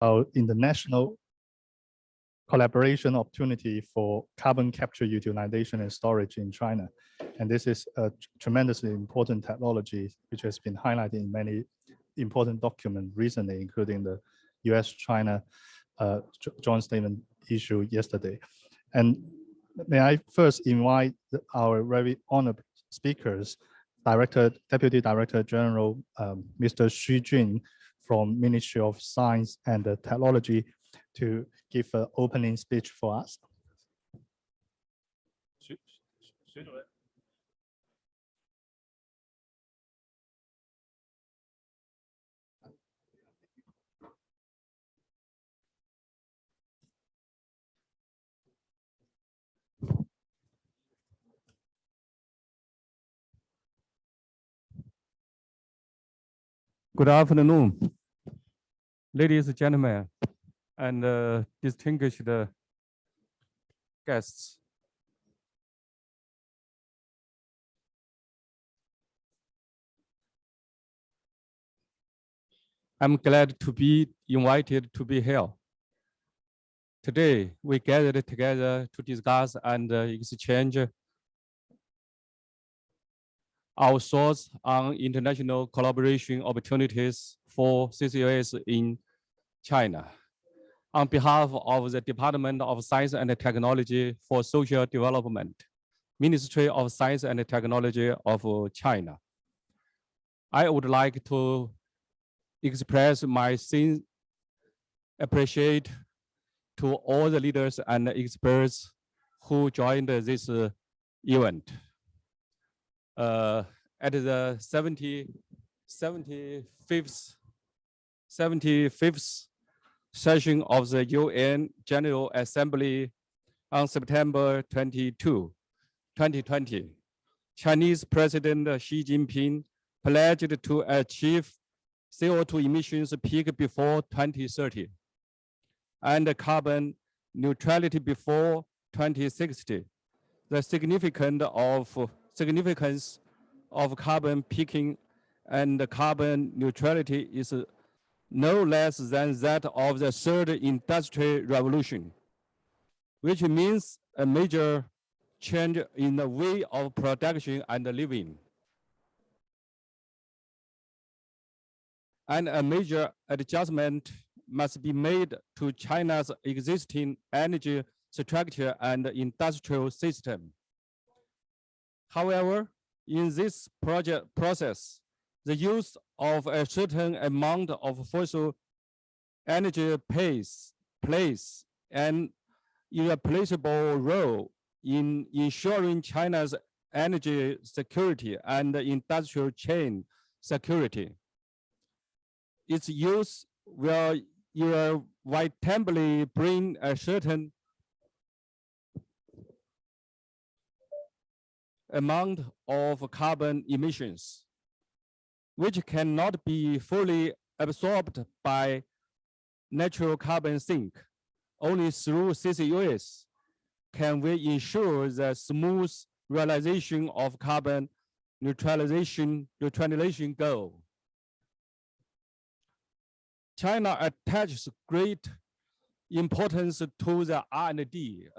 about international collaboration opportunity for carbon capture, utilization, and storage in China. And this is a tremendously important technology, which has been highlighted in many important documents recently, including the US-China joint statement issued yesterday. And may I first invite our very honored speakers, Deputy Director General, Mr. Xu Jing from Ministry of Science and Technology, to give an opening speech for us. Good afternoon, ladies and gentlemen, and distinguished guests. I'm glad to be invited to be here. Today, we gathered together to discuss and exchange our thoughts on international collaboration opportunities for CCUS in China. On behalf of the Department of Science and Technology for Social Development, Ministry of Science and Technology of China, I would like to express my sincere appreciation to all the leaders and experts who joined this event. At the 75th session of the UN General Assembly on September 22, 2020, Chinese President Xi Jinping pledged to achieve CO2 emissions peak before 2030 and carbon neutrality before 2060. The significance of carbon peaking and carbon neutrality is no less than that of the third industrial revolution, which means a major change in the way of production and living, and a major adjustment must be made to China's existing energy structure and industrial system. However, in this process, the use of a certain amount of fossil energy plays an irreplaceable role in ensuring China's energy security and industrial chain security. Its use will inevitably bring a certain amount of carbon emissions, which cannot be fully absorbed by natural carbon sink. Only through CCUS can we ensure the smooth realization of carbon neutralization goal. China attaches great importance to the R&D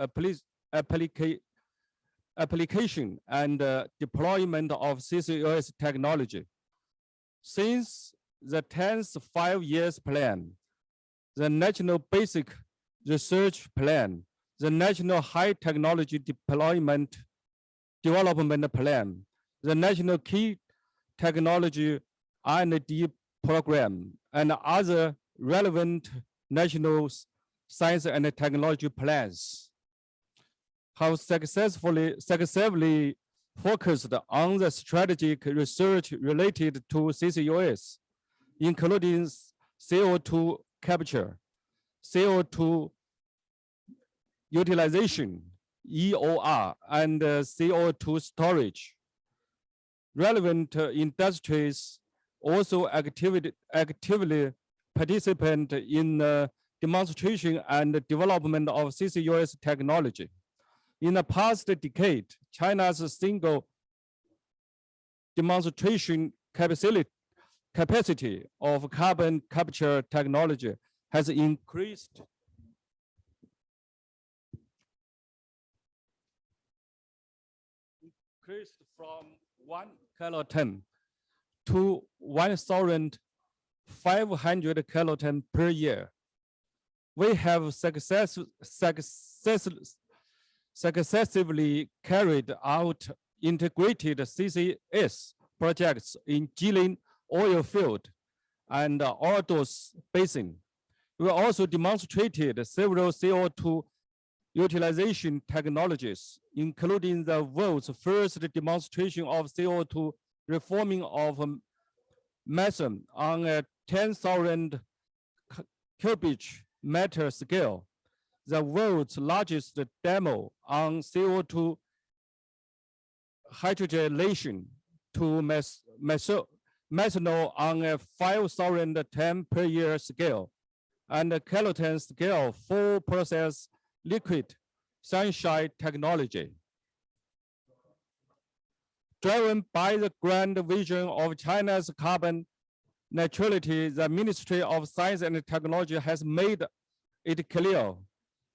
application and deployment of CCUS technology. Since the 10th 5-year plan, the National Basic Research Plan, the National High Technology Development Plan, the National Key Technology R&D Program, and other relevant national science and technology plans have successfully focused on the strategic research related to CCUS, including CO2 capture, CO2 utilization, EOR, and CO2 storage. Relevant industries also actively participate in the demonstration and development of CCUS technology. In the past decade, China's single demonstration capacity of carbon capture technology has increased from 1 kiloton to 1,500 kiloton per year. We have successively carried out integrated CCS projects in Jing oil field and Ordos Basin. We also demonstrated several CO2 utilization technologies, including the world's first demonstration of CO2 reforming of methane on a 10,000 cubic meter scale, the world's largest demo on CO2 hydrogenation to methanol on a 5,000 ton per year scale, and a kiloton scale full process liquid sunshine technology. Driven by the grand vision of China's carbon neutrality, the Ministry of Science and Technology has made it clear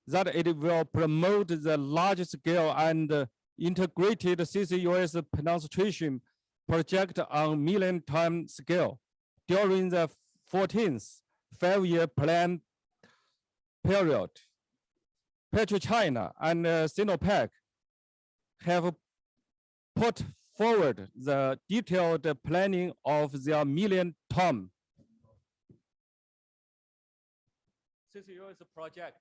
that it will promote the large scale and integrated CCUS demonstration project on million-ton scale during the 14th five-year plan period. PetroChina and Sinopec have put forward the detailed planning of their million-ton CCUS project.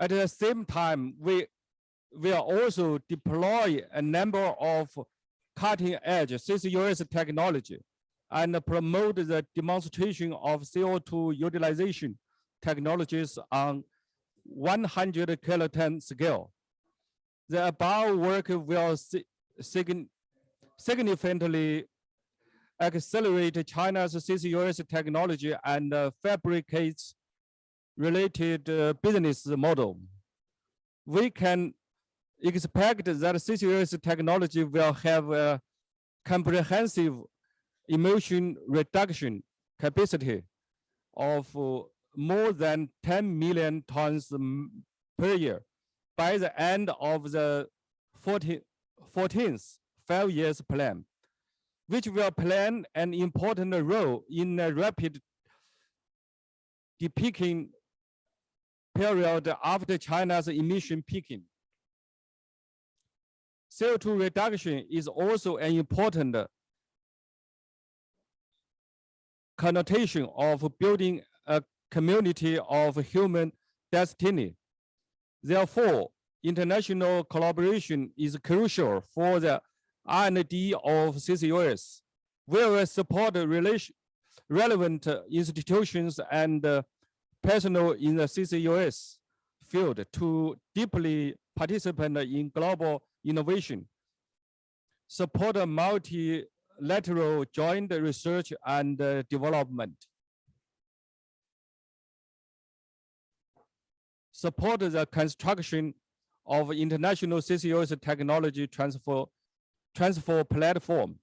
At the same time, we will also deploy a number of cutting-edge CCUS technology and promote the demonstration of CO2 utilization technologies on 100 kiloton scale. The above work will significantly accelerate China's CCUS technology and fabricates related business model. We can expect that CCUS technology will have a comprehensive emission reduction capacity of more than 10 million tons per year by the end of the 14th five-year plan, which will play an important role in a rapid depeaking period after China's emission peaking. CO2 reduction is also an important connotation of building a community of human destiny. Therefore, international collaboration is crucial for the R&D of CCUS. We will support relevant institutions and personnel in the CCUS field to deeply participate in global innovation, support multilateral joint research and development, support the construction of international CCUS technology transfer platform,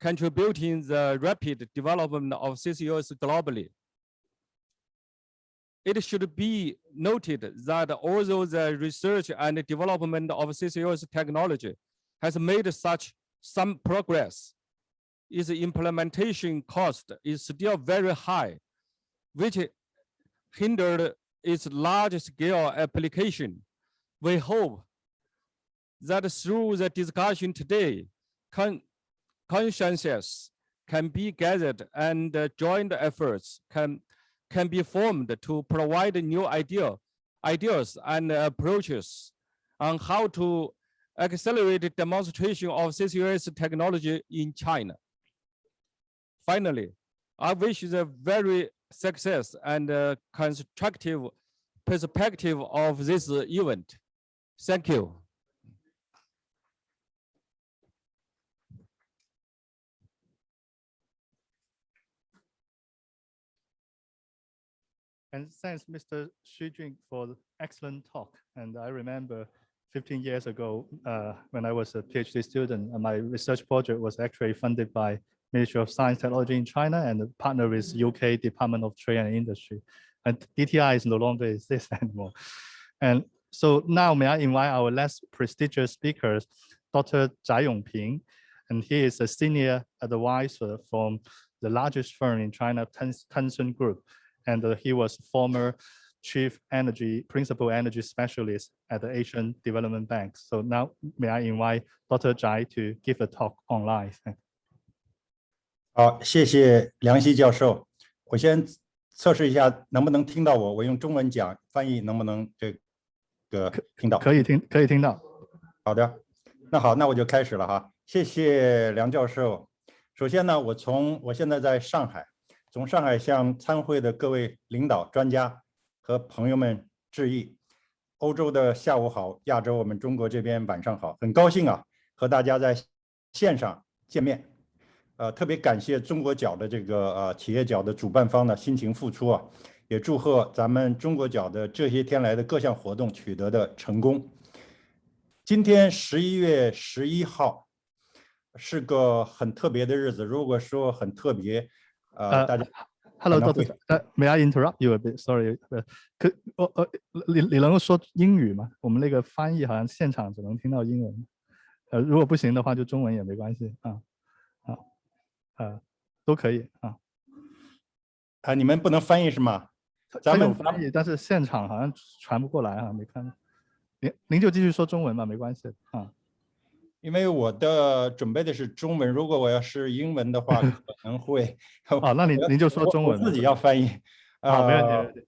contributing the rapid development of CCUS globally. It should be noted that although the research and development of CCUS technology has made some progress, its implementation cost is still very high, which hindered its large-scale application. We hope that through the discussion today, consensus can be gathered and joint efforts can be formed to provide new ideas and approaches on how to accelerate demonstration of CCUS technology in China. Finally, I wish the very success and constructive perspective of this event. Thank you. And thanks, Mr. Xu Jing, for the excellent talk. And I remember 15 years ago, when I was a PhD student, my research project was actually funded by Ministry of Science Technology in China and partner with UK Department of Trade and Industry. And DTI is no longer exists anymore. And so now may I invite our less prestigious speakers, Dr. Zhai Yongping, and he is a senior advisor from the largest firm in China, Tencent Group, and he was former principal energy specialist at the Asian Development Bank. So now may I invite Dr. Zhai to give a talk online. 好，谢谢梁希教授。我先测试一下能不能听到我，我用中文讲，翻译能不能这个听到？可以听到。好的，那好，那我就开始了哈。谢谢梁教授。首先呢，我现在在上海，从上海向参会的各位领导、专家和朋友们致意。欧洲的下午好，亚洲我们中国这边晚上好，很高兴啊和大家在线上见面。特别感谢中国角的这个企业角的主办方的辛勤付出啊，也祝贺咱们中国角的这些天来的各项活动取得的成功。今天11月11号是个很特别的日子。如果说很特别，大家 Hello, Doctor. May I interrupt you a bit? Sorry. 你能够说英语吗？我们那个翻译好像现场只能听到英文。如果不行的话，就中文也没关系啊。都可以啊。你们不能翻译是吗？咱们有翻译，但是现场好像传不过来啊，没看到。您就继续说中文吧，没关系啊。因为我的准备的是中文，如果我要是英文的话，可能会那您就说中文，我自己要翻译。好，没问题。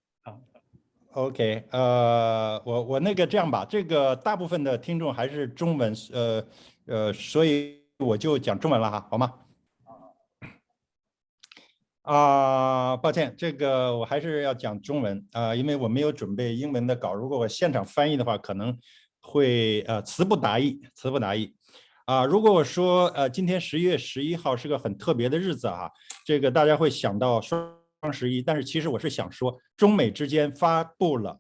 OK， 我那个这样吧，这个大部分的听众还是中文，所以我就讲中文了哈，好吗？抱歉，这个我还是要讲中文因为我没有准备英文的稿，如果我现场翻译的话，可能会词不达意。如果我说今天11月11号是个很特别的日子啊，这个大家会想到双11，但是其实我是想说，中美之间发布了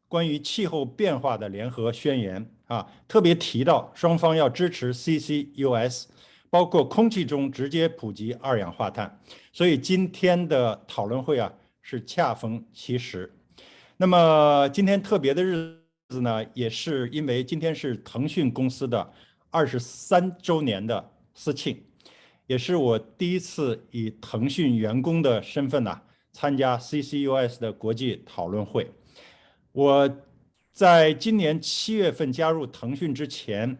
关于气候变化的联合宣言特别提到双方要支持 CCUS， 包括空气中直接普及二氧化碳，所以今天的讨论会是恰逢其时。那么今天特别的日子呢，也是因为今天是腾讯公司的23周年的司庆，也是我第一次以腾讯员工的身份参加 CCUS 的国际讨论会。我在今年7月份加入腾讯之前，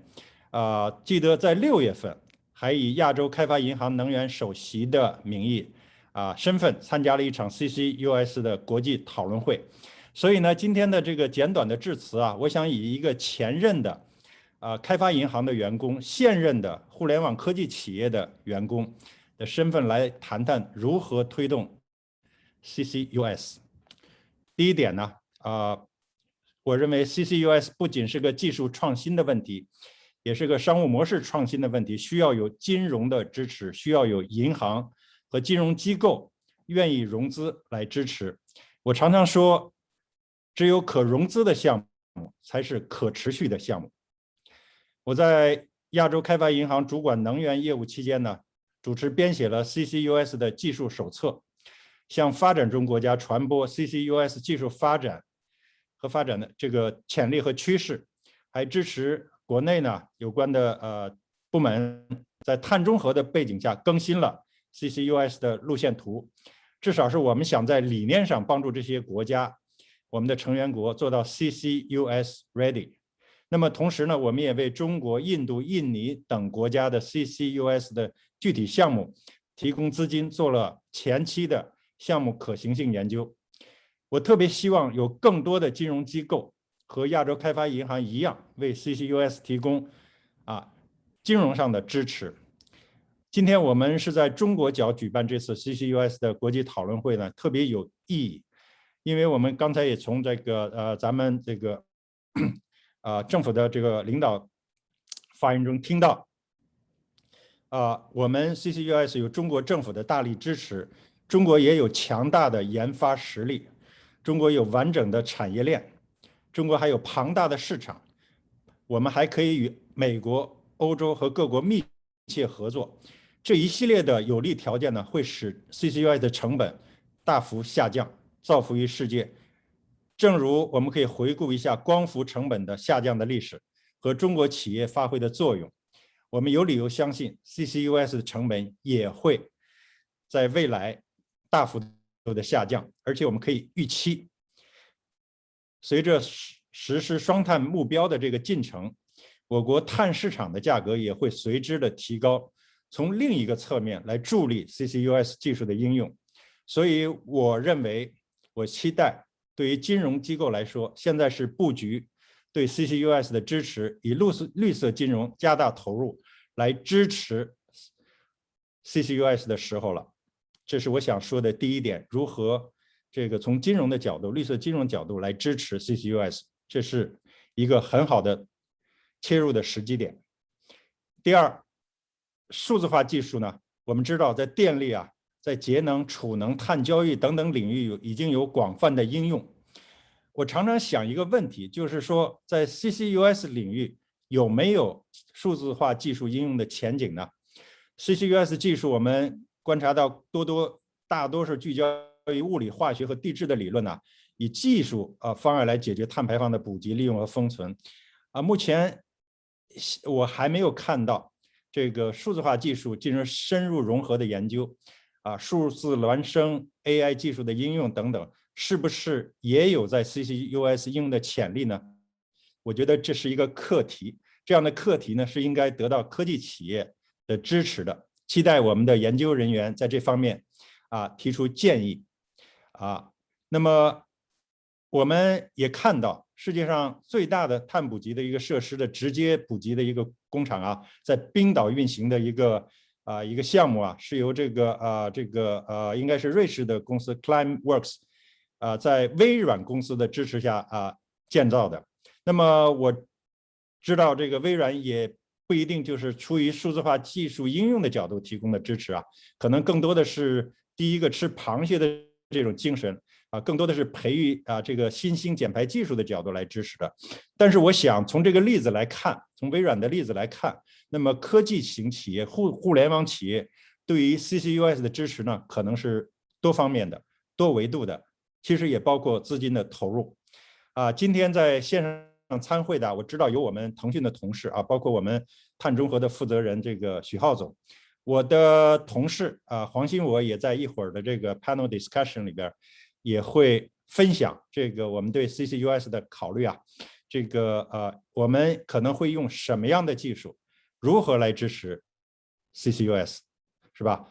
记得在6月份还以亚洲开发银行能源首席的名义身份参加了一场 CCUS 的国际讨论会。所以呢，今天的这个简短的致辞我想以一个前任的开发银行的员工，现任的互联网科技企业的员工的身份来谈谈如何推动 CCUS。第一点呢，我认为 CCUS 不仅是个技术创新的问题，也是个商务模式创新的问题，需要有金融的支持，需要有银行和金融机构愿意融资来支持。我常常说，只有可融资的项目才是可持续的项目。我在亚洲开发银行主管能源业务期间呢，主持编写了 CCUS 的技术手册，向发展中国家传播 CCUS 技术发展的这个潜力和趋势，还支持国内呢有关的部门在碳中和的背景下更新了 CCUS 的路线图，至少是我们想在理念上帮助这些国家，我们的成员国做到 CCUS ready。那么同时呢，我们也为中国、印度、印尼等国家的 CCUS 的具体项目提供资金，做了前期的项目可行性研究。我特别希望有更多的金融机构和亚洲开发银行一样，为 CCUS 提供金融上的支持。今天我们是在中国角举办这次 CCUS 的国际讨论会呢，特别有意义，因为我们刚才也从这个咱们这个政府的这个领导发言中听到，我们 CCUS 有中国政府的大力支持，中国也有强大的研发实力，中国有完整的产业链，中国还有庞大的市场，我们还可以与美国、欧洲和各国密切合作，这一系列的有利条件呢，会使 CCUS 的成本大幅下降，造福于世界。正如我们可以回顾一下光伏成本的下降的历史和中国企业发挥的作用，我们有理由相信 CCUS 的成本也会在未来大幅度的下降，而且我们可以预期，随着实施双碳目标的这个进程，我国碳市场的价格也会随之的提高，从另一个侧面来助力 CCUS 技术的应用。所以我认为，我期待对于金融机构来说，现在是布局对 CCUS 的支持，以绿色金融加大投入来支持 CCUS 的时候了。这是我想说的第一点，如何这个从金融的角度、绿色金融角度来支持 CCUS， 这是一个很好的切入的时机点。第二，数字化技术呢，我们知道在电力啊、在节能、储能、碳交易等等领域已经有广泛的应用。我常常想一个问题，就是说在 CCUS 领域有没有数字化技术应用的前景呢？ CCUS 技术我们观察到大多是聚焦于物理、化学和地质的理论呢，以技术方案来解决碳排放的补给、利用和封存。目前我还没有看到这个数字化技术进行深入融合的研究，数字孪生、AI 技术的应用等等，是不是也有在 CCUS 应用的潜力呢？我觉得这是一个课题，这样的课题呢是应该得到科技企业的支持的。期待我们的研究人员在这方面提出建议。那么我们也看到世界上最大的碳捕集的一个设施的直接捕集的一个工厂在冰岛运行的一个项目是由这个应该是瑞士的公司 Climeworks 在微软公司的支持下建造的。那么我知道这个微软也不一定就是出于数字化技术应用的角度提供的支持可能更多的是第一个吃螃蟹的这种精神更多的是培育这个新兴减排技术的角度来支持的。但是我想从这个例子来看，从微软的例子来看，那么科技型企业、互联网企业对于 CCUS 的支持呢，可能是多方面的、多维度的，其实也包括资金的投入。今天在线上参会的，我知道有我们腾讯的同事包括我们碳中和的负责人这个许浩总，我的同事黄鑫我也在一会儿的这个 panel discussion 里边也会分享这个我们对 CCUS 的考虑这个我们可能会用什么样的技术，如何来支持 CCUS， 是吧？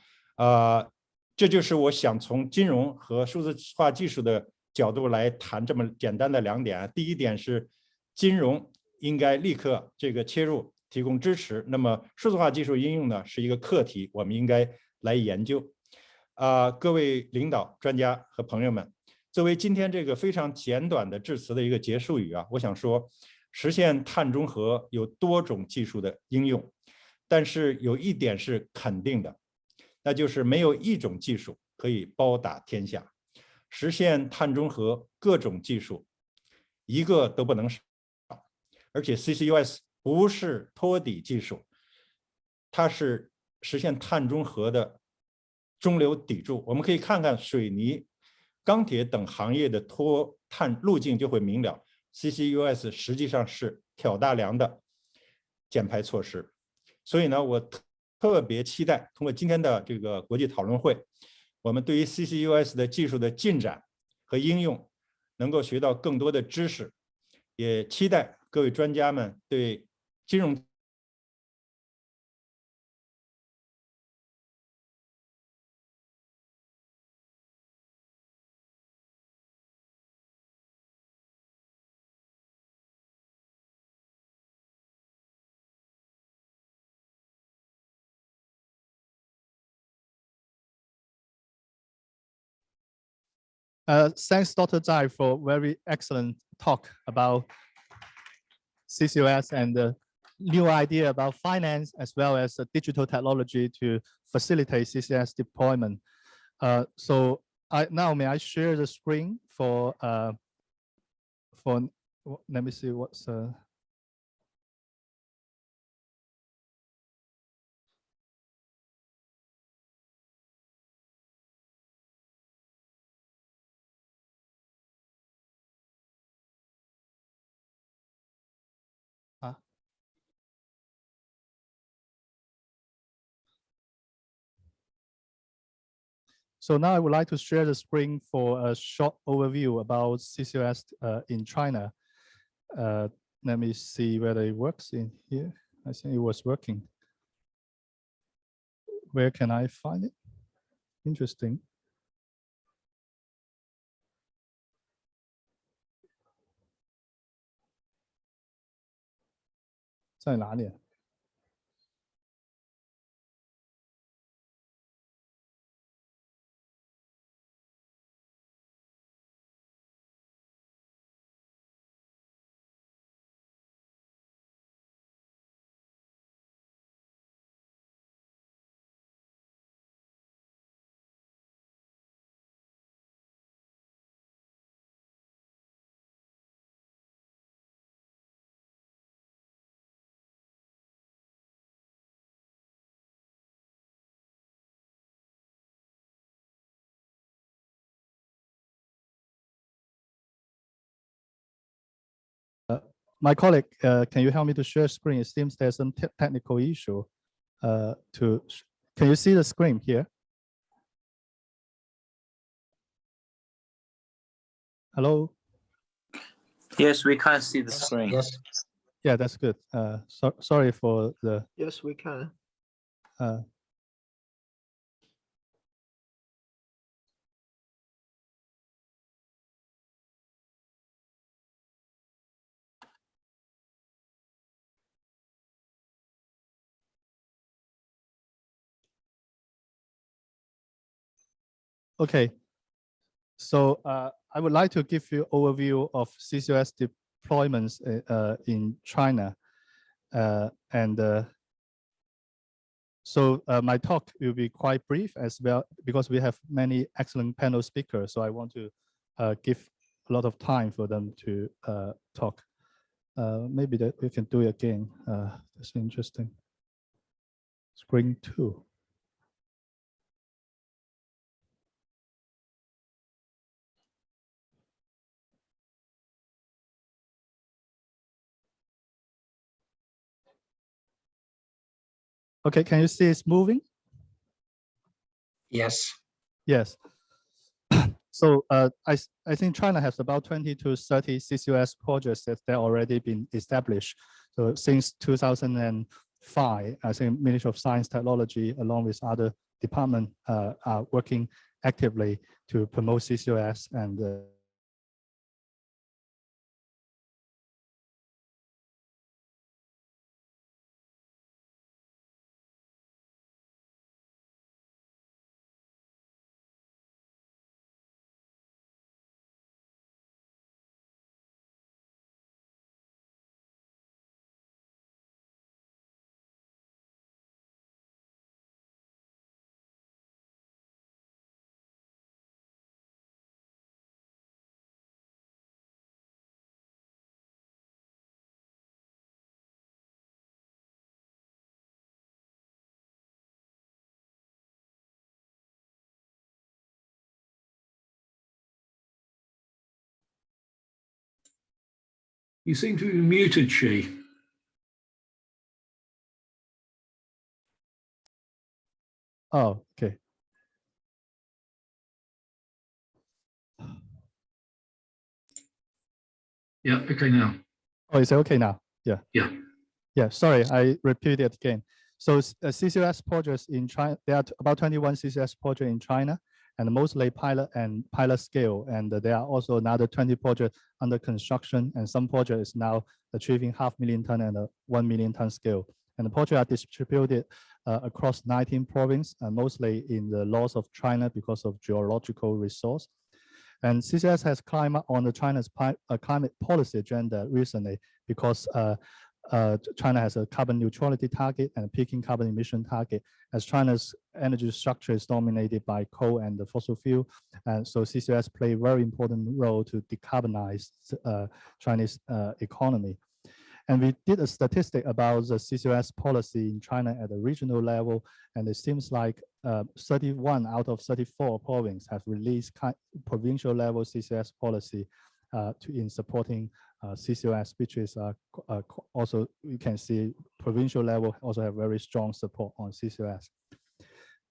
这就是我想从金融和数字化技术的角度来谈这么简单的2点。第一点是金融应该立刻这个切入提供支持，那么数字化技术应用呢是一个课题，我们应该来研究。各位领导、专家和朋友们，作为今天这个非常简短的致辞的一个结束语我想说，实现碳中和有多种技术的应用，但是有一点是肯定的，那就是没有一种技术可以包打天下。实现碳中和，各种技术一个都不能少。而且 CCUS 不是托底技术，它是实现碳中和的中流砥柱。我们可以看看水泥、钢铁等行业的脱碳路径，就会明了 CCUS 实际上是挑大梁的减排措施。所以呢，我特别期待通过今天的这个国际讨论会，我们对于 CCUS 的技术的进展和应用能够学到更多的知识，也期待各位专家们对金融Thanks, Dr. Zhai, for very excellent talk about CCUS and the new idea about finance as well as digital technology to facilitate CCS deployment. So now may I share the screen for let me see what's So now I would like to share the screen for a short overview about CCOS in China. Let me see whether it works in here. I think it was working. Where can I find it? Interesting.在哪里啊？ My colleague, can you help me to share screen? It seems there's some technical issue. Can you see the screen here? Hello? Yes, we can see the screen. Yes. Yeah, that's good. Sorry for the. Yes, we can. Okay. So I would like to give you overview of CCOS deployments in China. So my talk will be quite brief as well because we have many excellent panel speakers. So I want to give a lot of time for them to talk. Maybe that we can do it again. That's interesting. Screen 2. Okay, can you see it's moving? Yes. Yes. So I think China has about 20 to 30 CCOS projects that have already been established. So since 2005, I think Ministry of Science Technology, along with other departments, are working actively to promote CCOS and You seem to be muted, Xi. oh, okay. Yeah, okay now. Oh, is it okay now? Yeah. Yeah. Yeah, sorry, I repeat it again. So CCOS projects in China, there are about 21 CCOS projects in China, and mostly pilot and pilot scale. And there are also another 20 projects under construction, and some projects now achieving 500,000 ton and 1 million ton scale. And the projects are distributed across 19 provinces, mostly in the north of China because of geological resource. And CCS has climbed up on the China's climate policy agenda recently because China has a carbon neutrality target and a peaking carbon emission target, as China's energy structure is dominated by coal and the fossil fuel. And so CCS play a very important role to decarbonize Chinese economy. And we did a statistic about the CCS policy in China at a regional level, and it seems like 31 out of 34 provinces have released provincial level CCS policy in supporting CCS, which is also, you can see provincial level also have very strong support on CCS.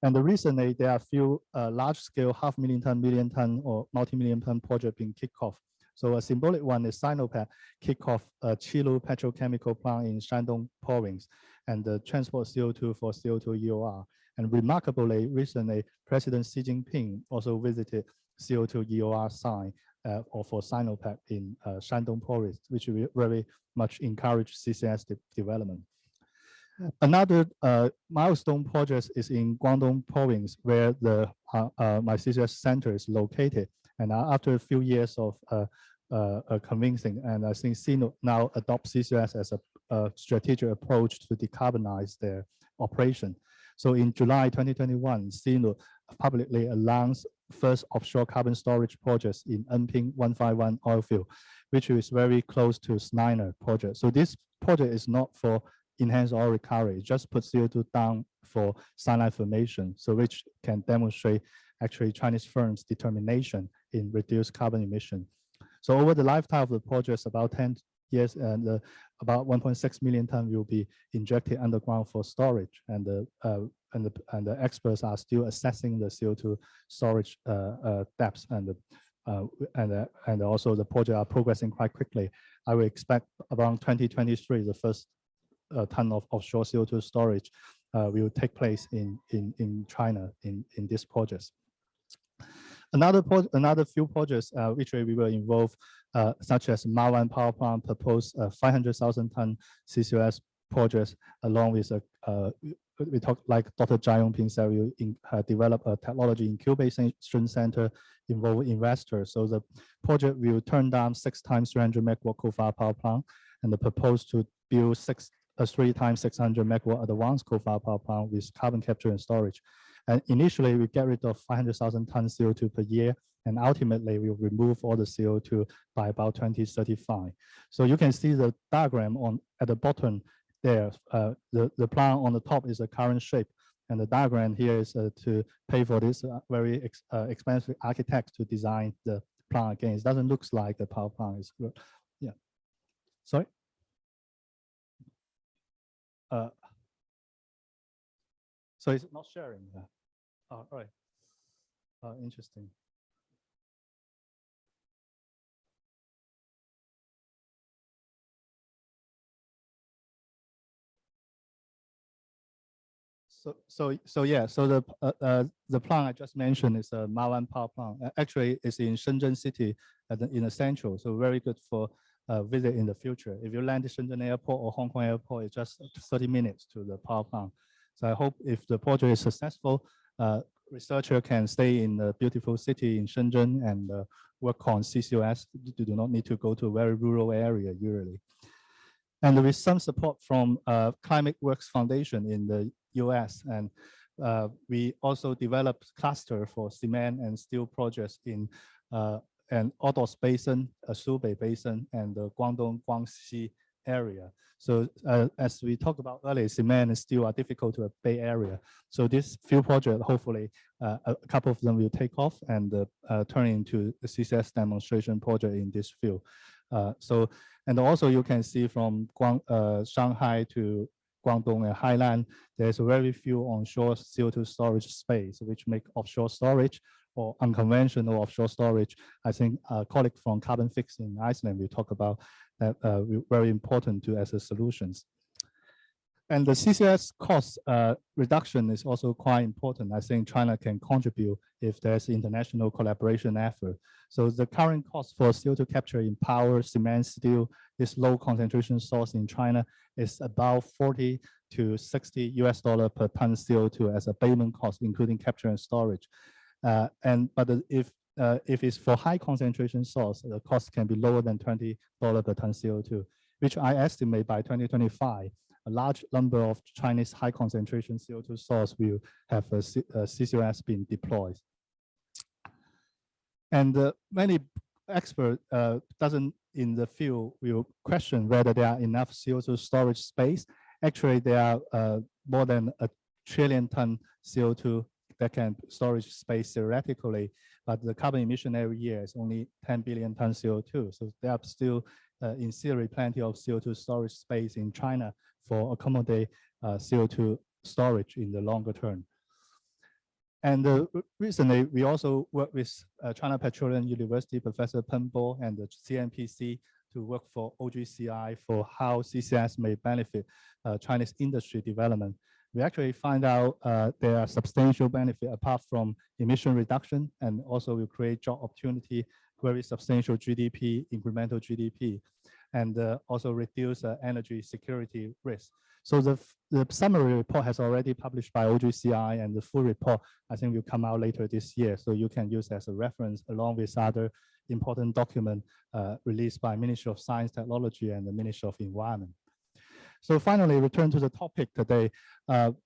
And recently, there are a few large-scale 500,000 ton, million ton, or multi-million ton projects being kicked off. So a symbolic one is Sinopec kick off a Qilu petrochemical plant in Shandong province and the transport CO2 for CO2 EOR. And remarkably, recently, President Xi Jinping also visited CO2 EOR site or for Sinopec in Shandong province, which will very much encourage CCS development. Another milestone project is in Guangdong province, where the my CCS center is located. And after a few years of convincing, and I think CNO now adopts CCS as a strategic approach to decarbonize their operation. So in July 2021, CNO publicly announced first offshore carbon storage projects in Enping 151 oil field, which is very close to Snyder project. So this project is not for enhanced oil recovery, just put CO2 down for cyanide formation, so which can demonstrate actually Chinese firms' determination in reduced carbon emission. So over the lifetime of the project, about 10 years, and about 1.6 million tons will be injected underground for storage, and the experts are still assessing the CO2 storage depths, and also the project are progressing quite quickly. I will expect around 2023 the first ton of offshore CO2 storage will take place in China in this project. Another few projects which we will involve, such as Mawan Power Plant proposed 500,000 ton CCS projects, along with we talk like Dr. Jia Yongping said, we develop a technology incubation center involve investors. So the project will turn down 6 times 300 megawatt coal-fired power plant, and the proposed to build 3 times 600 megawatt advanced coal-fired power plant with carbon capture and storage. And initially, we get rid of 500,000 tons CO2 per year, and ultimately we'll remove all the CO2 by about 2035. So you can see the diagram at the bottom there. The plant on the top is the current shape, and the diagram here is to pay for this very expensive architect to design the plant again. It doesn't look like the power plant is good. Yeah. Sorry. So it's not sharing. Oh, all right. Interesting. So yeah. So the plant I just mentioned is a Mawan Power Plant. Actually, it's in Shenzhen City, in the central. So very good for visit in the future. If you land at Shenzhen Airport or Hong Kong Airport, it's just 30 minutes to the power plant. So I hope if the project is successful, researcher can stay in the beautiful city in Shenzhen and work on CCOS. You do not need to go to a very rural area usually. And with some support from Climate Works Foundation in the US, and we also developed cluster for cement and steel projects in and Ordos Basin, Subei Basin, and the Guangdong Guangxi area. So as we talked about earlier, cement and steel are difficult to a Bay Area. So this few projects, hopefully a couple of them will take off and turn into a CCS demonstration project in this field. And also you can see from Shanghai to Guangdong and Hainan, there's very few onshore CO2 storage space, which make offshore storage or unconventional offshore storage. I think a colleague from Carbon Fix in Iceland will talk about that very important to as a solutions. And the CCS cost reduction is also quite important. I think China can contribute if there's international collaboration effort. So the current cost for CO2 capture in power, cement, steel, this low concentration source in China is about 40 to 60 US dollar per ton CO2 as a payment cost, including capture and storage. But if it's for high concentration source, the cost can be lower than $20 per ton CO2, which I estimate by 2025, a large number of Chinese high concentration CO2 source will have a CCOS being deployed. And many experts doesn't in the field will question whether there are enough CO2 storage space. Actually, there are more than 1 trillion ton CO2 that can storage space theoretically, but the carbon emission every year is only 10 billion ton CO2. So there are still, in theory, plenty of CO2 storage space in China for accommodate CO2 storage in the longer term. And recently, we also worked with China Petroleum University Professor Peng Bo and the CNPC to work for OGCI for how CCS may benefit Chinese industry development. We actually find out there are substantial benefits apart from emission reduction, and also will create job opportunity, very substantial GDP, incremental GDP, and also reduce energy security risk. So the summary report has already published by OGCI, and the full report, I think, will come out later this year. So you can use as a reference along with other important documents released by Ministry of Science, Technology, and the Ministry of Environment. So finally, return to the topic today.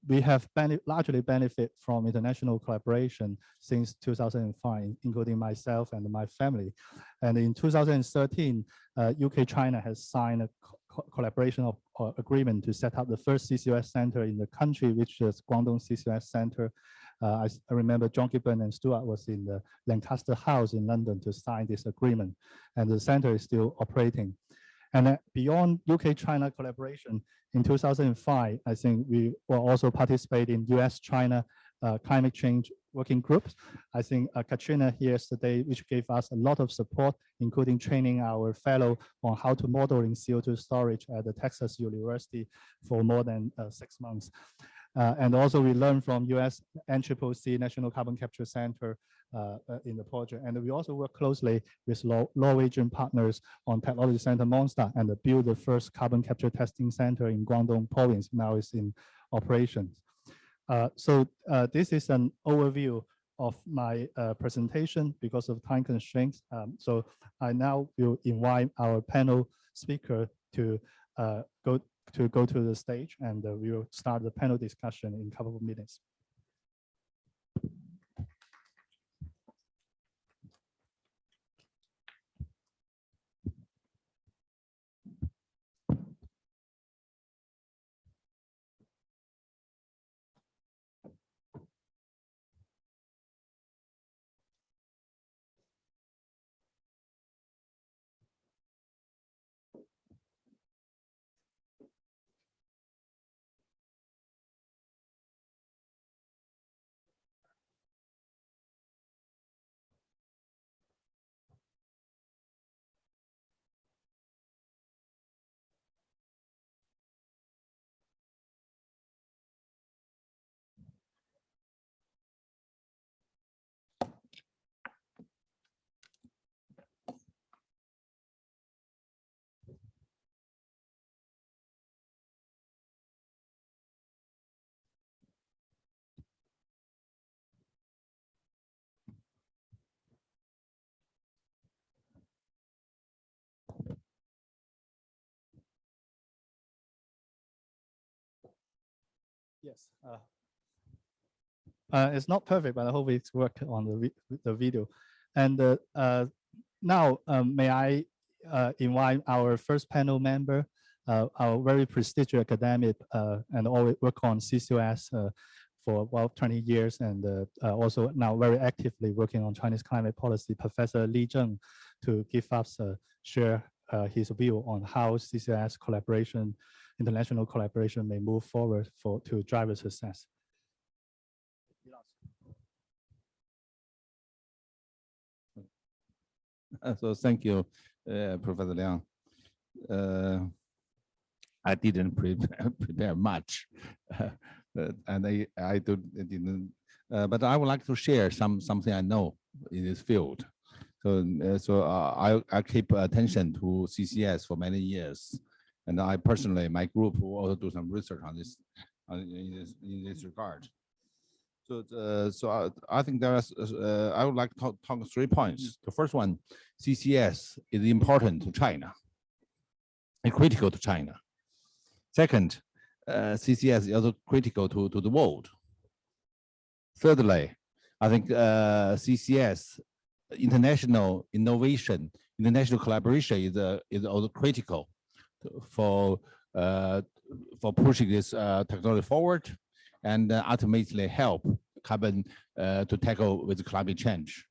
We have largely benefit from international collaboration since 2005, including myself and my family. And in 2013, UK-China has signed a collaboration agreement to set up the first CCOS center in the country, which is Guangdong CCOS Center. I remember John Gibbon and Stuart was in the Lancaster House in London to sign this agreement, and the center is still operating. And beyond UK-China collaboration, in 2005, I think we will also participate in US-China climate change working groups. I think Katrina here yesterday, which gave us a lot of support, including training our fellow on how to modeling CO2 storage at the Texas University for more than 6 months. And also we learned from US NCCC National Carbon Capture Center in the project. And we also work closely with Norwegian partners on Technology Center Monstad and build the first carbon capture testing center in Guangdong province. Now it's in operations. So this is an overview of my presentation because of time constraints. So I now will invite our panel speaker to go to the stage, and we will start the panel discussion in a couple of minutes. Yes. It's not perfect, but I hope it's worked on the video. And now, may I invite our first panel member, our very prestigious academic, and always work on CCOS for about 20 years, and also now very actively working on Chinese climate policy, Professor Li Zheng, to give us share his view on how CCOS collaboration, international collaboration may move forward to drive the success. So thank you, Professor Liang. I didn't prepare much, and I didn't. But I would like to share something I know in this field. So I keep attention to CCS for many years, and I personally, my group will also do some research on this, in this regard. So I think I would like to talk 3 points. The first one, CCS is important to China, and critical to China. Second, CCS is also critical to the world. Thirdly, I think CCS, international innovation, international collaboration is also critical for pushing this technology forward, and ultimately help carbon to tackle with climate change.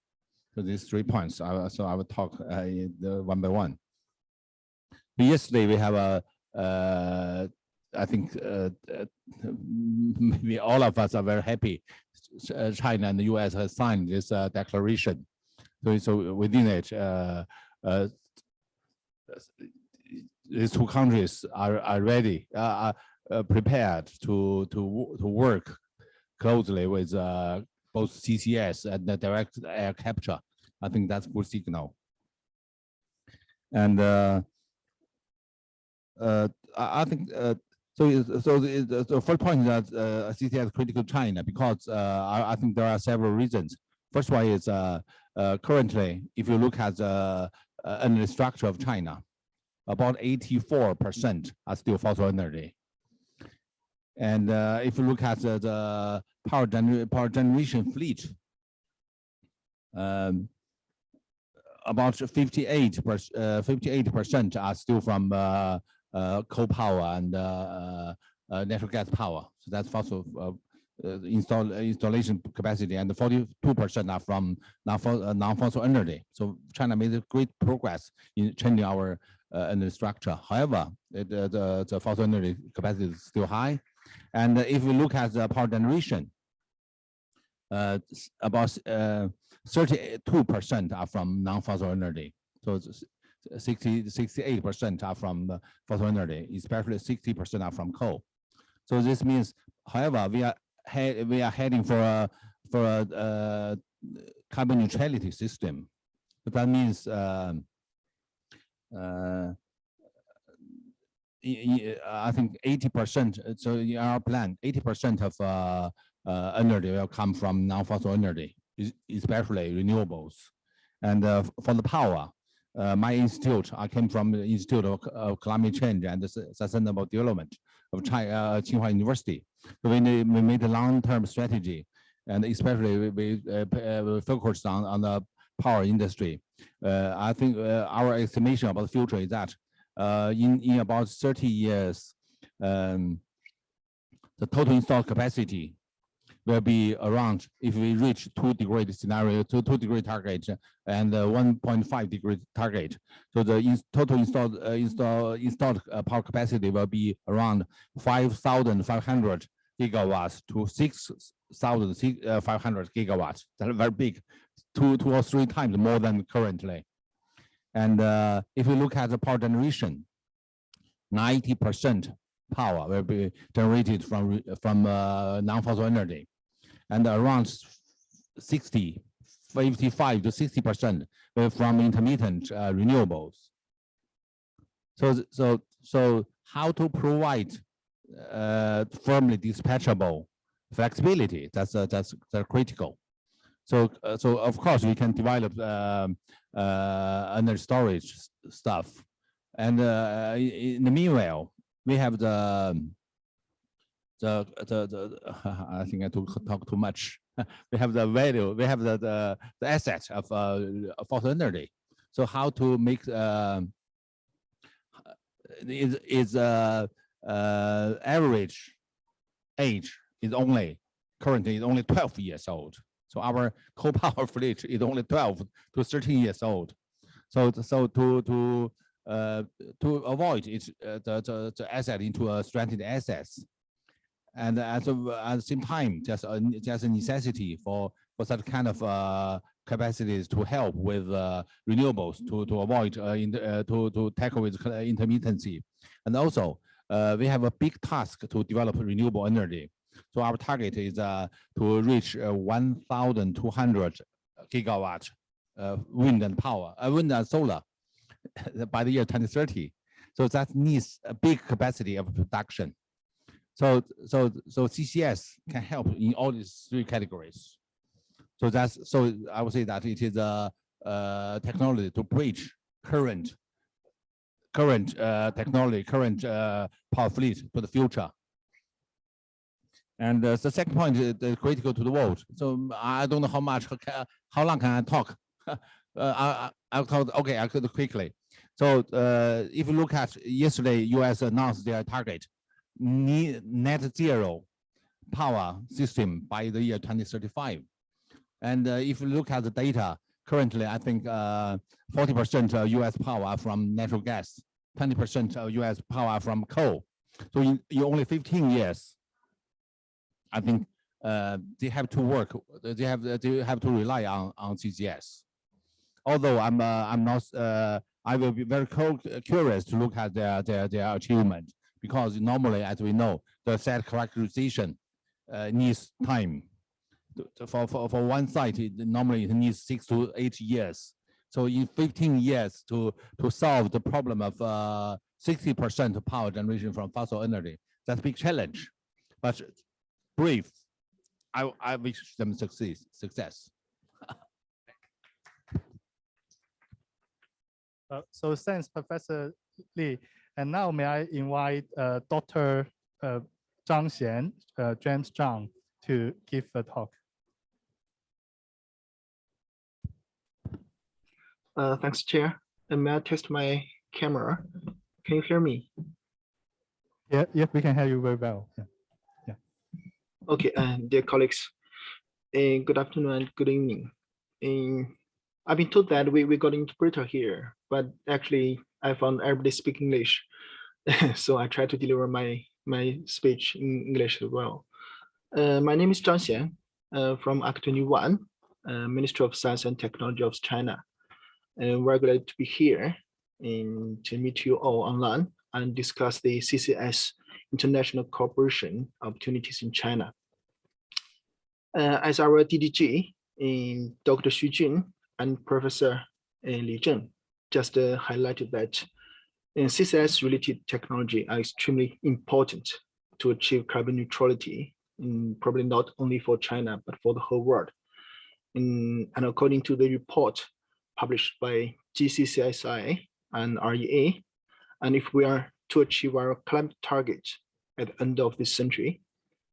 So these 3 points. So I will talk one by one. Yesterday we have I think maybe all of us are very happy. China and the US has signed this declaration. So within it, these two countries are ready, prepared to work closely with both CCS and the direct air capture. I think that's a good signal. And I think so the first point is that CCS is critical to China because I think there are several reasons. First one is currently, if you look at the energy structure of China, about 84% are still fossil energy. And if you look at the power generation fleet, about 58% are still from coal power and natural gas power. So that's fossil installation capacity, and 42% are from non-fossil energy. So China made great progress in changing our energy structure. However, the fossil energy capacity is still high. And if we look at the power generation, about 32% are from non-fossil energy. So 68% are from fossil energy, especially 60% are from coal. So this means, however, we are heading for a carbon neutrality system. But that means I think 80%. So in our plan, 80% of energy will come from non-fossil energy, especially renewables. And for the power, my institute, I came from the Institute of Climate Change and Sustainable Development of Tsinghua University. So we made a long-term strategy, and especially we focused on the power industry. I think our estimation about the future is that in about 30 years, the total installed capacity will be around, if we reach 2-degree scenario, 2-degree target and 1.5 degree target. So the total installed power capacity will be around 5,500 gigawatts to 6,500 gigawatts. That's very big, two or three times more than currently. And if we look at the power generation, 90% power will be generated from non-fossil energy, and around 55 to 60% from intermittent renewables. So how to provide firmly dispatchable flexibility? That's critical. So of course we can develop energy storage stuff, and in the meanwhile we have the I think I talk too much. We have the value, we have the asset of fossil energy. So how to make average age is currently only 12 years old. So our coal power fleet is only 12 to 13 years old. So to avoid it, the asset into a stranded assets, and at the same time, just a necessity for such kind of capacities to help with renewables to avoid to tackle with intermittency, and also we have a big task to develop renewable energy. So our target is to reach 1,200 gigawatt wind and solar by the year 2030. So that needs a big capacity of production. So CCS can help in all these three categories. So I would say that it is a technology to bridge current technology, current power fleet to the future. And the second point is critical to the world. So I don't know how long can I talk? I'll talk. Okay, I could quickly. So if you look at yesterday, US announced their target, net zero power system by the year 2035. And if you look at the data, currently I think 40% US power from natural gas, 20% US power from coal. So in only 15 years, I think they have to work. They have to rely on CCS. Although I'm not. I will be very curious to look at their achievement, because normally, as we know, the set characterization needs time. For one site, normally it needs 6 to 8 years. So in 15 years to solve the problem of 60% power generation from fossil energy, that's a big challenge. But brief, I wish them success. So thanks, Professor Li. And now may I invite Dr. Zhang Xian, James Zhang, to give a talk. Thanks, Chair. And may I test my camera? Can you hear me? Yeah, we can hear you very well. Yeah. Okay, dear colleagues, good afternoon and good evening. I've been told that we got an interpreter here, but actually I found everybody speak English. So I try to deliver my speech in English as well. My name is Zhang Xian from Act 21, Ministry of Science and Technology of China. And we're glad to be here to meet you all online and discuss the CCS international cooperation opportunities in China. As our DDG, Dr. Xu Jun and Professor Li Zheng just highlighted that CCS-related technology are extremely important to achieve carbon neutrality, probably not only for China, but for the whole world. And according to the report published by GCCSI and REA, and if we are to achieve our climate target at the end of this century,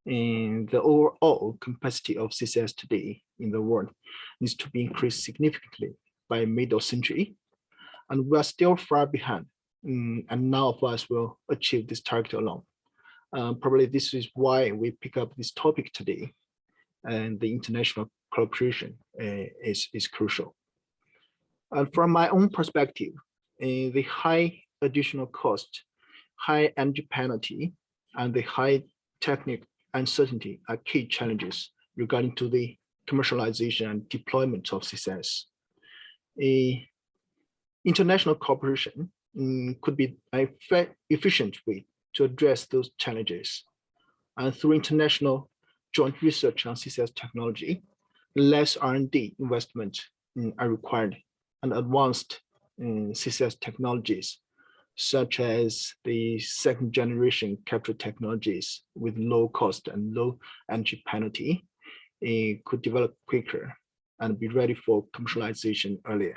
the overall capacity of CCS today in the world needs to be increased significantly by middle century, and we are still far behind, and none of us will achieve this target alone. Probably this is why we pick up this topic today, and the international cooperation is crucial. And from my own perspective, the high additional cost, high energy penalty, and the high technical uncertainty are key challenges regarding to the commercialization and deployment of CCS. International cooperation could be a efficient way to address those challenges. And through international joint research on CCS technology, less R&D investment are required, and advanced CCS technologies, such as the second generation capture technologies with low cost and low energy penalty, could develop quicker and be ready for commercialization earlier.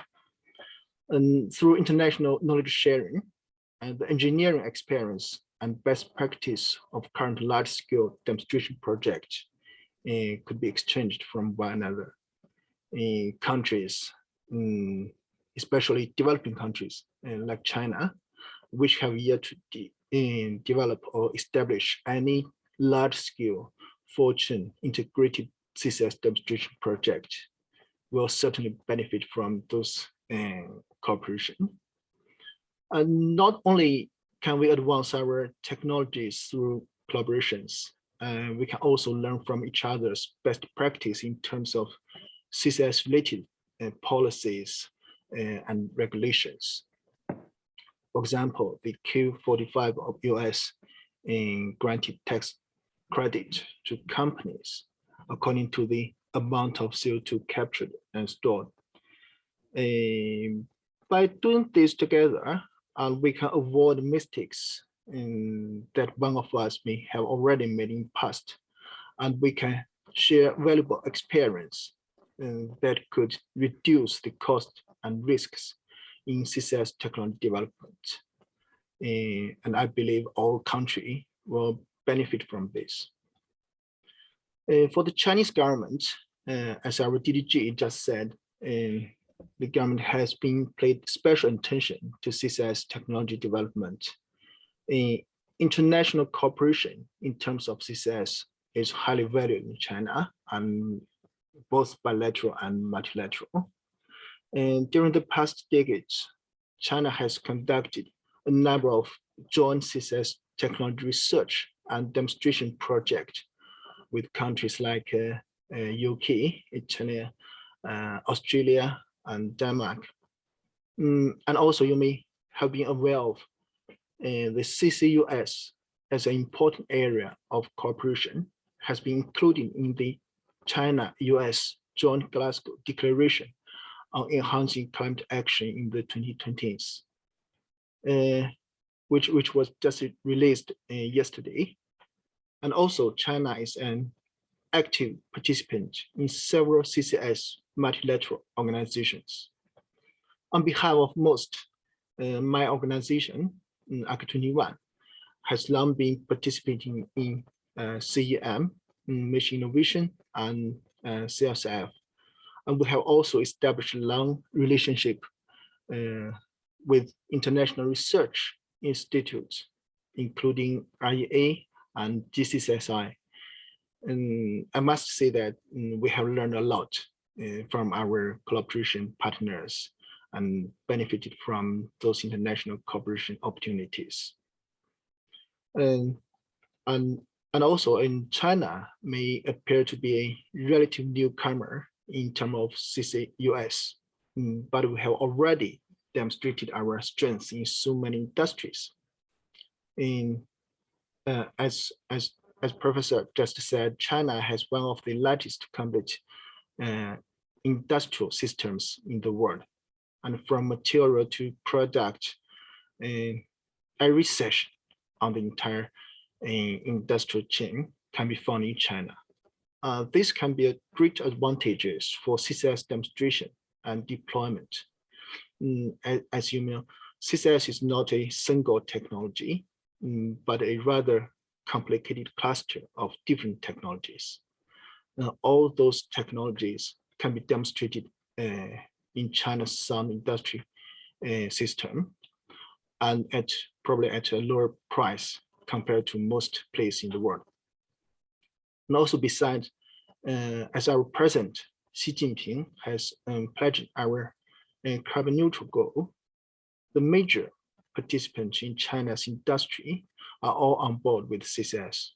And through international knowledge sharing and the engineering experience and best practice of current large-scale demonstration projects could be exchanged from one another. Countries, especially developing countries like China, which have yet to develop or establish any large-scale Fortune integrated CCS demonstration project, will certainly benefit from those cooperation. And not only can we advance our technologies through collaborations, we can also learn from each other's best practice in terms of CCS-related policies and regulations. For example, the Q45 of US granted tax credit to companies according to the amount of CO2 captured and stored. By doing this together, we can avoid mistakes that one of us may have already made in the past, and we can share valuable experience that could reduce the cost and risks in CCS technology development. And I believe all countries will benefit from this. For the Chinese government, as our DDG just said, the government has been paid special attention to CCS technology development. International cooperation in terms of CCS is highly valued in China, and both bilateral and multilateral. And during the past decades, China has conducted a number of joint CCS technology research and demonstration project with countries like UK, Italy, Australia, and Denmark. And also you may have been aware of the CCUS as an important area of cooperation has been included in the China-US Joint Glasgow Declaration on Enhancing Climate Action in the 2020s, which was just released yesterday. And also China is an active participant in several CCS multilateral organizations. On behalf of most, my organization, ACA21, has long been participating in CEM, Mission Innovation, and CSF. And we have also established a long relationship with international research institutes, including REA and GCCSI. And I must say that we have learned a lot from our collaboration partners and benefited from those international cooperation opportunities. And also in China may appear to be a relative newcomer in terms of CCUS, but we have already demonstrated our strengths in so many industries. As Professor just said, China has one of the largest complete industrial systems in the world. And from material to product, every session on the entire industrial chain can be found in China. This can be a great advantages for CCS demonstration and deployment. As you know, CCS is not a single technology, but a rather complicated cluster of different technologies. All those technologies can be demonstrated in China's sound industry system, and probably at a lower price compared to most places in the world. And also besides, as our president, Xi Jinping, has pledged our carbon neutral goal, the major participants in China's industry are all on board with CCS.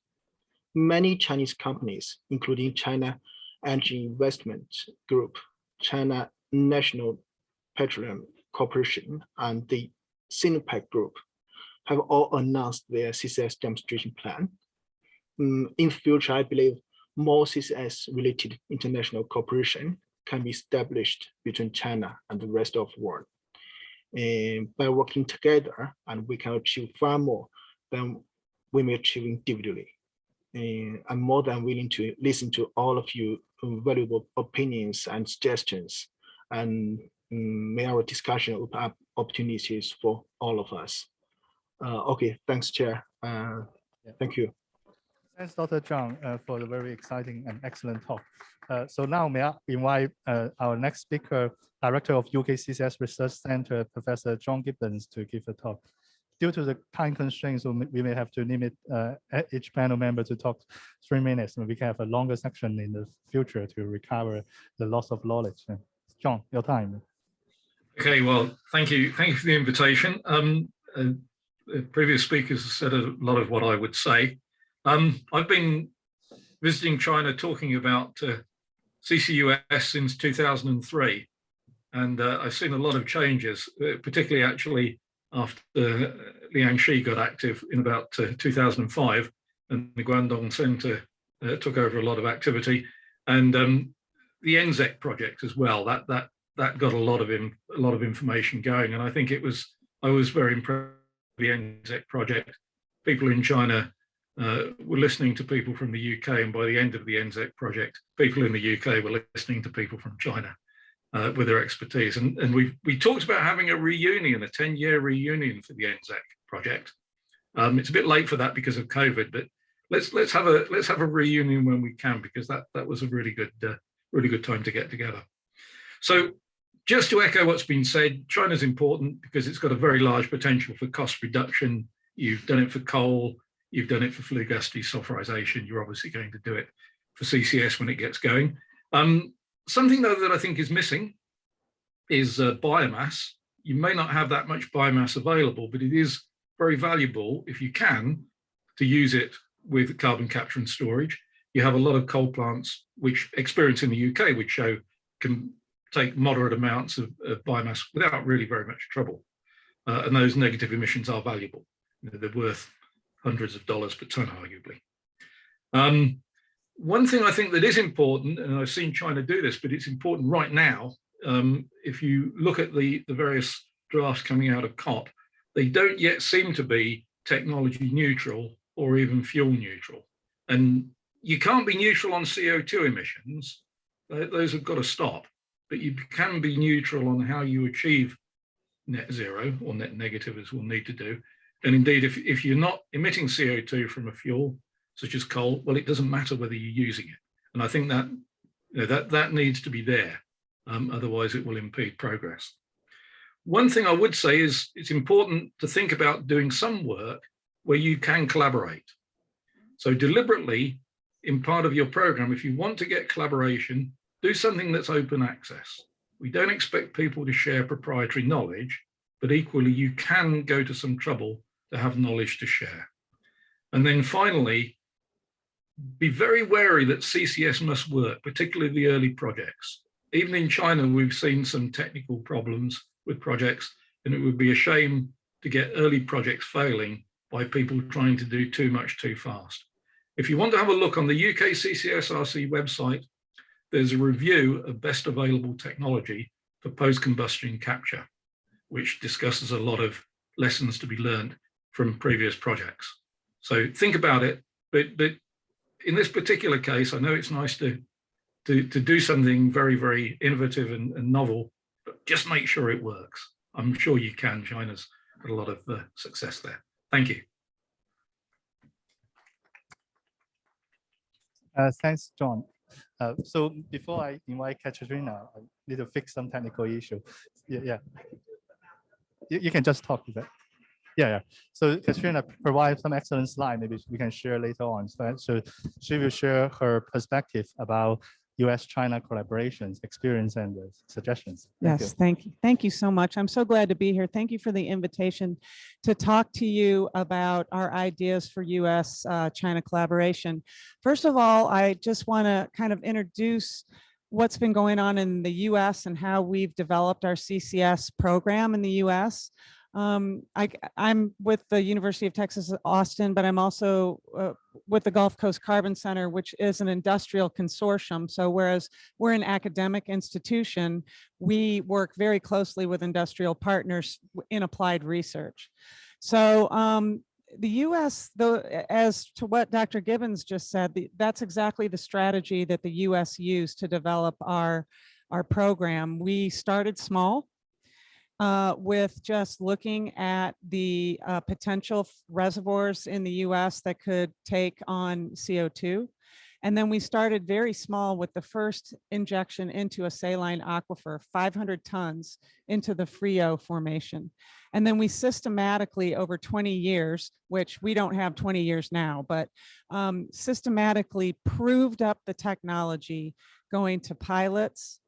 Many Chinese companies, including China Energy Investment Group, China National Petroleum Corporation, and the Sinopec Group, have all announced their CCS demonstration plan. In future, I believe more CCS-related international cooperation can be established between China and the rest of the world. By working together, and we can achieve far more than we may achieve individually. I'm more than willing to listen to all of you valuable opinions and suggestions, and may our discussion open up opportunities for all of us. Okay, thanks, Chair. Thank you. Thanks, Dr. Zhang, for the very exciting and excellent talk. So now may I invite our next speaker, Director of UK CCS Research Center, Professor John Gibbons, to give a talk. Due to the time constraints, we may have to limit each panel member to talk 3 minutes, and we can have a longer section in the future to recover the loss of knowledge. John, your time. Okay, well, thank you. Thank you for the invitation. Previous speakers have said a lot of what I would say. I've been visiting China talking about CCUS since 2003, and I've seen a lot of changes, particularly actually after Liang Xi got active in about 2005, and the Guangdong Center took over a lot of activity, and the NZEC project as well. That got a lot of information going, and I think I was very impressed with the NZEC project. People in China were listening to people from the UK, and by the end of the NZEC project, people in the UK were listening to people from China with their expertise. And we talked about having a reunion, a 10-year reunion for the NZEC project. It's a bit late for that because of COVID, but let's have a reunion when we can, because that was a really good time to get together. So just to echo what's been said, China's important because it's got a very large potential for cost reduction. You've done it for coal, you've done it for flue gas desulfurization. You're obviously going to do it for CCS when it gets going. Something though that I think is missing is biomass. You may not have that much biomass available, but it is very valuable if you can to use it with carbon capture and storage. You have a lot of coal plants which experience in the UK, which show can take moderate amounts of biomass without really very much trouble. And those negative emissions are valuable. You know, they're worth hundreds of dollars per ton, arguably. One thing I think that is important, and I've seen China do this, but it's important right now, if you look at the various drafts coming out of COP, they don't yet seem to be technology neutral or even fuel neutral. And you can't be neutral on CO2 emissions. Those have got to stop, but you can be neutral on how you achieve net zero or net negative, as we'll need to do. And indeed, if you're not emitting CO2 from a fuel, such as coal, well, it doesn't matter whether you're using it. And I think that, you know, that needs to be there. Otherwise, it will impede progress. One thing I would say is it's important to think about doing some work where you can collaborate. So deliberately, in part of your program, if you want to get collaboration, do something that's open access. We don't expect people to share proprietary knowledge, but equally, you can go to some trouble to have knowledge to share. And then finally, be very wary that CCS must work, particularly the early projects. Even in China, we've seen some technical problems with projects, and it would be a shame to get early projects failing by people trying to do too much too fast. If you want to have a look on the UK CCSRC website, there's a review of best available technology for post-combustion capture, which discusses a lot of lessons to be learned from previous projects. So think about it, but in this particular case, I know it's nice to do something very, very innovative and novel, but just make sure it works. I'm sure you can. China's got a lot of success there. Thank you. Thanks, John. So before I invite Katrina, I need to fix some technical issue. Yeah. You can just talk to that. Yeah. So Katrina provides some excellent slide. Maybe we can share later on. So she will share her perspective about US-China collaborations, experience, and suggestions. Yes, thank you. Thank you so much. I'm so glad to be here. Thank you for the invitation to talk to you about our ideas for US-China collaboration. First of all, I just want to kind of introduce what's been going on in the US and how we've developed our CCS program in the US. I'm with the University of Texas at Austin, but I'm also with the Gulf Coast Carbon Center, which is an industrial consortium. So whereas we're an academic institution, we work very closely with industrial partners in applied research. So the US, though, as to what Dr. Gibbons just said, that's exactly the strategy that the US used to develop our program. We started small. With just looking at the potential reservoirs in the US that could take on CO2. And then we started very small with the first injection into a saline aquifer, 500 tons into the Frio formation. And then we systematically over 20 years, which we don't have 20 years now, but systematically proved up the technology, going to pilots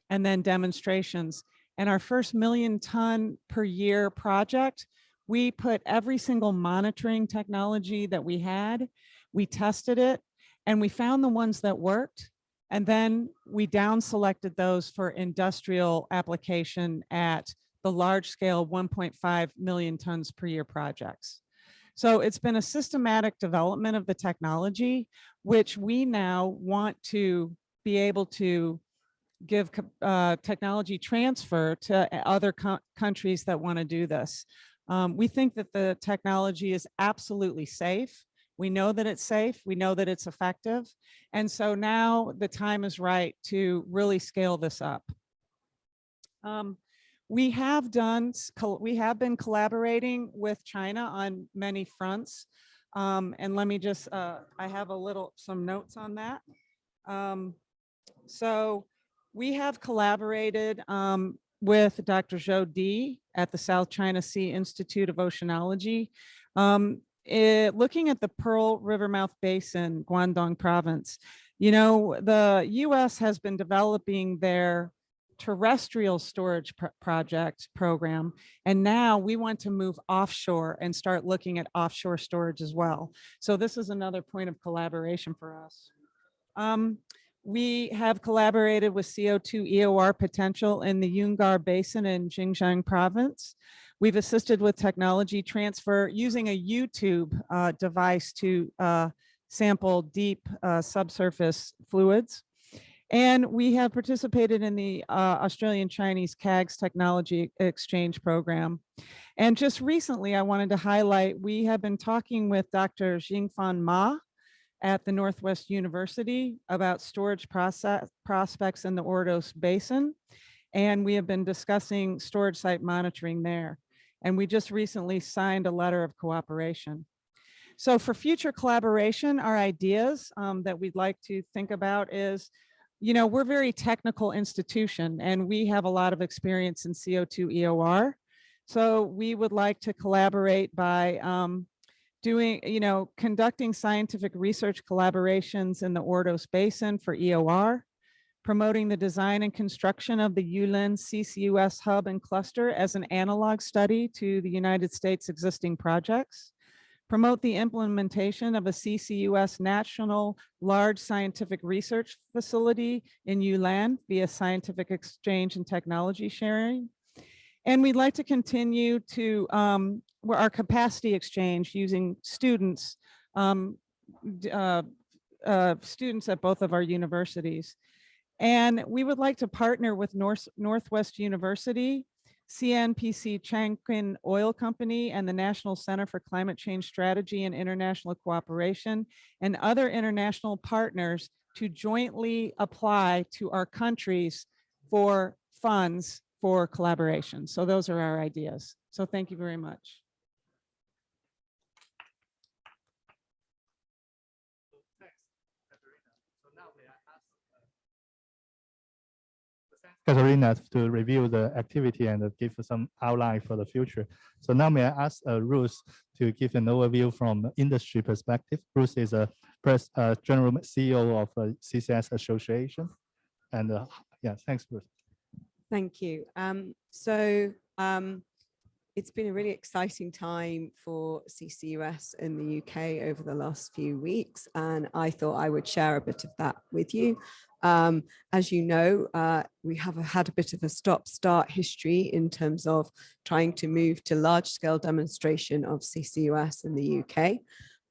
and then demonstrations. And our first 1 million ton per year project, we put every single monitoring technology that we had, we tested it, and we found the ones that worked. And then we down selected those for industrial application at the large scale 1.5 million tons per year projects. So it's been a systematic development of the technology, which we now want to be able to give technology transfer to other countries that want to do this. We think that the technology is absolutely safe. We know that it's safe. We know that it's effective. And so now the time is right to really scale this up. We have been collaborating with China on many fronts. And let me just, I have some notes on that. So we have collaborated with Dr. Zhou Di at the South China Sea Institute of Oceanology, looking at the Pearl River Mouth Basin, Guangdong province. You know, the US has been developing their terrestrial storage program. And now we want to move offshore and start looking at offshore storage as well. So this is another point of collaboration for us. We have collaborated with CO2 EOR potential in the Yungar Basin in Xinjiang province. We've assisted with technology transfer using a YouTube device to sample deep subsurface fluids. And we have participated in the Australian-Chinese CAGS technology exchange program. And just recently, I wanted to highlight, we have been talking with Dr. Jing Ma at the Northwest University about storage prospects in the Ordos Basin. And we have been discussing storage site monitoring there. And we just recently signed a letter of cooperation. So for future collaboration, our ideas that we'd like to think about is, we're a very technical institution and we have a lot of experience in CO2 EOR. So we would like to collaborate by conducting scientific research collaborations in the Ordos Basin for EOR, promoting the design and construction of the Yulin CCUS hub and cluster as an analog study to the United States existing projects, promote the implementation of a CCUS national large scientific research facility in Yulin via scientific exchange and technology sharing. And we'd like to continue to our capacity exchange using students, students at both of our universities. And we would like to partner with Northwest University, CNPC Changqing Oil Company, and the National Center for Climate Change Strategy and International Cooperation, and other international partners to jointly apply to our countries for funds for collaboration. So those are our ideas. So thank you very much. Katerina to review the activity and give some outline for the future. So now may I ask Ruth to give an overview from industry perspective. Ruth is a general CEO of CCS Association. And yeah, thanks, Ruth. Thank you. It's been a really exciting time for CCUS in the UK over the last few weeks, and I thought I would share a bit of that with you. As you know, we have had a bit of a stop-start history in terms of trying to move to large-scale demonstration of CCUS in the UK.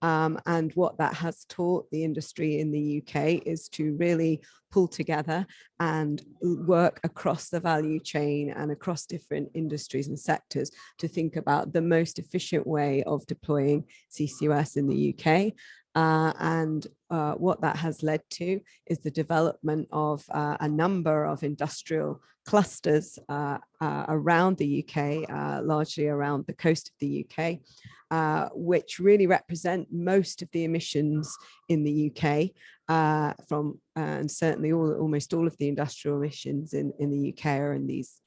And what that has taught the industry in the UK is to really pull together and work across the value chain and across different industries and sectors to think about the most efficient way of deploying CCUS in the UK. What that has led to is the development of a number of industrial clusters around the UK, largely around the coast of the UK, which really represent most of the emissions in the UK and certainly almost all of the industrial emissions in the UK are in these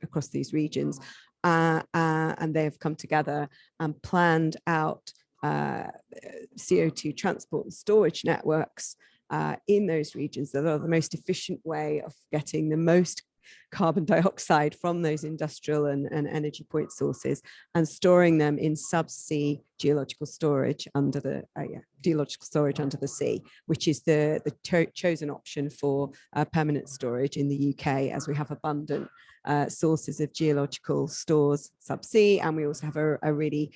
across these regions. And they have come together and planned out CO2 transport and storage networks in those regions that are the most efficient way of getting the most carbon dioxide from those industrial and energy point sources and storing them in subsea geological storage under the geological storage under the sea, which is the chosen option for permanent storage in the UK, as we have abundant sources of geological stores subsea, and we also have a really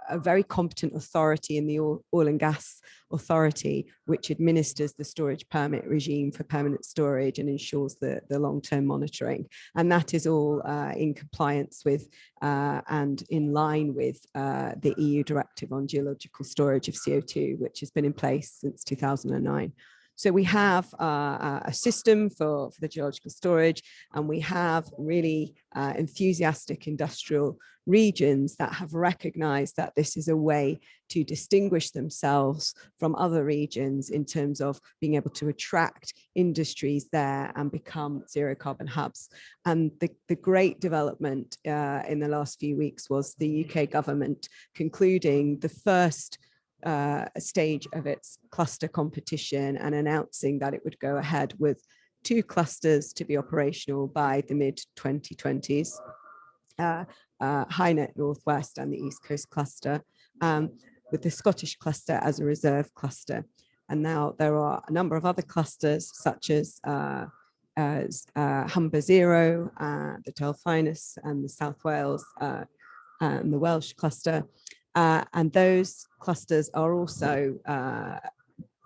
a very competent authority in the Oil and Gas Authority, which administers the storage permit regime for permanent storage and ensures the long-term monitoring. And that is all in compliance with and in line with the EU directive on geological storage of CO2, which has been in place since 2009. So we have a system for the geological storage, and we have really enthusiastic industrial regions that have recognized that this is a way to distinguish themselves from other regions in terms of being able to attract industries there and become zero carbon hubs. And the great development in the last few weeks was the UK government concluding the first stage of its cluster competition and announcing that it would go ahead with 2 clusters to be operational by the mid-2020s, HyNet Northwest and the East Coast cluster, with the Scottish cluster as a reserve cluster. And now there are a number of other clusters such as Humber Zero, the Delphinus and the South Wales and the Welsh cluster. And those clusters are also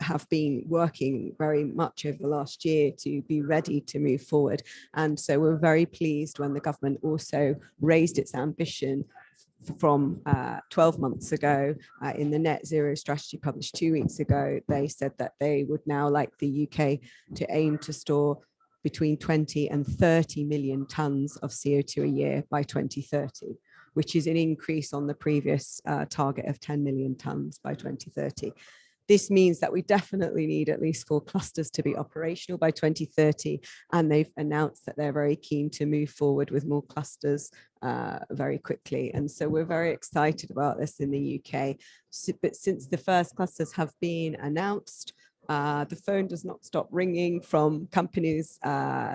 have been working very much over the last year to be ready to move forward. And so we're very pleased when the government also raised its ambition from 12 months ago in the net zero strategy published 2 weeks ago. They said that they would now like the UK to aim to store between 20 and 30 million tons of CO2 a year by 2030, which is an increase on the previous target of 10 million tons by 2030. This means that we definitely need at least 4 clusters to be operational by 2030. And they've announced that they're very keen to move forward with more clusters very quickly. And so we're very excited about this in the UK. But since the first clusters have been announced, the phone does not stop ringing from companies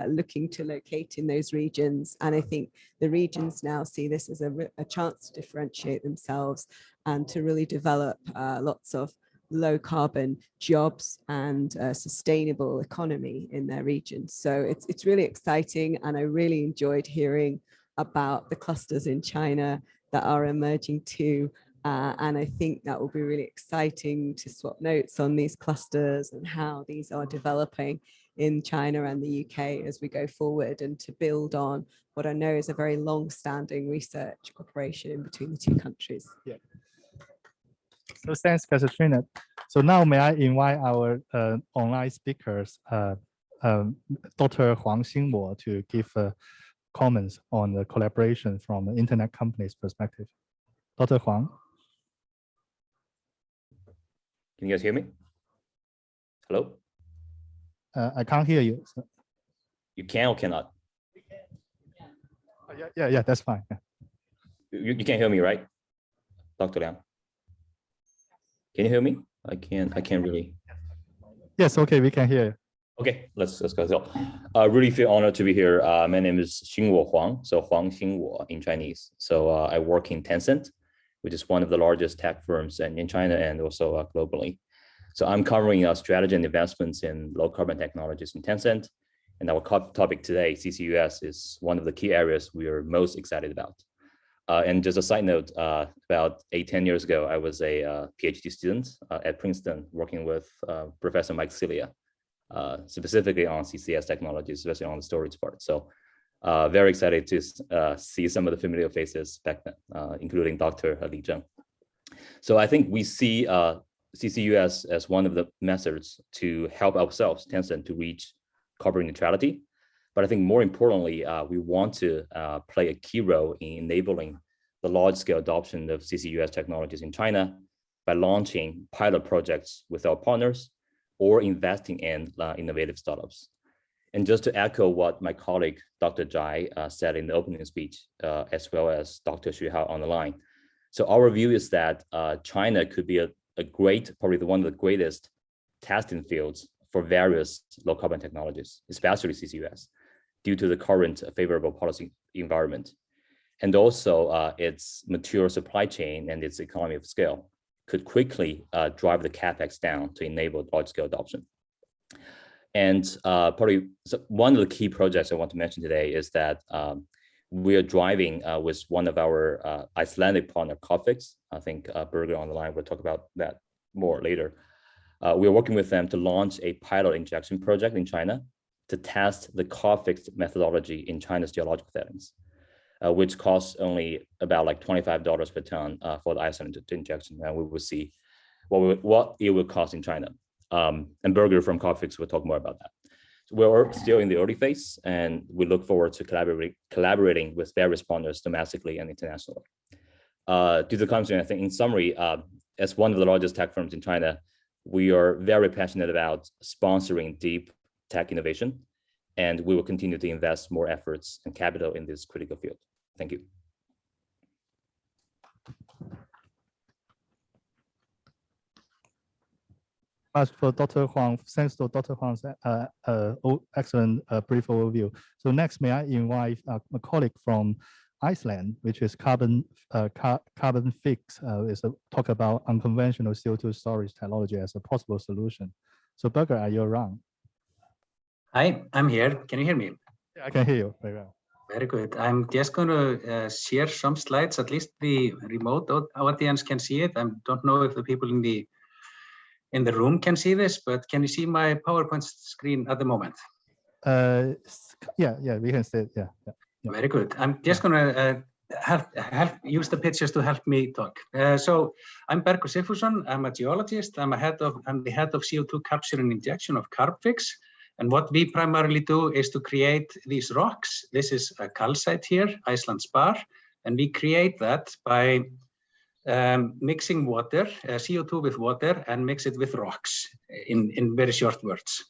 looking to locate in those regions. And I think the regions now see this as a chance to differentiate themselves and to really develop lots of low carbon jobs and a sustainable economy in their regions. So it's really exciting. And I really enjoyed hearing about the clusters in China that are emerging too. And I think that will be really exciting to swap notes on these clusters and how these are developing in China and the UK as we go forward, and to build on what I know is a very long-standing research cooperation in between the 2 countries. Yeah. So thanks, Katrina. So now may I invite our online speakers, Dr. Huang Xingwo, to give comments on the collaboration from the internet company's perspective. Dr. Huang. Can you guys hear me? Hello? I can't hear you. So. You can or cannot? Yeah, that's fine. Yeah. You can't hear me, right? Dr. Liang? Can you hear me? I can't really. Yes, okay, we can hear you. Okay, let's go. So I really feel honored to be here. My name is Xingwo Huang, so Huang Xingwo in Chinese. So I work in Tencent, which is one of the largest tech firms in China and also globally. So I'm covering strategy and investments in low carbon technologies in Tencent. And our topic today, CCUS, is one of the key areas we are most excited about. And just a side note, about 8-10 years ago, I was a PhD student at Princeton working with Professor Mike Celia, specifically on CCS technologies, especially on the storage part. So very excited to see some of the familiar faces back then, including Dr. Li Zheng. So I think we see CCUS as one of the methods to help ourselves, Tencent, to reach carbon neutrality. But I think more importantly, we want to play a key role in enabling the large-scale adoption of CCUS technologies in China by launching pilot projects with our partners or investing in innovative startups. And just to echo what my colleague, Dr. Zhai, said in the opening speech, as well as Dr. Xu Hao on the line. So our view is that China could be a great, probably one of the greatest testing fields for various low carbon technologies, especially CCUS, due to the current favorable policy environment. And also its mature supply chain and its economy of scale could quickly drive the CapEx down to enable large scale adoption. And probably one of the key projects I want to mention today is that we are driving with one of our Icelandic partner, COP26. I think Birger on the line will talk about that more later. We are working with them to launch a pilot injection project in China to test the COP26 methodology in China's geological settings, which costs only about like $25 per ton for the Iceland injection. And we will see what it will cost in China. And Birger from COP26 will talk more about that. So we're still in the early phase, and we look forward to collaborating with various partners domestically and internationally. Due to the constraint, I think in summary, as one of the largest tech firms in China, we are very passionate about sponsoring deep tech innovation, and we will continue to invest more efforts and capital in this critical field. Thank you. much for Dr. Huang. Thanks to Dr. Huang's excellent brief overview. So next, may I invite a colleague from Iceland, which is Carbon Fix, is a talk about unconventional CO2 storage technology as a possible solution. So Birger, are you around? Hi, I'm here. Can you hear me? Yeah, I can hear you very well. Very good. I'm just going to share some slides. At least the remote audience can see it. I don't know if the people in the room can see this, but can you see my PowerPoint screen at the moment? Yeah, we can see it. Yeah. Very good. I'm just going to use the pictures to help me talk. So I'm Bergur Sigfússon. I'm a geologist. I'm the head of CO2 capture and injection of CarbFix. And what we primarily do is to create these rocks. This is a calcite here, Iceland spar, and we create that by mixing water, CO2 with water, and mix it with rocks in very short words.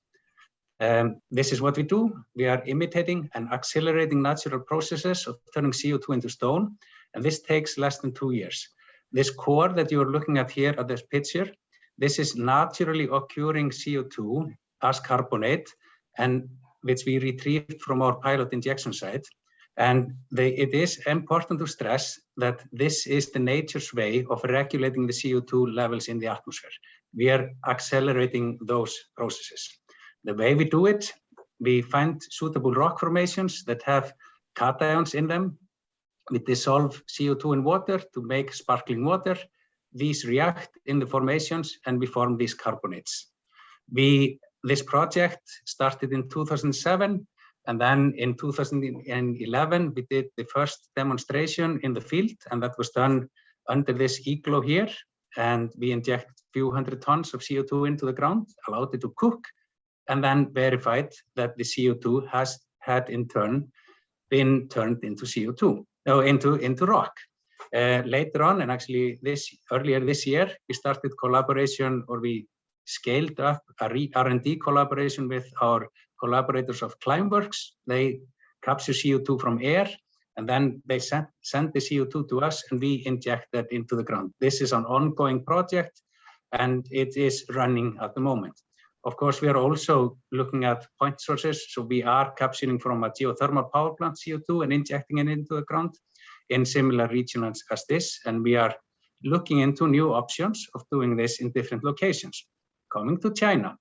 This is what we do. We are imitating and accelerating natural processes of turning CO2 into stone, and this takes less than 2 years. This core that you are looking at here at this picture, this is naturally occurring CO2 as carbonate, and which we retrieved from our pilot injection site. And it is important to stress that this is the nature's way of regulating the CO2 levels in the atmosphere. We are accelerating those processes. The way we do it, we find suitable rock formations that have cations in them. We dissolve CO2 in water to make sparkling water. These react in the formations and we form these carbonates. This project started in 2007, and then in 2011, we did the first demonstration in the field, and that was done under this igloo here. And we inject a few hundred tons of CO2 into the ground, allowed it to cook, and then verified that the CO2 had in turn been turned into CO2, into rock. Later on, and actually earlier this year, we started collaboration, or we scaled up a R&D collaboration with our collaborators of Climeworks. They capture CO2 from air, and then they send the CO2 to us, and we inject that into the ground. This is an ongoing project, and it is running at the moment. Of course, we are also looking at point sources. So we are capturing from a geothermal power plant CO2 and injecting it into the ground in similar regions as this. And we are looking into new options of doing this in different locations. Coming to China,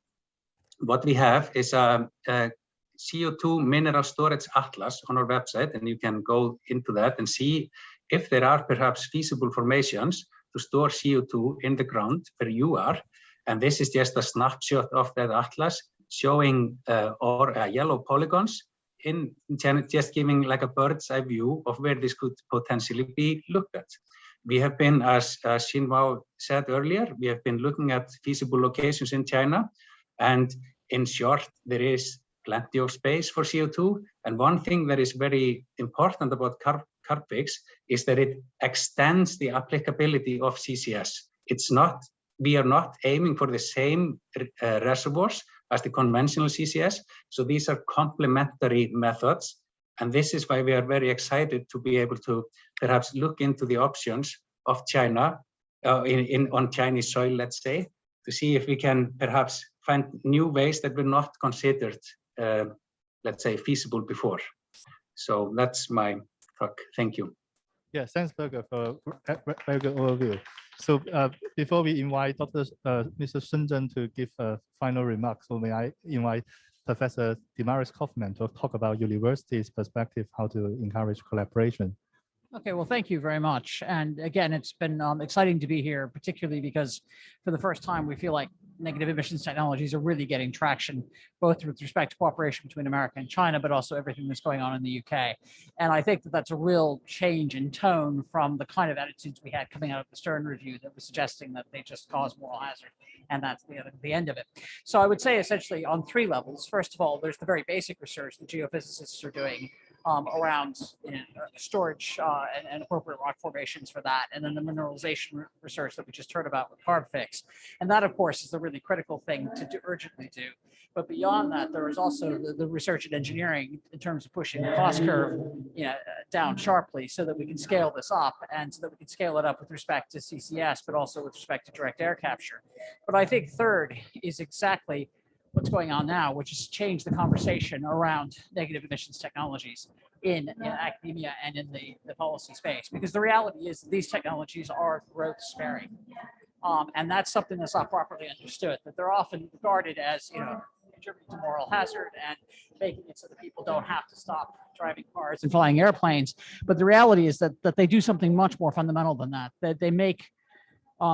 what we have is a CO2 mineral storage atlas on our website, and you can go into that and see if there are perhaps feasible formations to store CO2 in the ground where you are. And this is just a snapshot of that atlas showing yellow polygons in China, just giving like a bird's eye view of where this could potentially be looked at. We have been, as Xinhua said earlier, we have been looking at feasible locations in China. And in short, there is plenty of space for CO2. And one thing that is very important about CarbFix is that it extends the applicability of CCS. We are not aiming for the same reservoirs as the conventional CCS. So these are complementary methods. And this is why we are very excited to be able to perhaps look into the options of China on Chinese soil, let's say, to see if we can perhaps find new ways that were not considered, let's say, feasible before. So that's my talk. Thank you. Yeah, thanks, Birger, for a very good overview. So before we invite Mr. Sun Zhen to give final remarks, so may I invite Professor Damaris Kaufman to talk about university's perspective, how to encourage collaboration. Okay, well, thank you very much. And again, it's been exciting to be here, particularly because for the first time, we feel like negative emissions technologies are really getting traction, both with respect to cooperation between America and China, but also everything that's going on in the UK. And I think that that's a real change in tone from the kind of attitudes we had coming out of the Stern Review that was suggesting that they just cause moral hazard. And that's the end of it. So I would say essentially on 3 levels. First of all, there's the very basic research that geophysicists are doing around storage and appropriate rock formations for that, and then the mineralization research that we just heard about with CarbFix. And that, of course, is the really critical thing to urgently do. But beyond that, there is also the research and engineering in terms of pushing the cost curve, down sharply so that we can scale this up and so that we can scale it up with respect to CCS, but also with respect to direct air capture. But I think third is exactly what's going on now, which is change the conversation around negative emissions technologies in academia and in the policy space, because the reality is that these technologies are growth sparing. And that's something that's not properly understood, that they're often regarded as, contributing to moral hazard and making it so that people don't have to stop driving cars and flying airplanes. But the reality is that they do something much more fundamental than that, that they make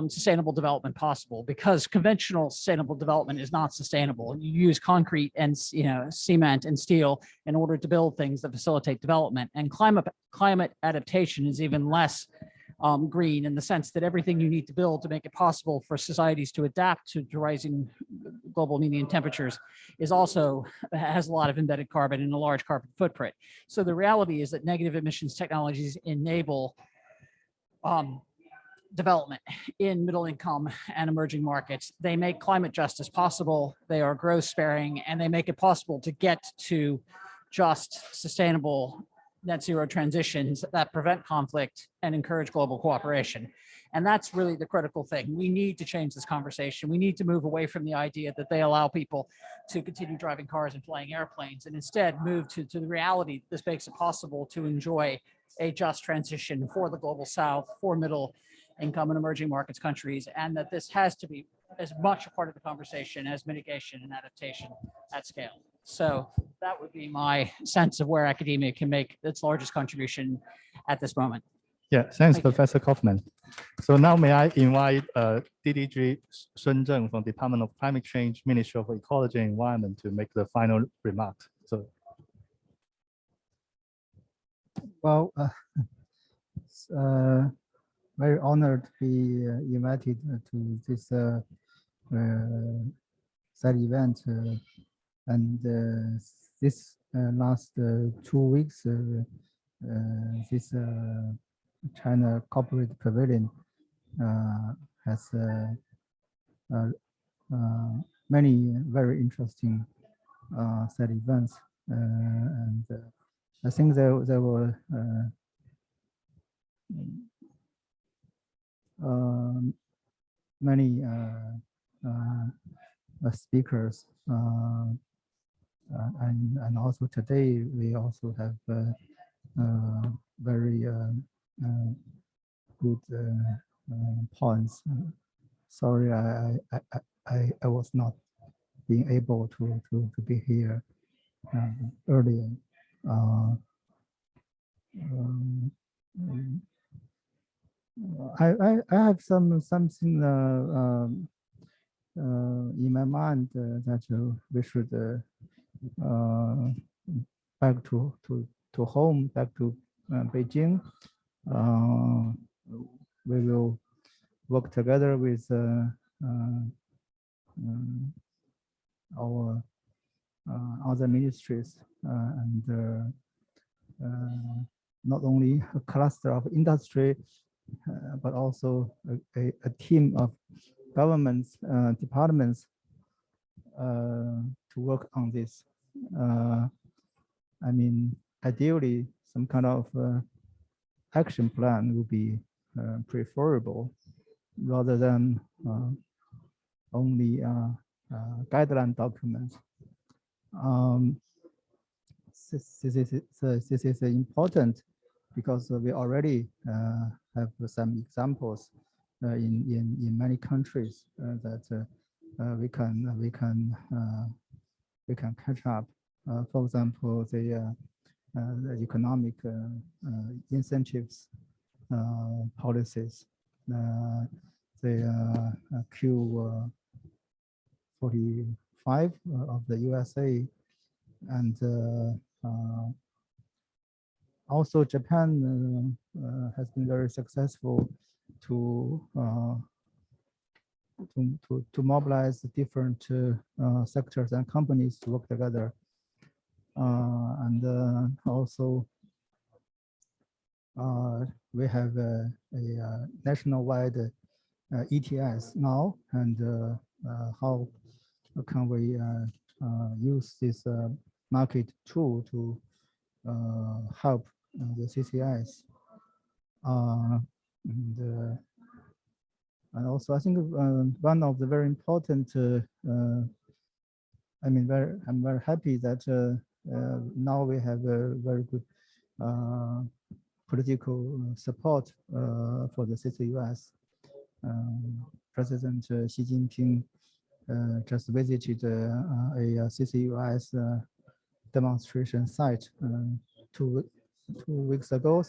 sustainable development possible, because conventional sustainable development is not sustainable. You use concrete and cement and steel in order to build things that facilitate development, and climate adaptation is even less green, in the sense that everything you need to build to make it possible for societies to adapt to rising global median temperatures has a lot of embedded carbon and a large carbon footprint. So the reality is that negative emissions technologies enable development in middle income and emerging markets. They make climate justice possible. They are growth sparing, and they make it possible to get to just, sustainable net zero transitions that prevent conflict and encourage global cooperation. And that's really the critical thing. We need to change this conversation. We need to move away from the idea that they allow people to continue driving cars and flying airplanes, and instead move to the reality that this makes it possible to enjoy a just transition for the global South, for middle income and emerging markets countries, and that this has to be as much a part of the conversation as mitigation and adaptation at scale. So that would be my sense of where academia can make its largest contribution at this moment. Yeah, thanks, Professor Kaufman. So now may I invite DDG Sun Zheng from Department of Climate Change, Ministry of Ecology and Environment to make the final remarks. So, well, very honored to be invited to this side event, and this last 2 weeks, this China Corporate Pavilion has many very interesting side events, and I think there were many speakers, and also today we also have very good points. Sorry, I was not being able to be here earlier. I have something in my mind that we should back to home, back to Beijing. We will work together with our other ministries and not only a cluster of industry, but also a team of governments, departments to work on this. I mean, ideally, some kind of action plan would be preferable, rather than only guideline documents. This is important because we already have some examples in many countries that we can catch up. For example, the economic incentives policies, the Q45 of the USA, and also Japan has been very successful to mobilize different sectors and companies to work together, and also we have a national-wide ETS now, and how can we use this market tool to help the CCIs. And also, I think one of the very important, I'm very happy that now we have a very good political support for the CCUS. President Xi Jinping just visited a CCUS demonstration site 2 weeks ago.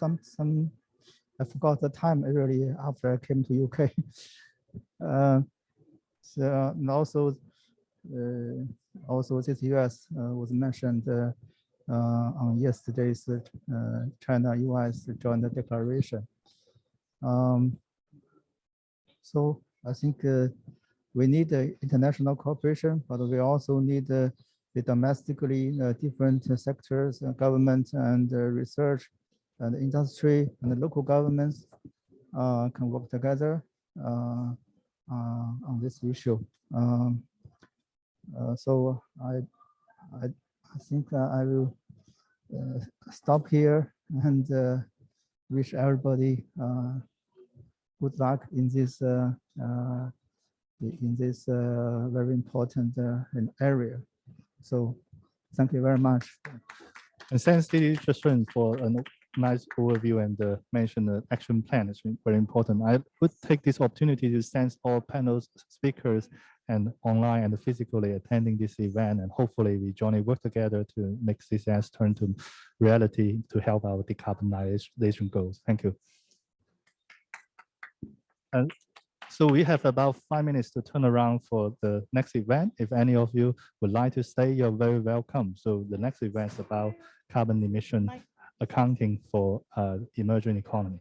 I forgot the time really after I came to UK. So and also CCUS was mentioned on yesterday's China-US joint declaration. So I think we need international cooperation, but we also need the domestically different sectors, government and research and industry and the local governments can work together on this issue. So I think I will stop here and wish everybody good luck in this very important area. So thank you very much. And thanks to Justin for a nice overview and mention the action plan. It's very important. I would take this opportunity to thank all panel speakers and online and physically attending this event. And hopefully we jointly work together to make CCS turn to reality to help our decarbonization goals. Thank you. And so we have about 5 minutes to turn around for the next event. If any of you would like to stay, you're very welcome. So the next event is about carbon emission accounting for emerging economy.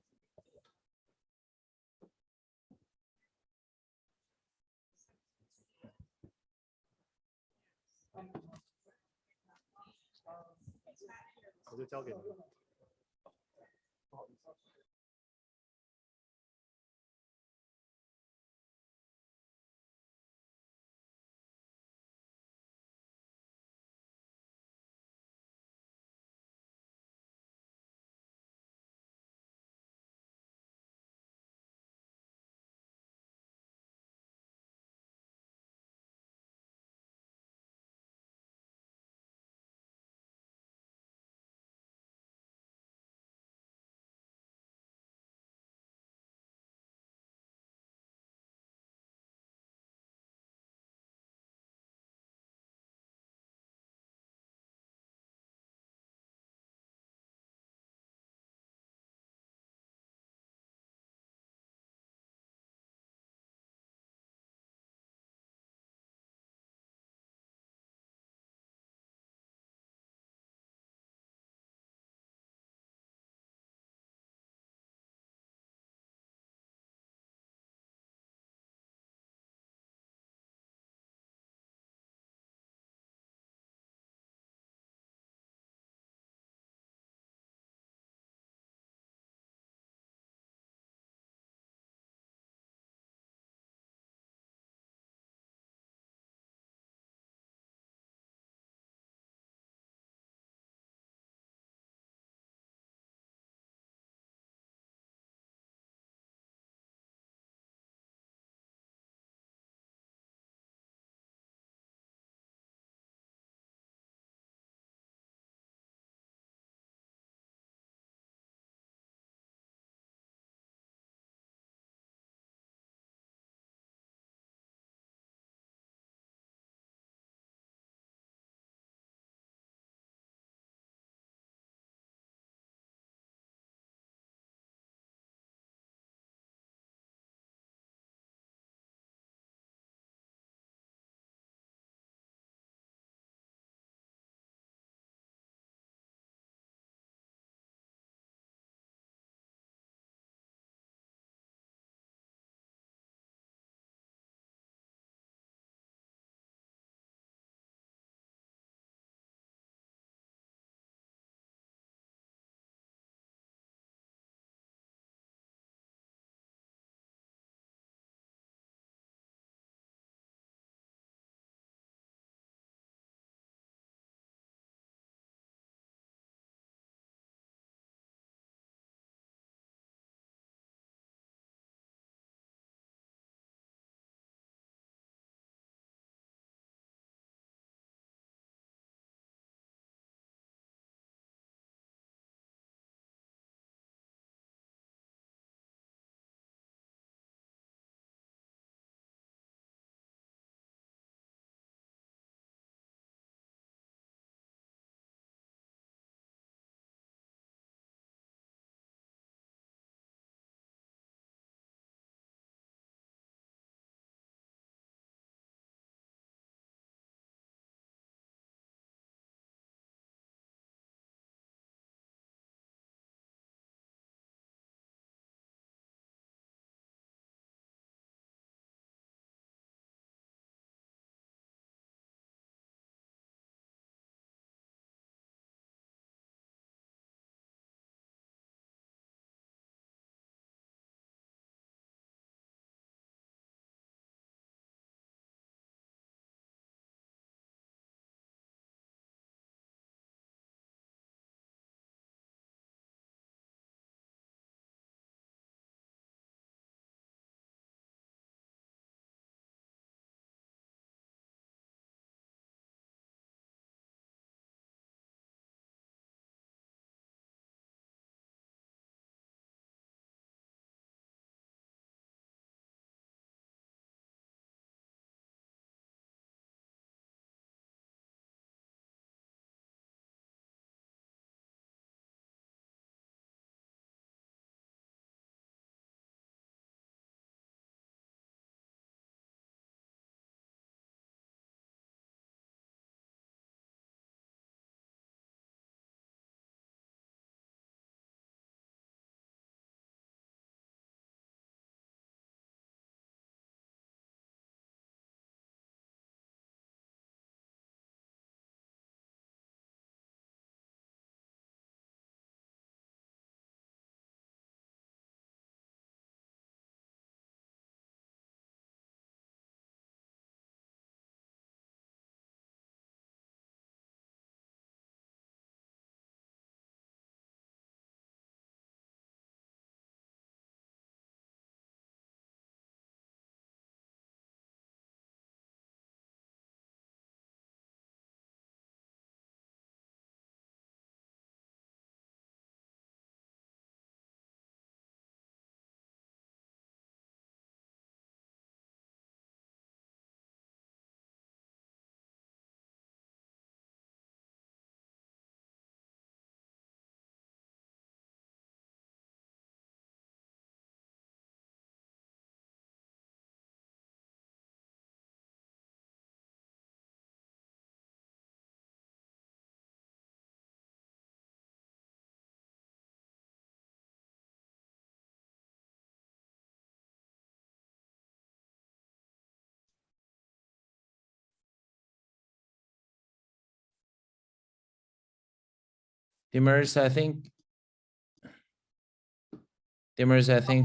Demers, I think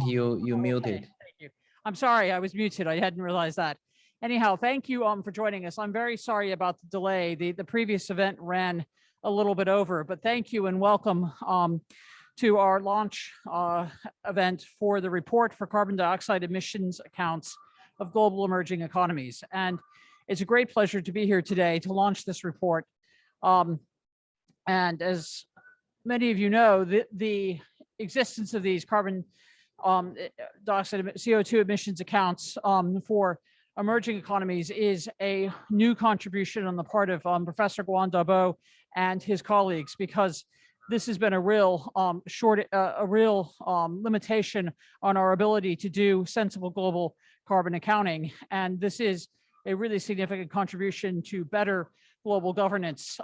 you muted. Thank you. I'm sorry, I was muted. I hadn't realized that. Anyhow, thank you for joining us. I'm very sorry about the delay. The previous event ran a little bit over, but thank you and welcome to our launch event for the report for carbon dioxide emissions accounts of global emerging economies. And it's a great pleasure to be here today to launch this report. And as many of you know, the existence of these carbon dioxide CO2 emissions accounts for emerging economies is a new contribution on the part of Professor Guan Dabo and his colleagues, because this has been a real limitation on our ability to do sensible global carbon accounting. And this is a really significant contribution to better global governance,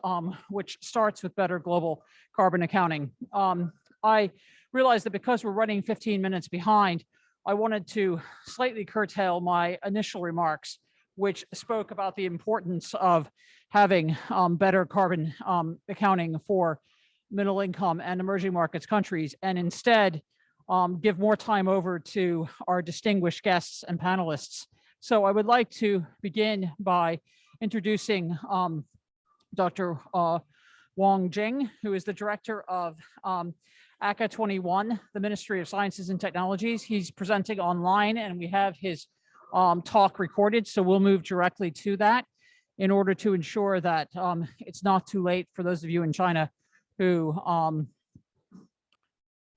which starts with better global carbon accounting. I realized that because we're running 15 minutes behind, I wanted to slightly curtail my initial remarks, which spoke about the importance of having better carbon accounting for middle income and emerging markets countries, and instead give more time over to our distinguished guests and panelists. So I would like to begin by introducing Dr. Wong Jing, who is the director of ACA 21, the Ministry of Sciences and Technologies. He's presenting online and we have his talk recorded, so we'll move directly to that in order to ensure that it's not too late for those of you in China who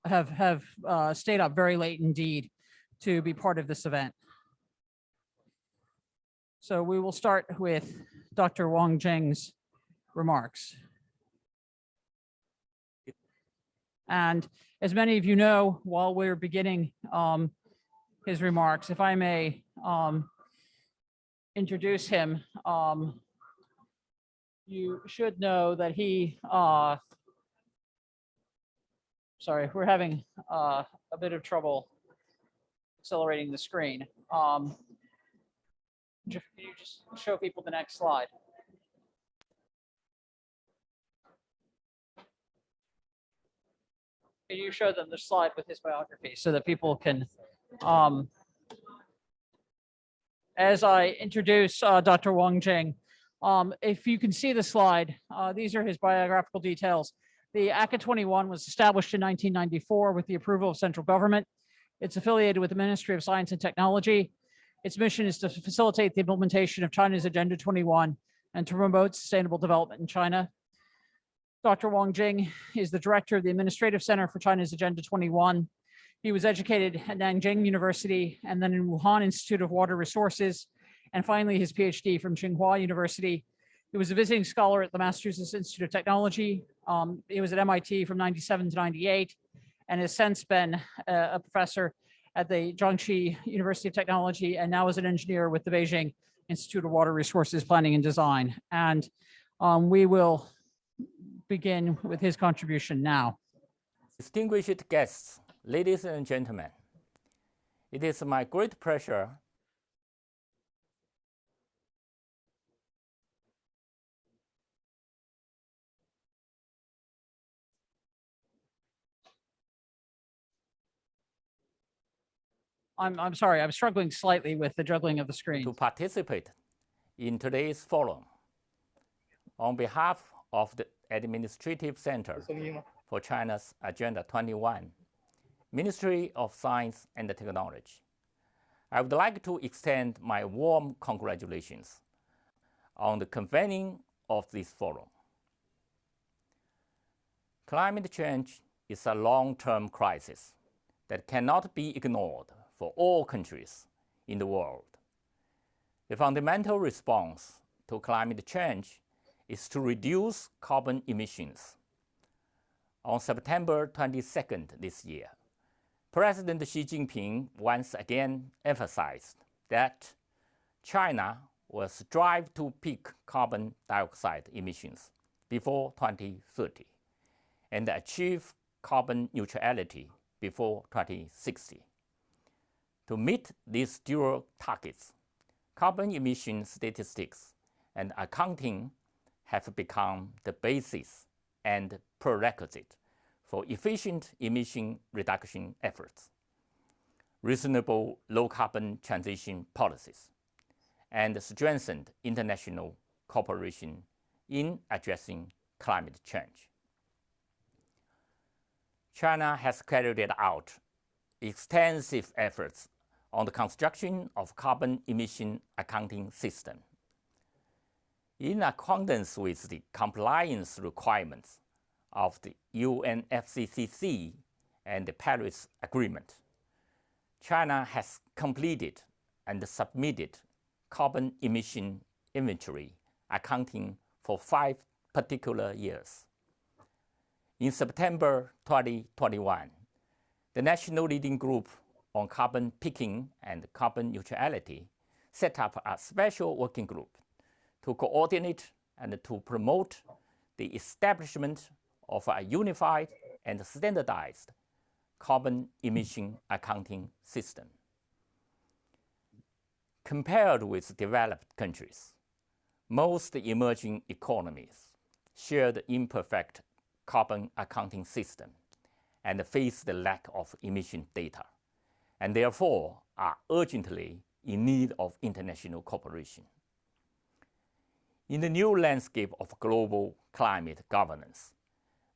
have stayed up very late indeed to be part of this event. So we will start with Dr. Wong Jing's remarks. And as many of you know, while we're beginning his remarks, if I may introduce him, you should know that he, sorry, we're having a bit of trouble accelerating the screen. Can you just show people the next slide? Can you show them the slide with his biography so that people can, as I introduce Dr. Wong Jing, if you can see the slide, these are his biographical details. The ACA 21 was established in 1994 with the approval of central government. It's affiliated with the Ministry of Science and Technology. Its mission is to facilitate the implementation of China's Agenda 21 and to promote sustainable development in China. Dr. Wong Jing is the director of the Administrative Center for China's Agenda 21. He was educated at Nanjing University and then in Wuhan Institute of Water Resources, and finally his PhD from Tsinghua University. He was a visiting scholar at the Massachusetts Institute of Technology. He was at MIT from 97 to 98, and has since been a professor at the Zhangxi University of Technology, and now is an engineer with the Beijing Institute of Water Resources Planning and Design. And we will begin with his contribution now. Distinguished guests, ladies and gentlemen, it is my great pleasure I'm sorry, I'm struggling slightly with the juggling of the screen. to participate in today's forum on behalf of the Administrative Center for China's Agenda 21, Ministry of Science and Technology. I would like to extend my warm congratulations on the convening of this forum. Climate change is a long-term crisis that cannot be ignored for all countries in the world. The fundamental response to climate change is to reduce carbon emissions. On September 22nd this year, President Xi Jinping once again emphasized that China will strive to peak carbon dioxide emissions before 2030 and achieve carbon neutrality before 2060. To meet these dual targets, carbon emission statistics and accounting have become the basis and prerequisite for efficient emission reduction efforts, reasonable low-carbon transition policies, and strengthened international cooperation in addressing climate change. China has carried out extensive efforts on the construction of carbon emission accounting system. In accordance with the compliance requirements of the UNFCCC and the Paris Agreement, China has completed and submitted carbon emission inventory accounting for 5 particular years. In September 2021, the National Leading Group on Carbon Peaking and Carbon Neutrality set up a special working group to coordinate and to promote the establishment of a unified and standardized carbon emission accounting system. Compared with developed countries, most emerging economies share the imperfect carbon accounting system and face the lack of emission data, and therefore are urgently in need of international cooperation. In the new landscape of global climate governance,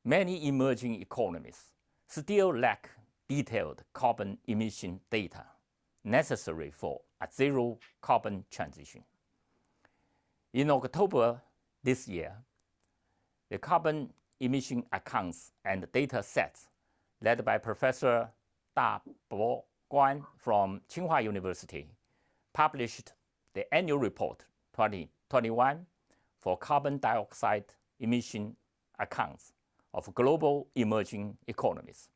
many emerging economies still lack detailed carbon emission data necessary for a zero carbon transition. In October this year, the carbon emission accounts and data sets led by Professor Dabo Guan from Tsinghua University published the annual report 2021 for carbon dioxide emission accounts of global emerging economies,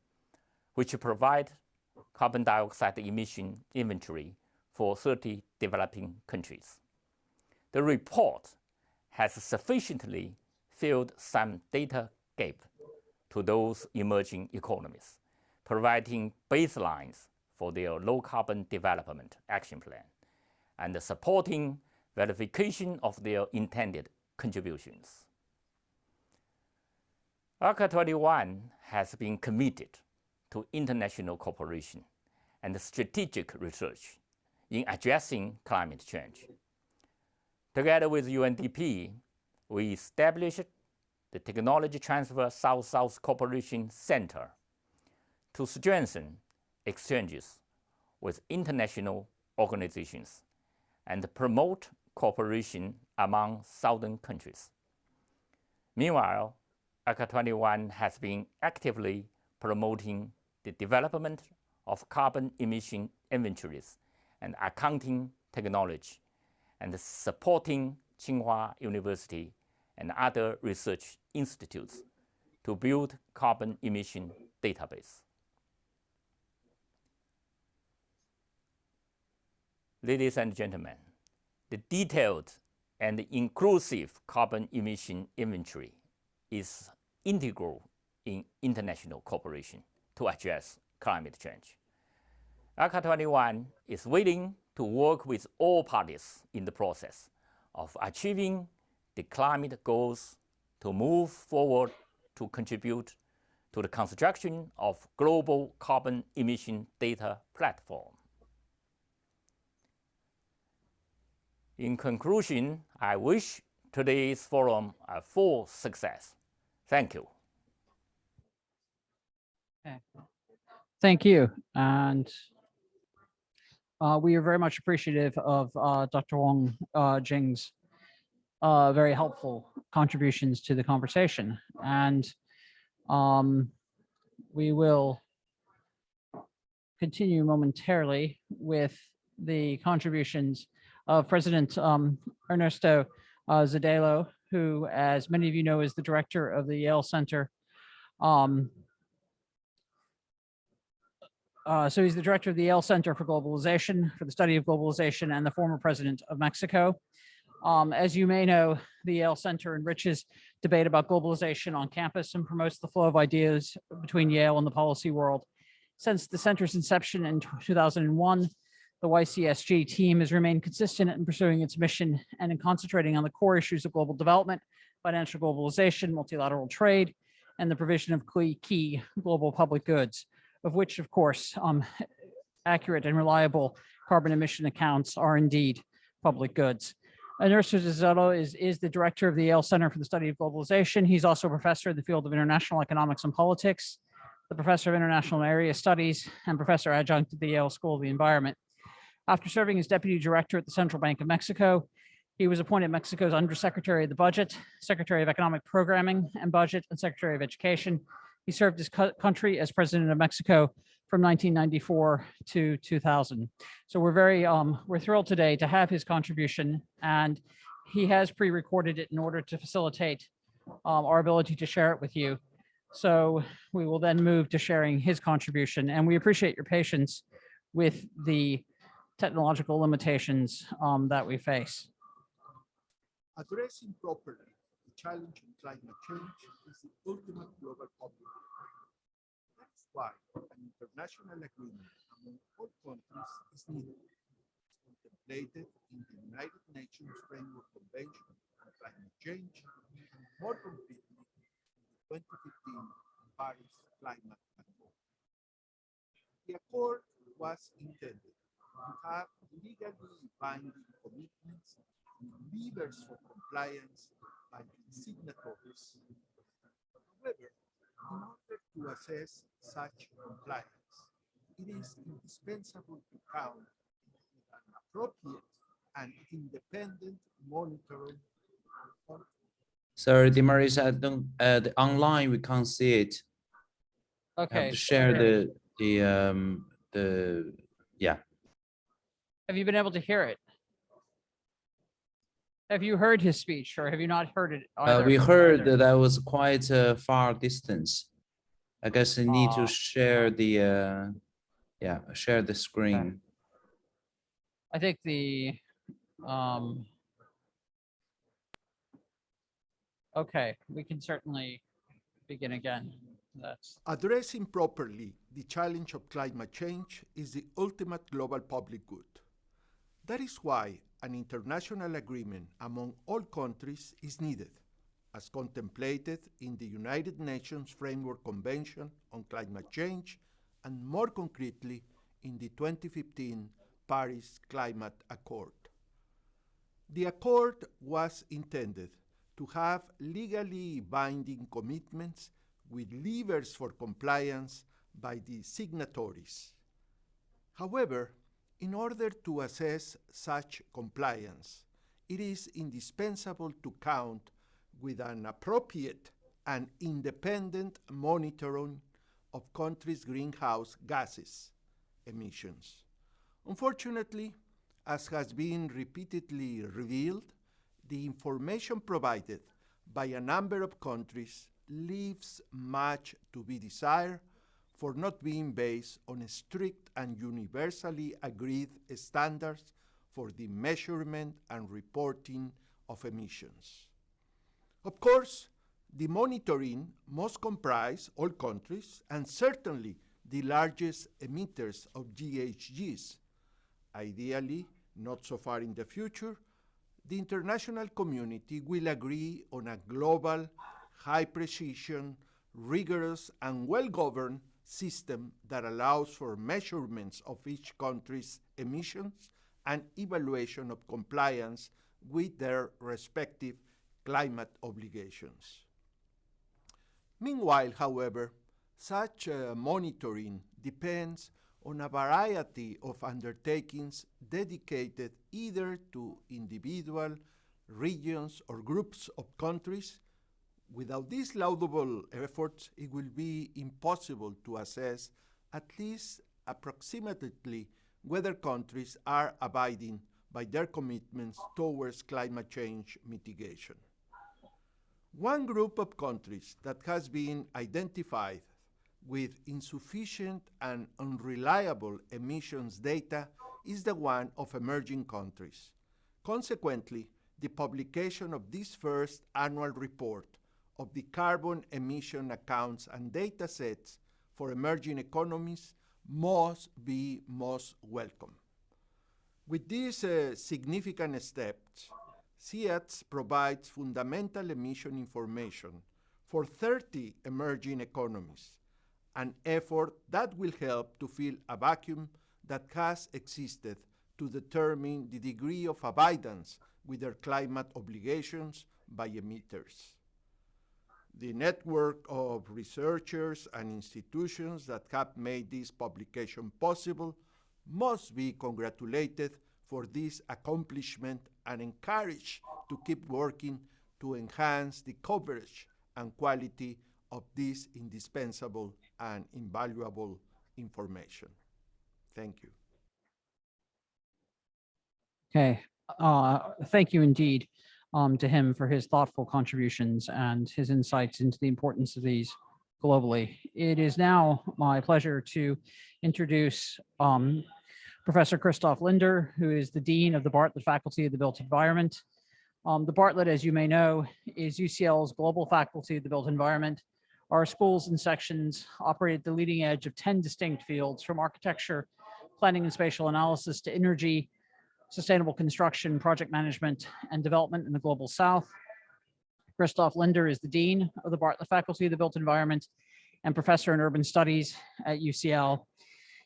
which provide carbon dioxide emission inventory for 30 developing countries. The report has sufficiently filled some data gap to those emerging economies, providing baselines for their low-carbon development action plan and supporting verification of their intended contributions. ARCA 21 has been committed to international cooperation and strategic research in addressing climate change. Together with UNDP, we established the Technology Transfer South-South Cooperation Center to strengthen exchanges with international organizations and promote cooperation among southern countries. Meanwhile, ARCA 21 has been actively promoting the development of carbon emission inventories and accounting technology and supporting Tsinghua University and other research institutes to build carbon emission database. Ladies and gentlemen, the detailed and inclusive carbon emission inventory is integral in international cooperation to address climate change. ARCA 21 is willing to work with all parties in the process of achieving the climate goals to move forward to contribute to the construction of global carbon emission data platform. In conclusion, I wish today's forum a full success. Thank you. Okay. Thank you. And we are very much appreciative of Dr. Wong Jing's very helpful contributions to the conversation. And we will continue momentarily with the contributions of President Ernesto Zedelo, who, as many of you know, is the director of the Yale Center. So he's the director of the Yale Center for Globalization, for the Study of Globalization, and the former president of Mexico. As you may know, the Yale Center enriches debate about globalization on campus and promotes the flow of ideas between Yale and the policy world. Since the center's inception in 2001, the YCSG team has remained consistent in pursuing its mission and in concentrating on the core issues of global development, financial globalization, multilateral trade, and the provision of key global public goods, of which, of course, accurate and reliable carbon emission accounts are indeed public goods. Ernesto Zotto is the director of the Yale Center for the Study of Globalization. He's also a professor in the field of international economics and politics, the professor of international and area studies, and professor adjunct at the Yale School of the Environment. After serving as deputy director at the Central Bank of Mexico, he was appointed Mexico's Undersecretary of the Budget, Secretary of Economic Programming and Budget, and Secretary of Education. He served his country as president of Mexico from 1994 to 2000. So we're thrilled today to have his contribution, and he has pre-recorded it in order to facilitate our ability to share it with you. So we will then move to sharing his contribution, and we appreciate your patience with the technological limitations that we face. Addressing properly the challenge of climate change is the ultimate global problem. That's why an international agreement among all countries is needed, contemplated in the United Nations Framework Convention on Climate Change, and more completely in the 2015 Paris Climate Accord. The accord was intended to have legally binding commitments and levers for compliance by the signatories. However, in order to assess such compliance, it is indispensable to count with an appropriate and independent monitoring. Sorry, Demaris, I don't. The online we can't see it. Okay. I have to share the yeah. Have you been able to hear it? Have you heard his speech, or have you not heard it either? We heard that was quite a far distance. I guess I need to share the share the screen. Okay. I think the okay, we can certainly begin again. That's addressing properly the challenge of climate change is the ultimate global public good. That is why an international agreement among all countries is needed, as contemplated in the United Nations Framework Convention on Climate Change, and more concretely in the 2015 Paris Climate Accord. The accord was intended to have legally binding commitments with levers for compliance by the signatories. However, in order to assess such compliance, it is indispensable to count with an appropriate and independent monitoring of countries' greenhouse gases emissions. Unfortunately, as has been repeatedly revealed, the information provided by a number of countries leaves much to be desired for not being based on strict and universally agreed standards for the measurement and reporting of emissions. Of course, the monitoring must comprise all countries and certainly the largest emitters of GHGs. Ideally, not so far in the future, the international community will agree on a global, high-precision, rigorous, and well-governed system that allows for measurements of each country's emissions and evaluation of compliance with their respective climate obligations. Meanwhile, however, such monitoring depends on a variety of undertakings dedicated either to individual, regions, or groups of countries. Without these laudable efforts, it will be impossible to assess, at least approximately, whether countries are abiding by their commitments towards climate change mitigation. One group of countries that has been identified with insufficient and unreliable emissions data is the one of emerging countries. Consequently, the publication of this first annual report of the carbon emission accounts and data sets for emerging economies must be most welcome. With these significant steps, CIATS provides fundamental emission information for 30 emerging economies, an effort that will help to fill a vacuum that has existed to determine the degree of abidance with their climate obligations by emitters. The network of researchers and institutions that have made this publication possible must be congratulated for this accomplishment and encouraged to keep working to enhance the coverage and quality of this indispensable and invaluable information. Thank you. Okay, thank you indeed to him for his thoughtful contributions and his insights into the importance of these globally. It is now my pleasure to introduce Professor Christoph Linder, who is the Dean of the Bartlett Faculty of the Built Environment. The Bartlett, as you may know, is UCL's global faculty of the built environment. Our schools and sections operate at the leading edge of 10 distinct fields, from architecture, planning and spatial analysis, to energy, sustainable construction, project management, and development in the Global South. Christoph Linder is the Dean of the Bartlett Faculty of the Built Environment and Professor in Urban Studies at UCL.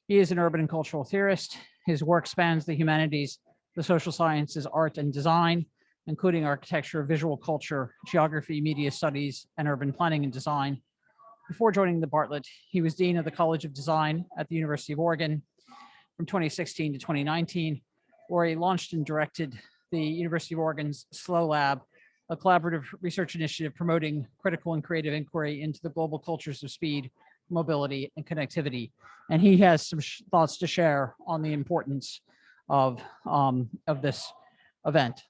He is an urban and cultural theorist. His work spans the humanities, the social sciences, art, and design, including architecture, visual culture, geography, media studies, and urban planning and design. Before joining the Bartlett, he was Dean of the College of Design at the University of Oregon from 2016 to 2019, where he launched and directed the University of Oregon's SLOW Lab, a collaborative research initiative promoting critical and creative inquiry into the global cultures of speed, mobility, and connectivity. And he has some thoughts to share on the importance of this event.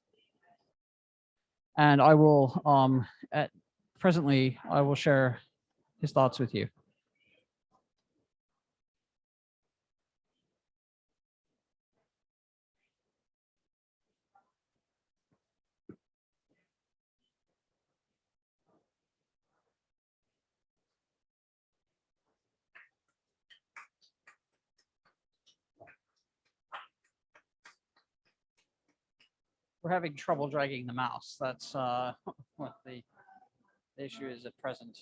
And I will, presently, I will share his thoughts with you. We're having trouble dragging the mouse. That's what the issue is at present.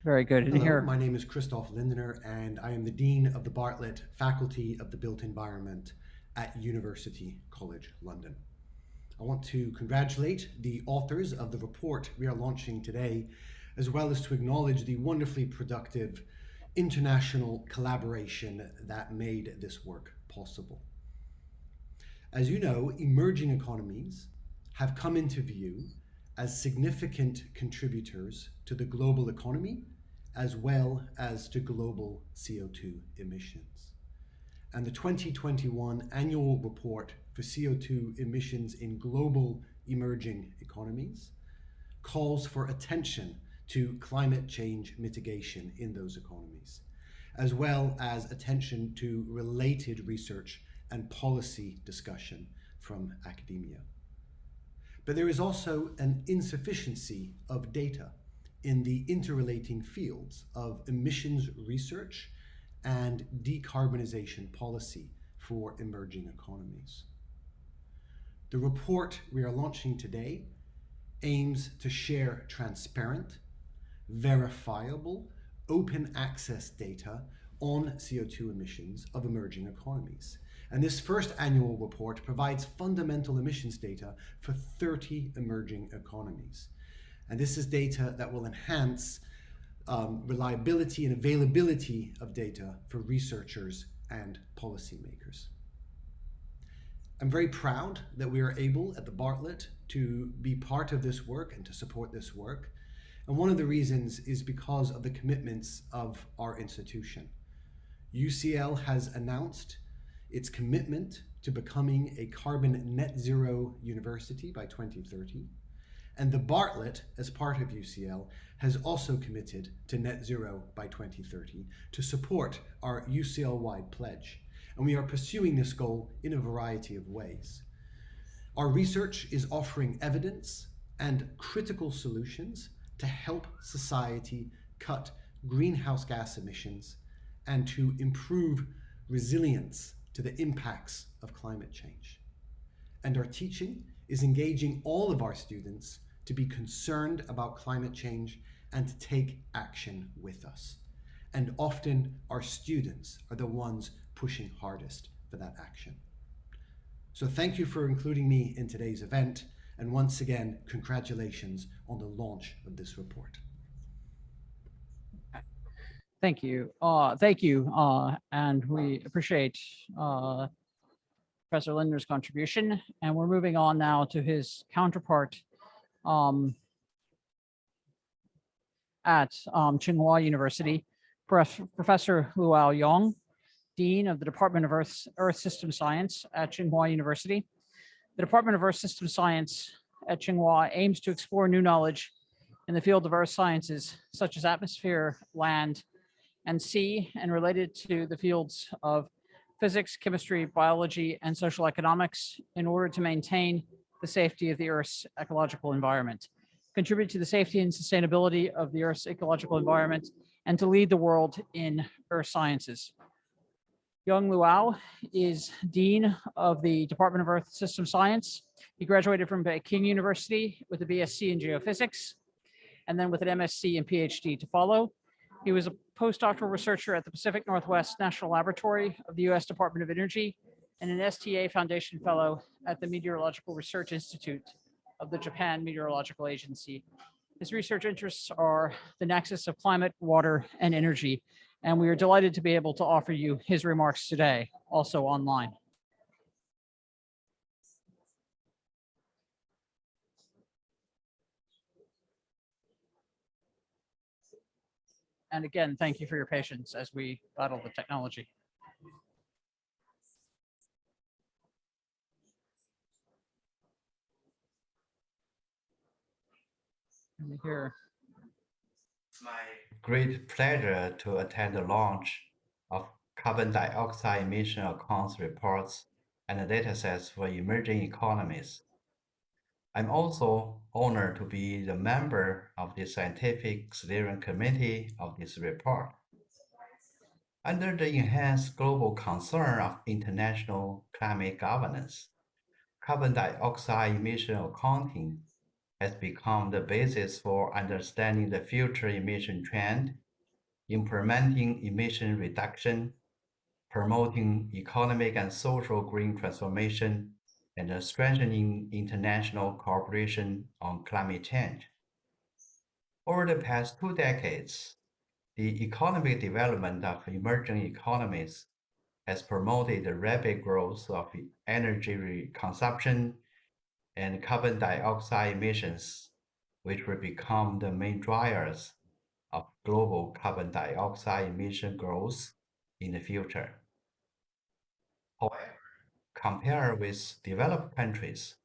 Very good. Hello, my name is Christoph Lindner, and I am the Dean of the Bartlett Faculty of the Built Environment at University College London. I want to congratulate the authors of the report we are launching today, as well as to acknowledge the wonderfully productive international collaboration that made this work possible. As you know, emerging economies have come into view as significant contributors to the global economy, as well as to global CO2 emissions. And the 2021 annual report for CO2 emissions in global emerging economies calls for attention to climate change mitigation in those economies, as well as attention to related research and policy discussion from academia. But there is also an insufficiency of data in the interrelating fields of emissions research and decarbonization policy for emerging economies. The report we are launching today aims to share transparent, verifiable, open access data on CO2 emissions of emerging economies. And this first annual report provides fundamental emissions data for 30 emerging economies. And this is data that will enhance reliability and availability of data for researchers and policymakers. I'm very proud that we are able at the Bartlett to be part of this work and to support this work. And one of the reasons is because of the commitments of our institution. UCL has announced its commitment to becoming a carbon net zero university by 2030. And the Bartlett, as part of UCL, has also committed to net zero by 2030 to support our UCL-wide pledge. And we are pursuing this goal in a variety of ways. Our research is offering evidence and critical solutions to help society cut greenhouse gas emissions and to improve resilience to the impacts of climate change. and our teaching is engaging all of our students to be concerned about climate change and to take action with us. And often our students are the ones pushing hardest for that action. So thank you for including me in today's event, and once again, congratulations on the launch of this report. Thank you. Thank you. And we appreciate Professor Lindner's contribution. And we're moving on now to his counterpart at Tsinghua University, Professor Luao Yong, Dean of the Department of Earth System Science at Tsinghua University. The Department of Earth System Science at Tsinghua aims to explore new knowledge in the field of earth sciences, such as atmosphere, land, and sea, and related to the fields of physics, chemistry, biology, and social economics in order to maintain the safety of the Earth's ecological environment, contribute to the safety and sustainability of the Earth's ecological environment, and to lead the world in earth sciences. Yong Luao is Dean of the Department of Earth System Science. He graduated from Peking University with a BSc in geophysics, and then with an MSc and PhD to follow. He was a postdoctoral researcher at the Pacific Northwest National Laboratory of the U.S. Department of Energy and an STA Foundation Fellow at the Meteorological Research Institute of the Japan Meteorological Agency. His research interests are the nexus of climate, water, and energy, and we are delighted to be able to offer you his remarks today, also online. And again, thank you for your patience as we battle the technology. Here. It's my great pleasure to attend the launch of carbon dioxide emission accounts reports and datasets for emerging economies. I'm also honored to be the member of the scientific steering committee of this report. Under the enhanced global concern of international climate governance, carbon dioxide emission accounting has become the basis for understanding the future emission trend, implementing emission reduction, promoting economic and social green transformation, and strengthening international cooperation on climate change. Over the past 2 decades, the economic development of emerging economies has promoted the rapid growth of energy consumption and carbon dioxide emissions, which will become the main drivers of global carbon dioxide emission growth in the future. However, compared with developed countries,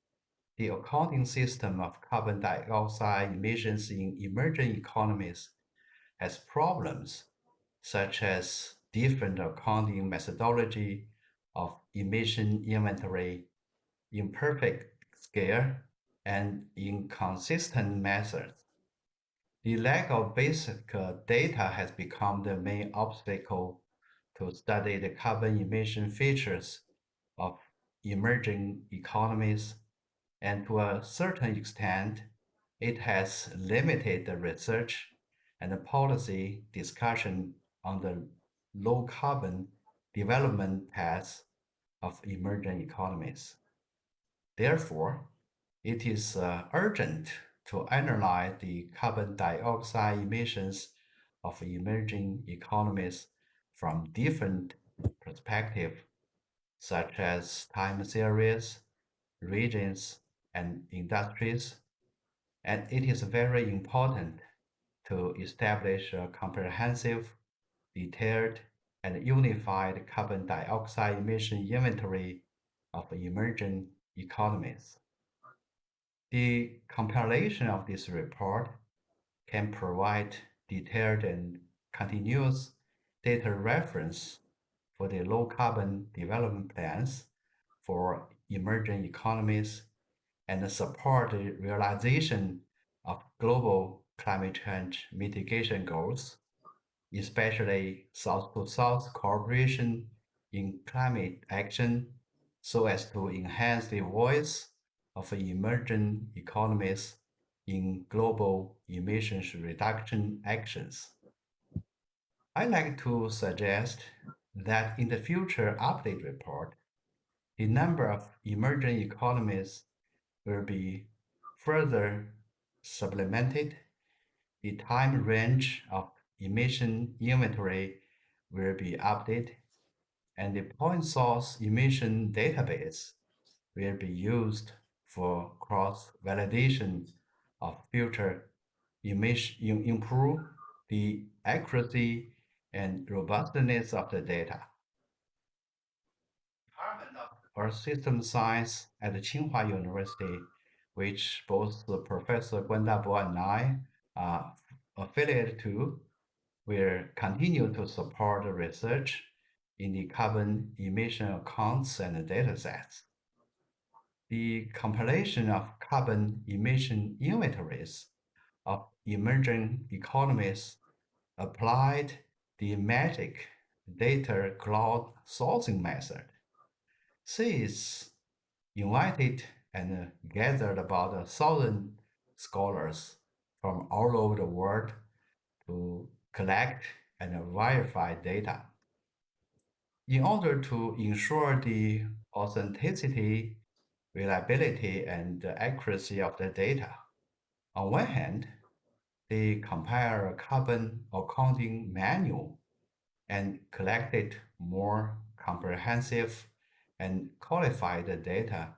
the accounting system of carbon dioxide emissions in emerging economies has problems such as different accounting methodology of emission inventory, imperfect scale, and inconsistent methods. The lack of basic data has become the main obstacle to study the carbon emission features of emerging economies, and to a certain extent, it has limited the research and the policy discussion on the low carbon development paths of emerging economies. Therefore, it is urgent to analyze the carbon dioxide emissions of emerging economies from different perspectives, such as time series, regions, and industries. And it is very important to establish a comprehensive, detailed, and unified carbon dioxide emission inventory of emerging economies. The compilation of this report can provide detailed and continuous data reference for the low carbon development plans for emerging economies and support the realization of global climate change mitigation goals, especially South-to-South cooperation in climate action, so as to enhance the voice of emerging economies in global emissions reduction actions. I'd like to suggest that in the future update report, the number of emerging economies will be further supplemented, the time range of emission inventory will be updated, and the point source emission database will be used for cross-validation of future emission, improve the accuracy and robustness of the data. Department of Earth System Science at Tsinghua University, which both Professor Guan Dabo and I are affiliated to, will continue to support research in the carbon emission accounts and datasets. The compilation of carbon emission inventories of emerging economies applied the magic data cloud sourcing method. CIS invited and gathered about 1,000 scholars from all over the world to collect and verify data. In order to ensure the authenticity, reliability, and accuracy of the data, on one hand, they compiled a carbon accounting manual and collected more comprehensive and qualified data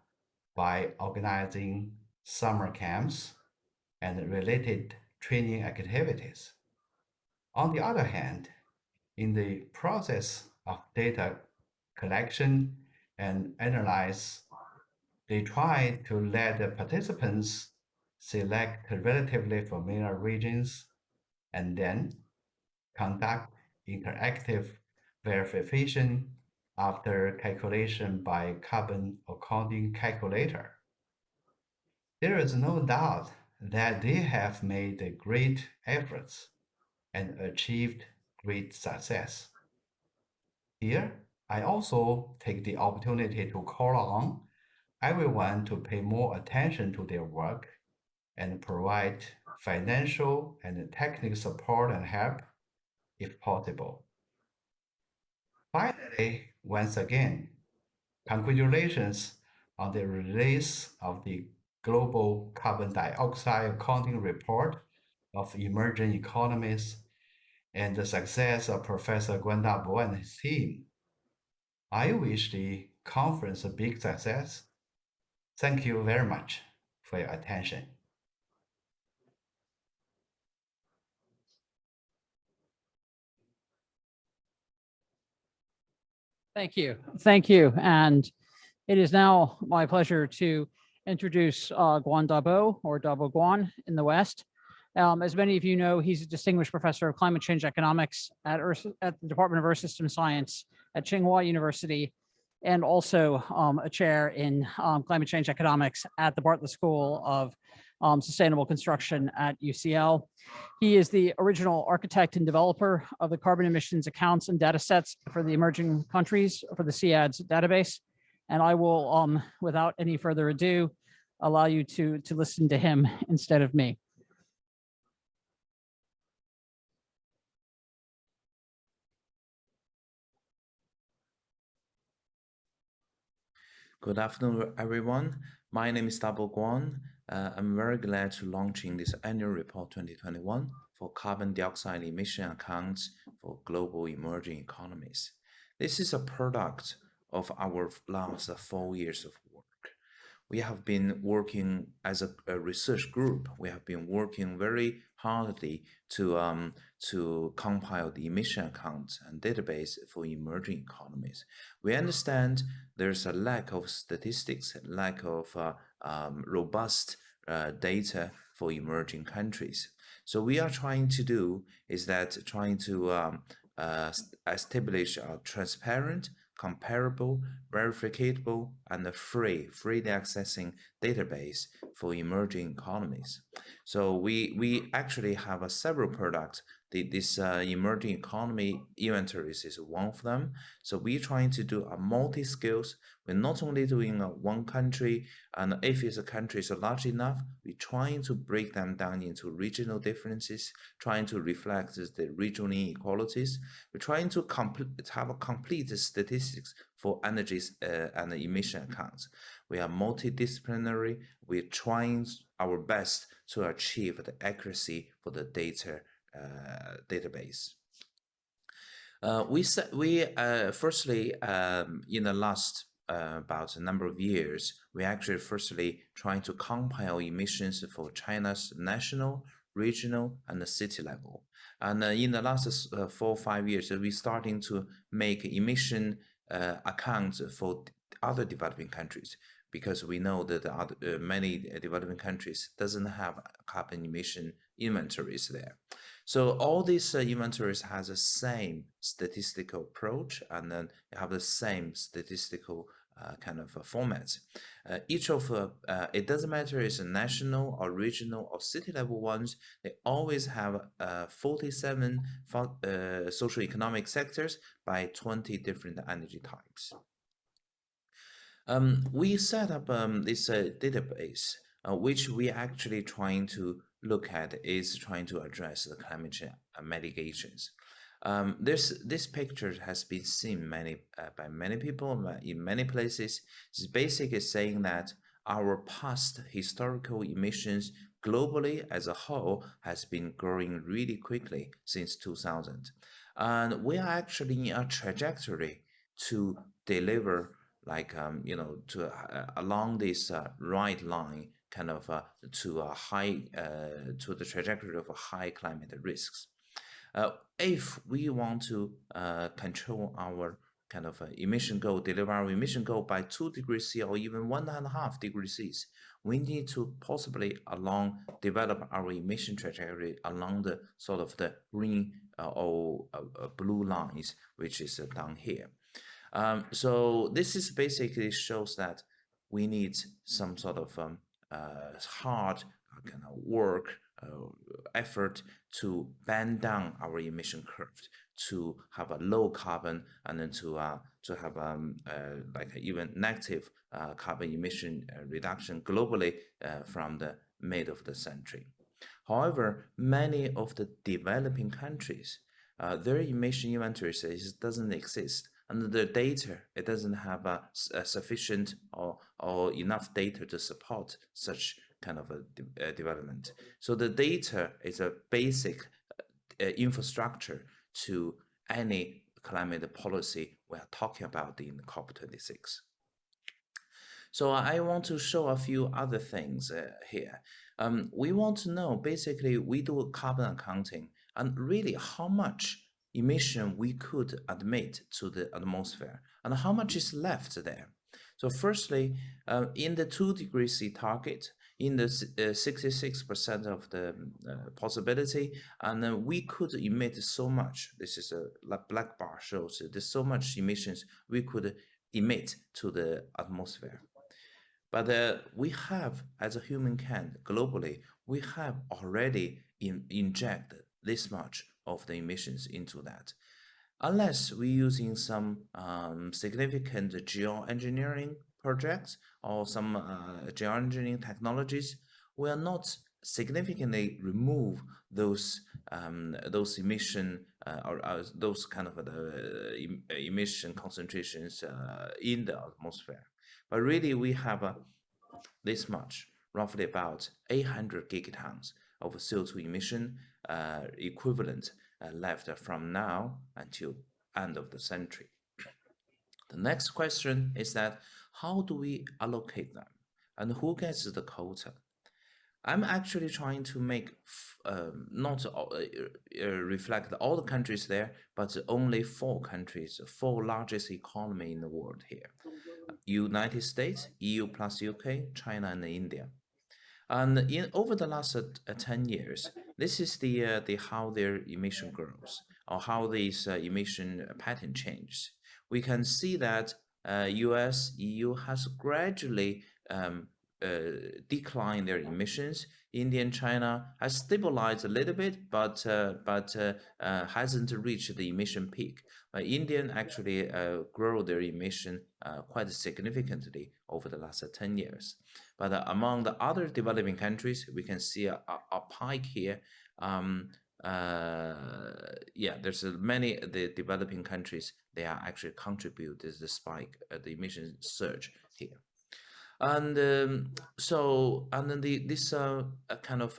by organizing summer camps and related training activities. On the other hand, in the process of data collection and analysis, they try to let the participants select relatively familiar regions and then conduct interactive verification after calculation by carbon accounting calculator. There is no doubt that they have made great efforts and achieved great success. Here, I also take the opportunity to call on everyone to pay more attention to their work and provide financial and technical support and help if possible. Finally, once again, congratulations on the release of the Global Carbon Dioxide Accounting Report of Emerging Economies and the success of Professor Guan Dabo and his team. I wish the conference a big success. Thank you very much for your attention. Thank you. Thank you. And it is now my pleasure to introduce Guan Dabo, or Dabo Guan in the West. As many of you know, he's a distinguished professor of climate change economics at the Department of Earth System Science at Tsinghua University, and also a chair in climate change economics at the Bartlett School of Sustainable Construction at UCL. He is the original architect and developer of the carbon emissions accounts and data sets for the emerging countries for the CIADS database. And I will, without any further ado, allow you to listen to him instead of me. Good afternoon, everyone. My name is Dabo Guan. I'm very glad to launching this annual report 2021 for carbon dioxide emission accounts for global emerging economies. This is a product of our last 4 years of work. We have been working as a research group. We have been working very hardly to compile the emission accounts and database for emerging economies. We understand there's a lack of statistics, lack of robust data for emerging countries. So we are trying to do is that trying to establish a transparent, comparable, verifiable, and freely accessing database for emerging economies. So we actually have several products This emerging economy inventories is one of them. So we're trying to do a multi-skills. We're not only doing one country, and if it's a country is large enough, we're trying to break them down into regional differences, trying to reflect the regional inequalities. We're trying to have a complete statistics for energy and emission accounts. We are multidisciplinary. We're trying our best to achieve the accuracy for the data database. Firstly, in the last about a number of years, we actually firstly trying to compile emissions for China's national, regional, and the city level. And in the last 4 or 5 years, we're starting to make emission accounts for other developing countries, because we know that many developing countries doesn't have carbon emission inventories there. So all these inventories has the same statistical approach, and then have the same statistical kind of formats. Each of it doesn't matter it's a national or regional or city level ones. They always have 47 socio-economic sectors by 20 different energy types. We set up this database, which we actually trying to look at is trying to address the climate change mitigations. This picture has been seen by many people in many places. It's basically saying that our past historical emissions globally as a whole has been growing really quickly since 2000. And we are actually in a trajectory to deliver like, along this right line, kind of to a high, to the trajectory of high climate risks. If we want to control our kind of emission goal, deliver our emission goal by 2 degrees C or even 1.5 degrees C, we need to possibly develop our emission trajectory along the sort of the green or blue lines, which is down here. So this is basically shows that we need some sort of hard kind of work effort to bend down our emission curve to have a low carbon, and then to have like even negative carbon emission reduction globally from the mid of the century. However, many of the developing countries, their emission inventories doesn't exist. And the data, it doesn't have a sufficient or enough data to support such kind of a development. So the data is a basic infrastructure to any climate policy we are talking about in COP26. So I want to show a few other things here. We want to know, basically, we do carbon accounting, and really how much emission we could admit to the atmosphere and how much is left there. So firstly, in the 2 degrees C target, in the 66% of the possibility, and then we could emit so much. This is a black bar shows there's so much emissions we could emit to the atmosphere. But we have, as a humankind globally, we have already injected this much of the emissions into that. Unless we're using some significant geoengineering projects or some geoengineering technologies, we are not significantly remove those emission or those kind of emission concentrations in the atmosphere. But really, we have this much, roughly about 800 gigatons of CO2 emission equivalent left from now until end of the century. The next question is that how do we allocate them, and who gets the quota? I'm actually trying to make not reflect all the countries there, but only 4 countries, 4 largest economy in the world here: United States, EU plus UK, China, and India. And over the last 10 years, this is the how their emission grows, or how this emission pattern changes. We can see that US, EU has gradually decline their emissions. India and China has stabilized a little bit, but hasn't reached the emission peak. India actually grow their emission quite significantly over the last 10 years. But among the other developing countries, we can see a pike here. Yeah, there's many the developing countries, they are actually contribute to the spike, the emission surge here. And then this kind of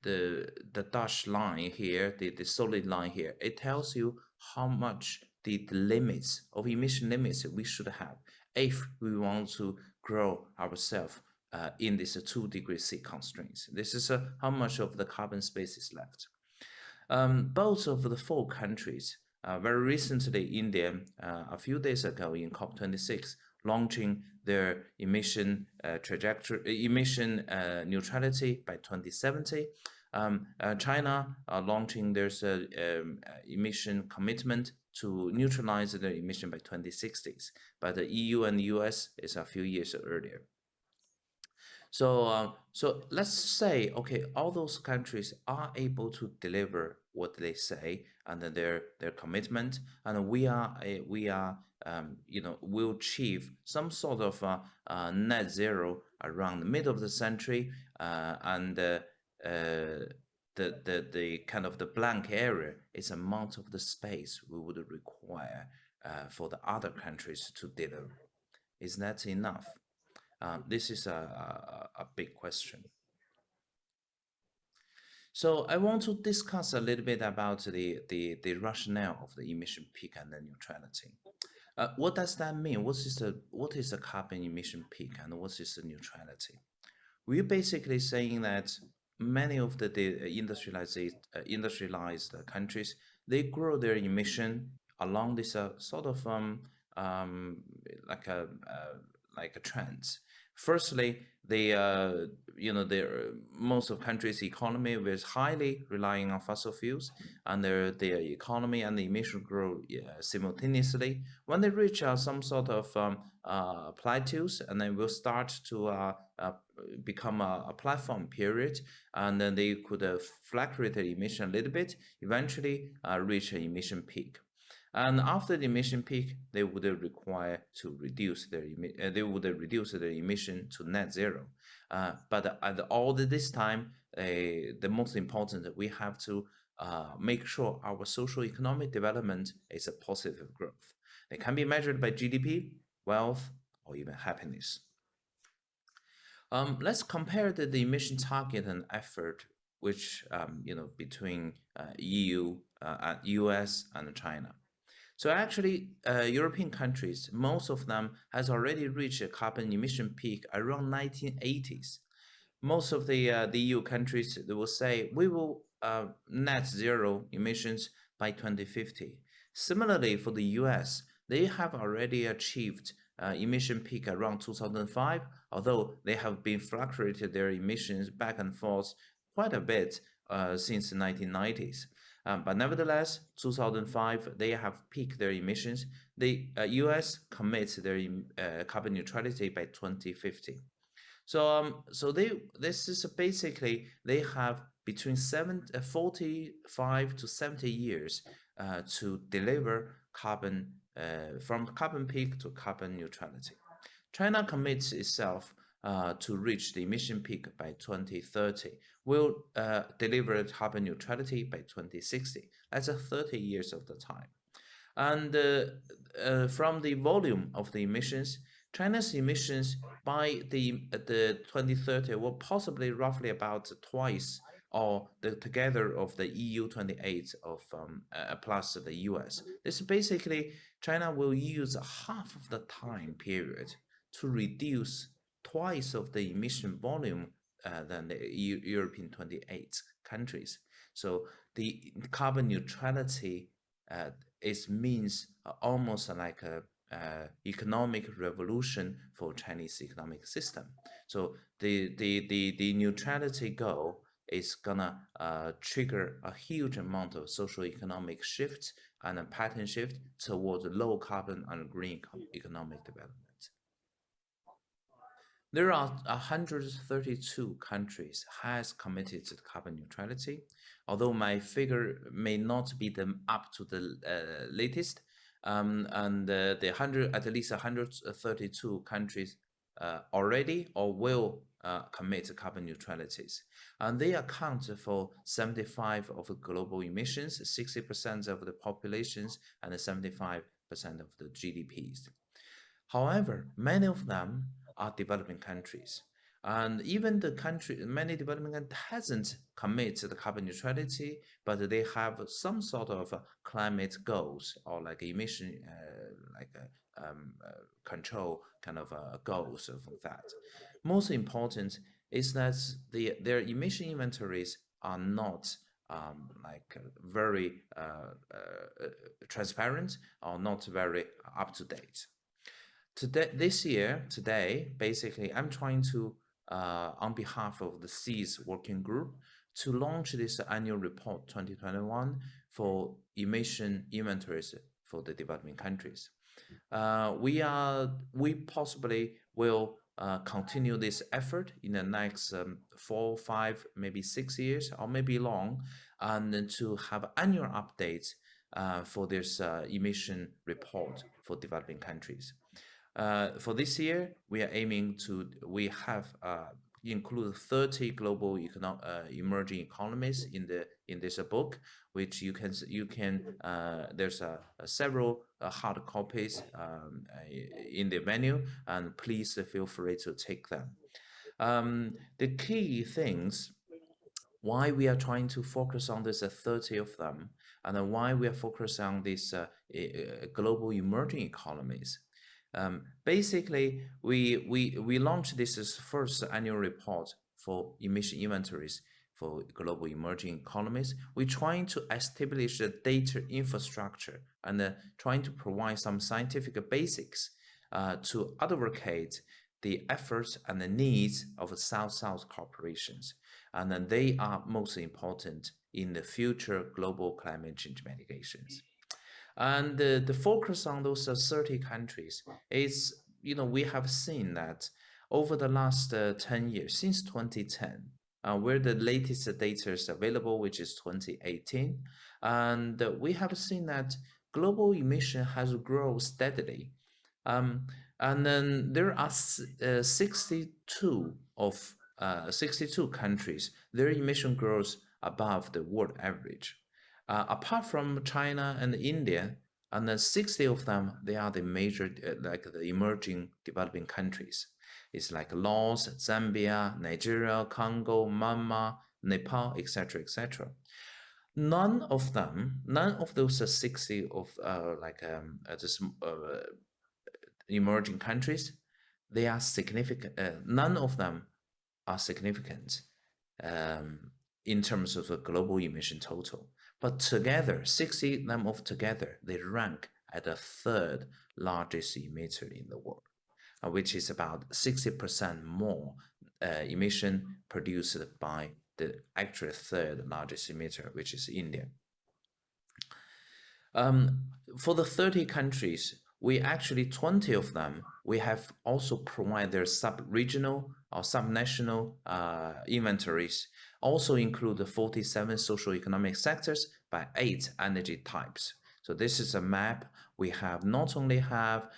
the dashed line here, the solid line here, it tells you how much the limits of emission limits we should have if we want to grow ourselves in this 2 degrees C constraints. This is how much of the carbon space is left. Both of the 4 countries, very recently India, a few days ago in COP26, launching their emission neutrality by 2070. China launching their emission commitment to neutralize their emission by 2060s, but the EU and the US is a few years earlier. So let's say, okay, all those countries are able to deliver what they say and their commitment, and we'll achieve some sort of net zero around the middle of the century, and the kind of the blank area is amount of the space we would require for the other countries to deliver. Is that enough? This is a big question. So I want to discuss a little bit about the rationale of the emission peak and the neutrality. What does that mean? What is the carbon emission peak and what is the neutrality? We're basically saying that many of the industrialized countries, they grow their emission along this sort of like a trend. Firstly, most of countries' economy is highly relying on fossil fuels, and their economy and the emission grow simultaneously. When they reach some sort of plateaus, and then will start to become a platform period, and then they could fluctuate the emission a little bit, eventually reach an emission peak. And after the emission peak, they would require to reduce their emission to net zero. But at all this time, the most important, we have to make sure our social economic development is a positive growth. It can be measured by GDP, wealth, or even happiness. Let's compare the emission target and effort, which between EU, US, and China. So actually, European countries, most of them has already reached a carbon emission peak around 1980s. Most of the EU countries, they will say, we will net zero emissions by 2050. Similarly, for the US, they have already achieved emission peak around 2005, although they have been fluctuated their emissions back and forth quite a bit since the 1990s. But nevertheless, 2005, they have peaked their emissions. The US commits their carbon neutrality by 2050. So this is basically, they have between 45 to 70 years to deliver carbon from carbon peak to carbon neutrality. China commits itself to reach the emission peak by 2030, will deliver carbon neutrality by 2060. That's 30 years of the time. And from the volume of the emissions, China's emissions by the 2030 will possibly roughly about twice or the together of the EU 28 of plus the US. This basically, China will use half of the time period to reduce twice of the emission volume than the European 28 countries. So the carbon neutrality means almost like a economic revolution for Chinese economic system. So the neutrality goal is gonna trigger a huge amount of social economic shifts and a pattern shift towards low carbon and green economic development. there are 132 countries has committed to carbon neutrality. Although my figure may not be up to the latest, and at least 132 countries already or will commit to carbon neutralities, and they account for 75% of global emissions, 60% of the populations, and 75% of the GDPs. However, many of them are developing countries, and even many developing countries hasn't committed to the carbon neutrality, but they have some sort of climate goals or like emission, control kind of goals of that. Most important is that their emission inventories are not very transparent or not very up to date. Today, basically, I'm trying to, on behalf of the Ccos working group, to launch this annual report 2021 for emission inventories for the developing countries. We possibly will continue this effort in the next 4, 5, maybe 6 years, or maybe long, and to have annual updates for this emission report for developing countries. For this year, we are aiming to, we have include 30 global emerging economies in this book, which you can there's several hard copies in the menu, and please feel free to take them. The key things why we are trying to focus on this 30 of them, and then why we are focused on these global emerging economies. Basically, we launched this as first annual report for emission inventories for global emerging economies. We're trying to establish a data infrastructure and trying to provide some scientific basics to advocate the efforts and the needs of South-South corporations. And then they are most important in the future global climate change mitigations. And the focus on those 30 countries is, we have seen that over the last 10 years, since 2010, where the latest data is available, which is 2018, and we have seen that global emission has grown steadily. And then there are 62 countries, their emission grows above the world average. Apart from China and India, and then 60 of them, they are the major, like the emerging developing countries. It's like Laos, Zambia, Nigeria, Congo, Myanmar, Nepal, etc., etc. None of those 60 of emerging countries, they are significant. None of them are significant in terms of the global emission total. But together, 60 of them together, they rank at the third largest emitter in the world, which is about 60% more emission produced by the actual third largest emitter, which is India. For the 30 countries, we actually 20 of them, we have also provided their sub-regional or sub-national inventories, also include the 47 socio-economic sectors by 8 energy types. So this is a map. We have not only have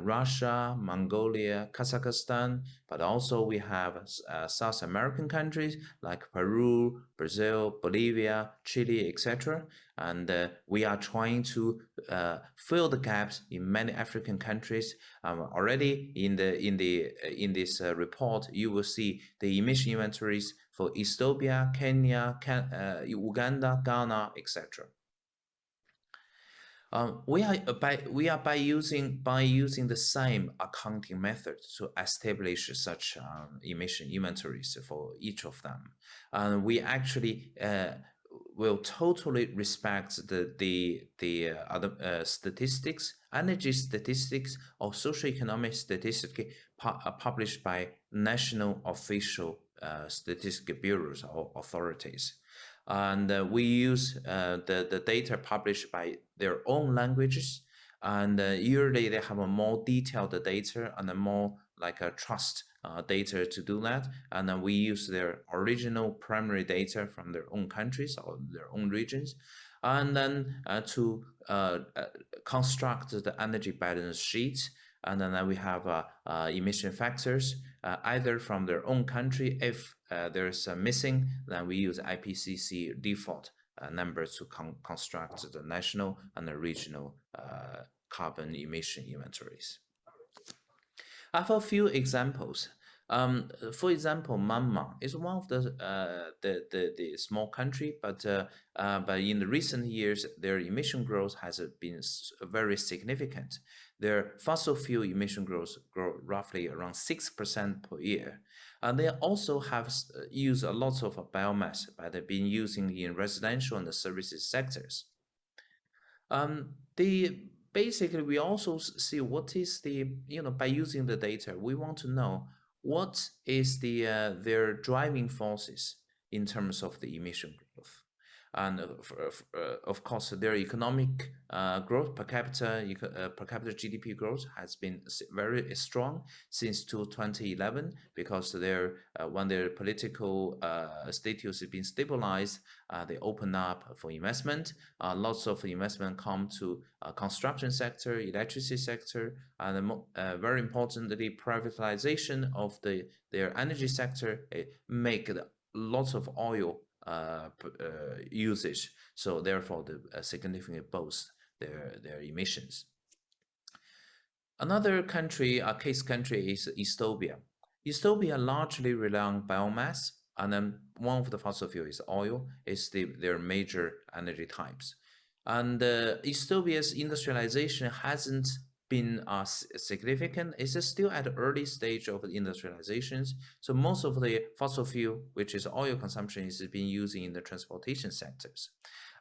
Russia, Mongolia, Kazakhstan, but also we have South American countries like Peru, Brazil, Bolivia, Chile, etc. And we are trying to fill the gaps in many African countries. Already in this report, you will see the emission inventories for Ethiopia, Kenya, Uganda, Ghana, etc. We are by using the same accounting method to establish such emission inventories for each of them, and we actually will totally respect the other statistics, energy statistics, or socioeconomic statistics published by national official statistical bureaus or authorities. And we use the data published by their own languages, and usually they have a more detailed data and a more like a trust data to do that, and then we use their original primary data from their own countries or their own regions, and then to construct the energy balance sheet. And then we have emission factors, either from their own country. If there's a missing, then we use IPCC default numbers to construct the national and the regional carbon emission inventories. I have a few examples. For example, Myanmar is one of the small country, but in the recent years, their emission growth has been very significant. Their fossil fuel emission growth grow roughly around 6% per year. And they also have used a lot of biomass, but they've been using in residential and the services sectors. Basically, we also see what is the, by using the data, we want to know what is their driving forces in terms of the emission growth. And of course, their economic growth per capita GDP growth has been very strong since 2011, because when their political status has been stabilized, they open up for investment. Lots of investment come to construction sector, electricity sector, and very importantly, privatization of their energy sector make lots of oil usage, so therefore the significantly boost their emissions. Another country, a case country, is Ethiopia. Ethiopia largely rely on biomass, and then one of the fossil fuel is oil, is their major energy types. And Ethiopia's industrialization hasn't been significant. It's still at the early stage of industrializations. So most of the fossil fuel, which is oil consumption, is being used in the transportation sectors.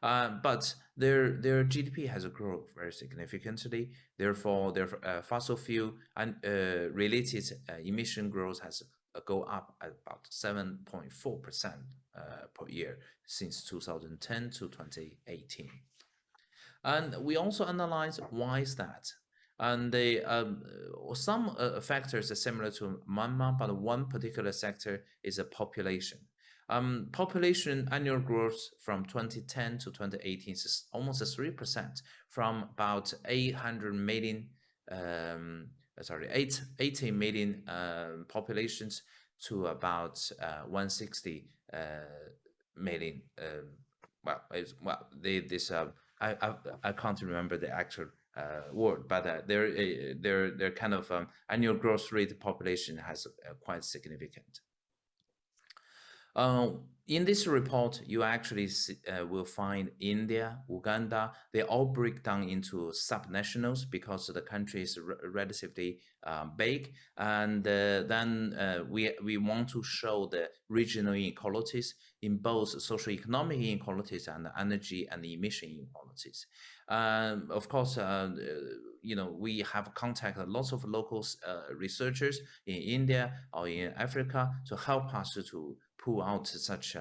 But their GDP has grown very significantly. Therefore, their fossil fuel and related emission growth has go up at about 7.4% per year since 2010 to 2018. And we also analyze why is that. And some factors are similar to Myanmar, but one particular sector is a population. Population annual growth from 2010 to 2018 is almost 3%, from about 80 million populations to about 160 million. I can't remember the actual word, but their kind of annual growth rate population has quite significant. In this report, you actually will find India, Uganda, they all break down into subnationals because the country is relatively big. And then we want to show the regional inequalities in both socioeconomic inequalities and energy and emission inequalities. Of course, we have contacted lots of local researchers in India or in Africa to help us to pull out such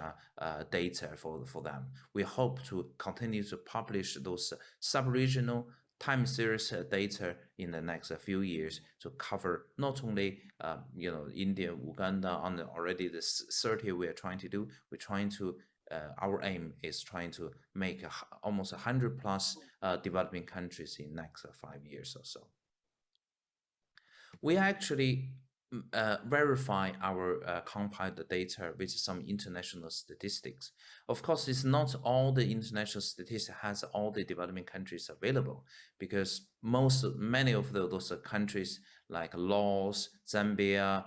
data for them. We hope to continue to publish those sub-regional time series data in the next few years to cover not only India, Uganda, and already the 30 we are trying to do. We're trying to our aim is trying to make almost 100 plus developing countries in the next 5 years or so. We actually verify our compiled data with some international statistics. Of course, it's not all the international statistics has all the developing countries available, because many of those countries like Laos, Zambia,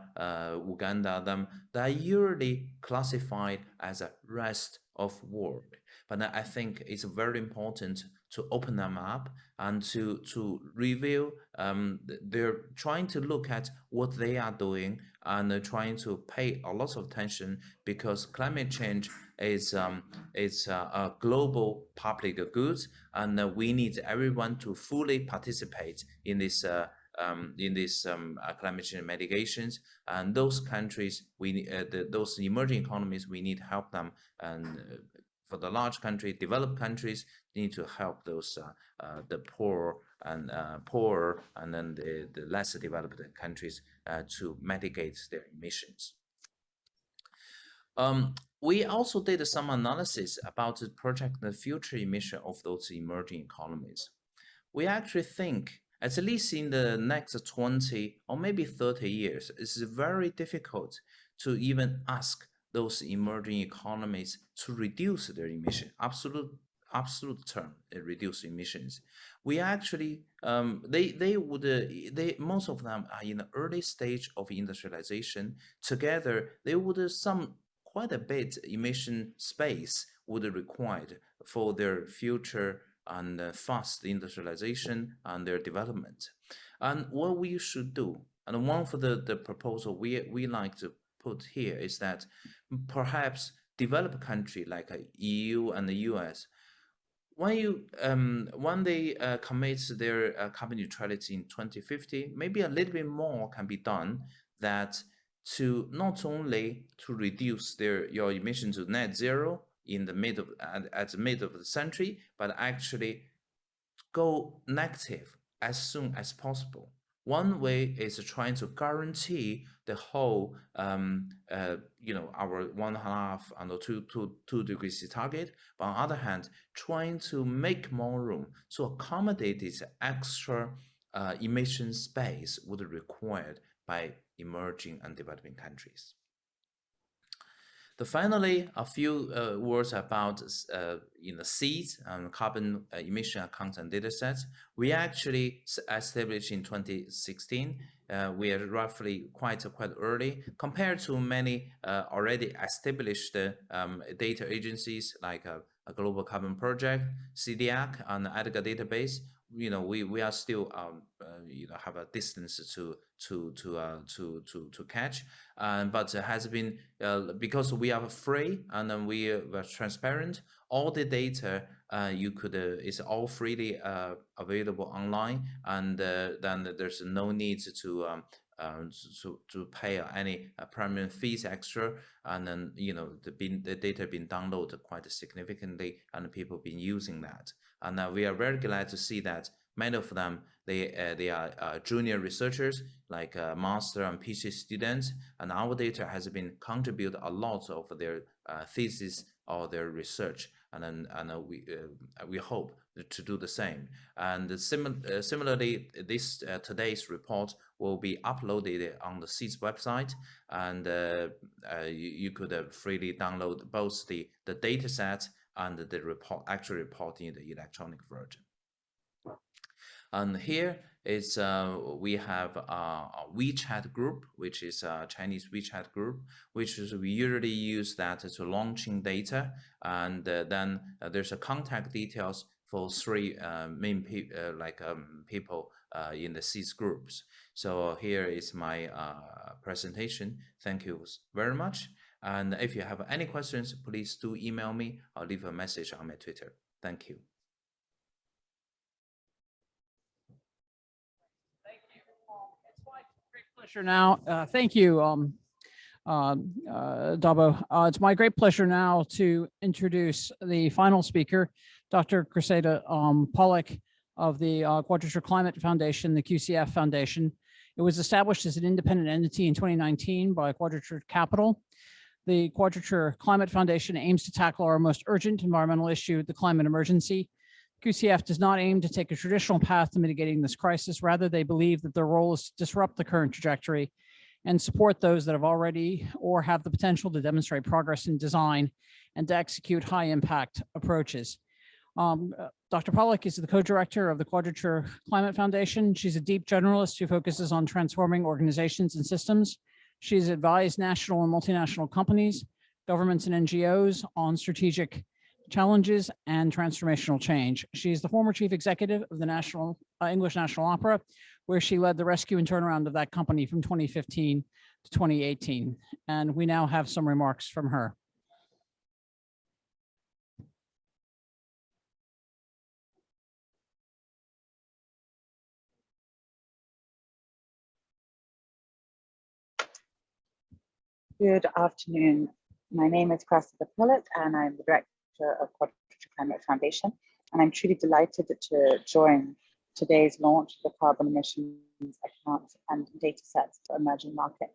Uganda, they are usually classified as a rest of world. But I think it's very important to open them up and to review. They're trying to look at what they are doing and trying to pay a lot of attention, because climate change is a global public good, and we need everyone to fully participate in this climate change mitigations. And those countries, those emerging economies, we need to help them and for the large country, developed countries need to help those the poor and poorer, and then the less developed countries to mitigate their emissions. We also did some analysis about the project the future emission of those emerging economies. We actually think, at least in the next 20 or maybe 30 years, it's very difficult to even ask those emerging economies to reduce their emission, absolute term, reduce emissions. We actually, most of them are in the early stage of industrialization. Together, they would quite a bit emission space would required for their future and fast industrialization and their development. And what we should do, and one for the proposal we like to put here is that perhaps developed country like EU and the US, when they commit their carbon neutrality in 2050, maybe a little bit more can be done that to not only to reduce your emissions to net zero in the mid of the century, but actually go negative as soon as possible. One way is trying to guarantee the whole, our 1.5 and 2 degrees target. But on the other hand, trying to make more room to accommodate this extra emission space would be required by emerging and developing countries. Finally, a few words about seeds and carbon emission accounts and data sets. We actually established in 2016. We are roughly quite early compared to many already established data agencies like a Global Carbon Project, CDAC, and the EDGAR database. We are still have a distance to catch, but it has been because we are free and then we are transparent. All the data is all freely available online, and then there's no need to pay any premium fees extra, and then the data been downloaded quite significantly, and people been using that. And we are very glad to see that many of them they are junior researchers, like master and PhD students, and our data has been contribute a lot of their thesis or their research, and we hope to do the same. And similarly, this today's report will be uploaded on the SEEDS website, and you could freely download both the data set and the actual report in the electronic version. And here is we have a WeChat group, which is a Chinese WeChat group, which is we usually use that to launching data, and then there's a contact details for 3 main people in the SEEDS groups. So here is my presentation. Thank you very much. And if you have any questions, please do email me or leave a message on my Twitter. Thank you. Thank you. It's my great pleasure now. Thank you, Dabo. It's my great pleasure now to introduce the final speaker, Dr. Cressida Pollock of the Quadrature Climate Foundation, the QCF Foundation. It was established as an independent entity in 2019 by Quadrature Capital. The Quadrature Climate Foundation aims to tackle our most urgent environmental issue, the climate emergency. QCF does not aim to take a traditional path to mitigating this crisis. Rather, they believe that their role is to disrupt the current trajectory and support those that have already or have the potential to demonstrate progress in design and to execute high-impact approaches. Dr. Pollock is the co-director of the Quadrature Climate Foundation. She's a deep generalist who focuses on transforming organizations and systems. She's advised national and multinational companies, governments and NGOs on strategic challenges and transformational change. She's the former chief executive of the English National Opera, where she led the rescue and turnaround of that company from 2015 to 2018. And we now have some remarks from her. Good afternoon. My name is Cressida Pollock, and I'm the Director Director of Quadrilateral Climate Foundation, and I'm truly delighted to join today's launch of the carbon emissions accounts and data sets for emerging markets.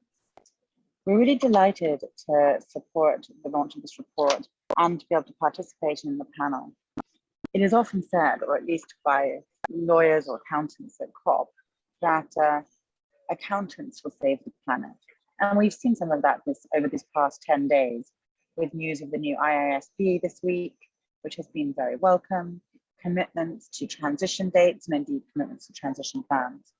We're really delighted to support the launch of this report and to be able to participate in the panel. It is often said, or at least by lawyers or accountants at COP, that accountants will save the planet. And we've seen some of that over these past 10 days with news of the new IISB this week, which has been very welcome, commitments to transition dates and indeed commitments to transition plans.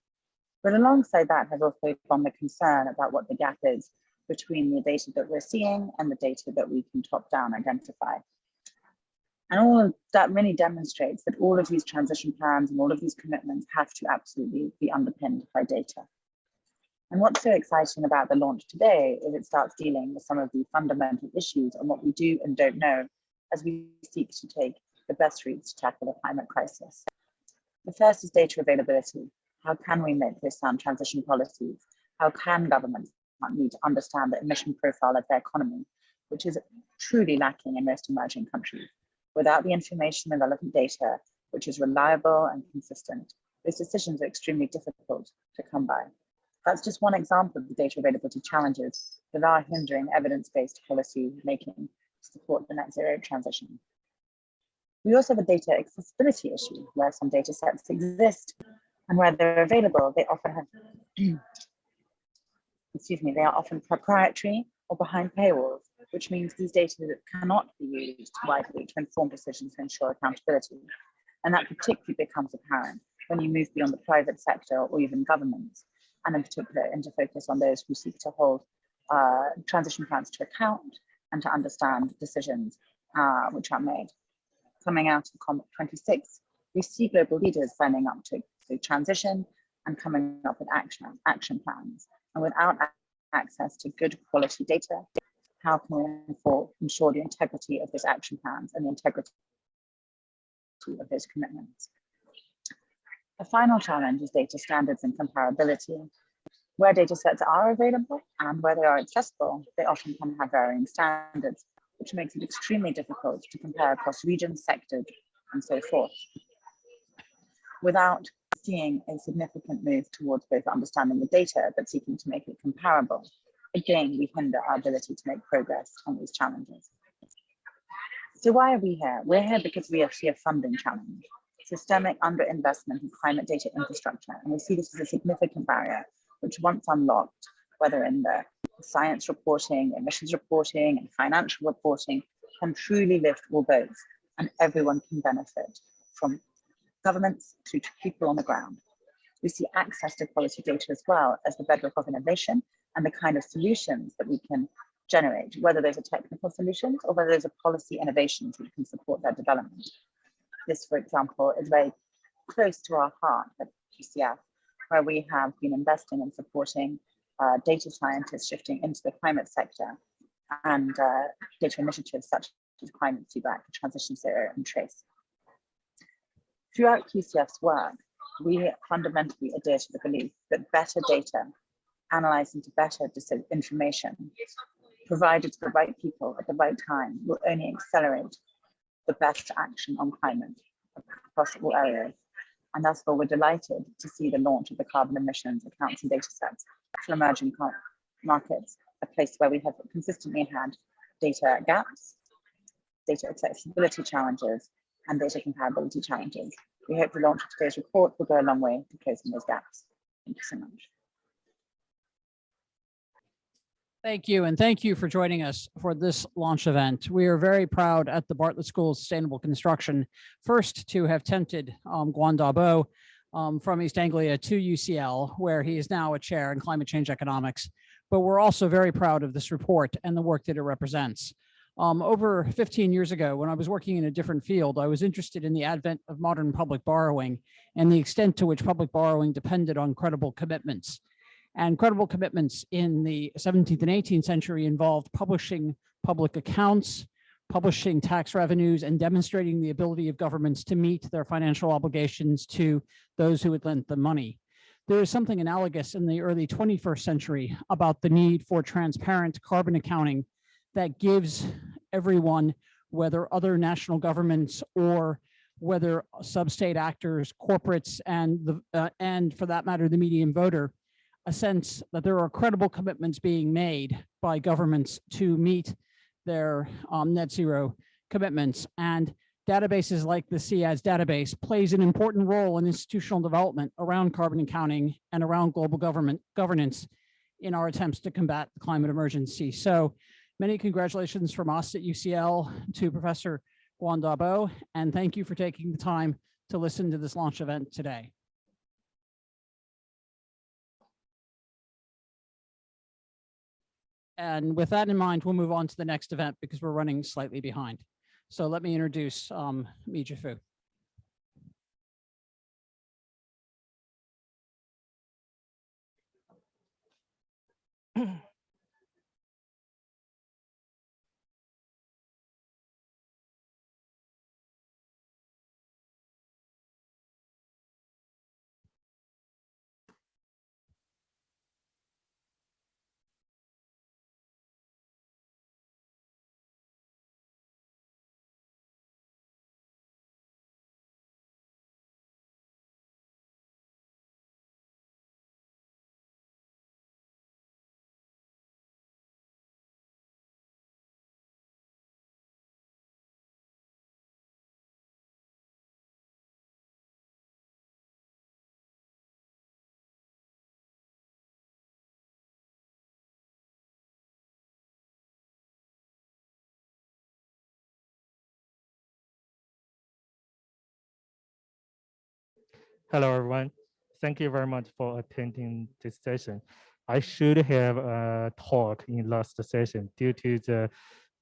But alongside that has also gone the concern about what the gap is between the data that we're seeing and the data that we can top-down identify. And all of that really demonstrates that all of these transition plans and all of these commitments have to absolutely be underpinned by data. And what's so exciting about the launch today is it starts dealing with some of the fundamental issues on what we do and don't know as we seek to take the best routes to tackle the climate crisis. The first is data availability. How can we make those sound transition policies? How can governments need to understand the emission profile of their economy, which is truly lacking in most emerging countries? Without the information and relevant data, which is reliable and consistent, those decisions are extremely difficult to come by. That's just one example of the data availability challenges that are hindering evidence-based policy making to support the net zero transition. We also have a data accessibility issue where some data sets exist and where they're available, they often have, they are often proprietary or behind paywalls, which means these data cannot be used widely to inform decisions to ensure accountability. And that particularly becomes apparent when you move beyond the private sector or even governments, and in particular into focus on those who seek to hold transition plans to account and to understand decisions which are made. Coming out of COP26, we see global leaders signing up to transition and coming up with action plans. And without access to good quality data, how can we ensure the integrity of those action plans and the integrity of those commitments? The final challenge is data standards and comparability. Where data sets are available and where they are accessible, they often can have varying standards, which makes it extremely difficult to compare across regions, sectors, and so forth. Without seeing a significant move towards both understanding the data but seeking to make it comparable, again, we hinder our ability to make progress on these challenges. So why are we here? We're here because we see a funding challenge, systemic underinvestment in climate data infrastructure, and we see this as a significant barrier, which once unlocked, whether in the science reporting, emissions reporting, and financial reporting, can truly lift all boats, and everyone can benefit, from governments to people on the ground. We see access to quality data as well as the bedrock of innovation and the kind of solutions that we can generate, whether those are technical solutions or whether those are policy innovations that can support their development. This, for example, is very close to our heart at GCF, where we have been investing and supporting data scientists shifting into the climate sector and data initiatives such as Climate Feedback, Transition Zero, and Trace. Throughout QCF's work, we fundamentally adhere to the belief that better data, analyzed into better information, provided to the right people at the right time, will only accelerate the best action on climate across all areas. And that's why we're delighted to see the launch of the carbon emissions accounts and data sets for emerging markets, a place where we have consistently had data gaps, data accessibility challenges, and data comparability challenges. We hope the launch of today's report will go a long way to closing those gaps. Thank you so much. Thank you, and thank you for joining us for this launch event. We are very proud at the Bartlett School of Sustainable Construction, first to have tempted Guan Dabo from East Anglia to UCL, where he is now a chair in climate change economics. But we're also very proud of this report and the work that it represents. Over 15 years ago, when I was working in a different field, I was interested in the advent of modern public borrowing and the extent to which public borrowing depended on credible commitments. And credible commitments in the 17th and 18th century involved publishing public accounts, publishing tax revenues, and demonstrating the ability of governments to meet their financial obligations to those who had lent them money. There is something analogous in the early 21st century about the need for transparent carbon accounting that gives everyone whether other national governments or whether sub-state actors, corporates, and for that matter, the median voter, a sense that there are credible commitments being made by governments to meet their net zero commitments. And databases like the COs database plays an important role in institutional development around carbon accounting and around global governance in our attempts to combat the climate emergency. So many congratulations from us at UCL to Professor Guan Dabo, and thank you for taking the time to listen to this launch event today. And with that in mind, we'll move on to the next event because we're running slightly behind. So let me introduce Mija Fu. Hello, everyone. Thank you very much for attending this session. I should have a talk in last session due to the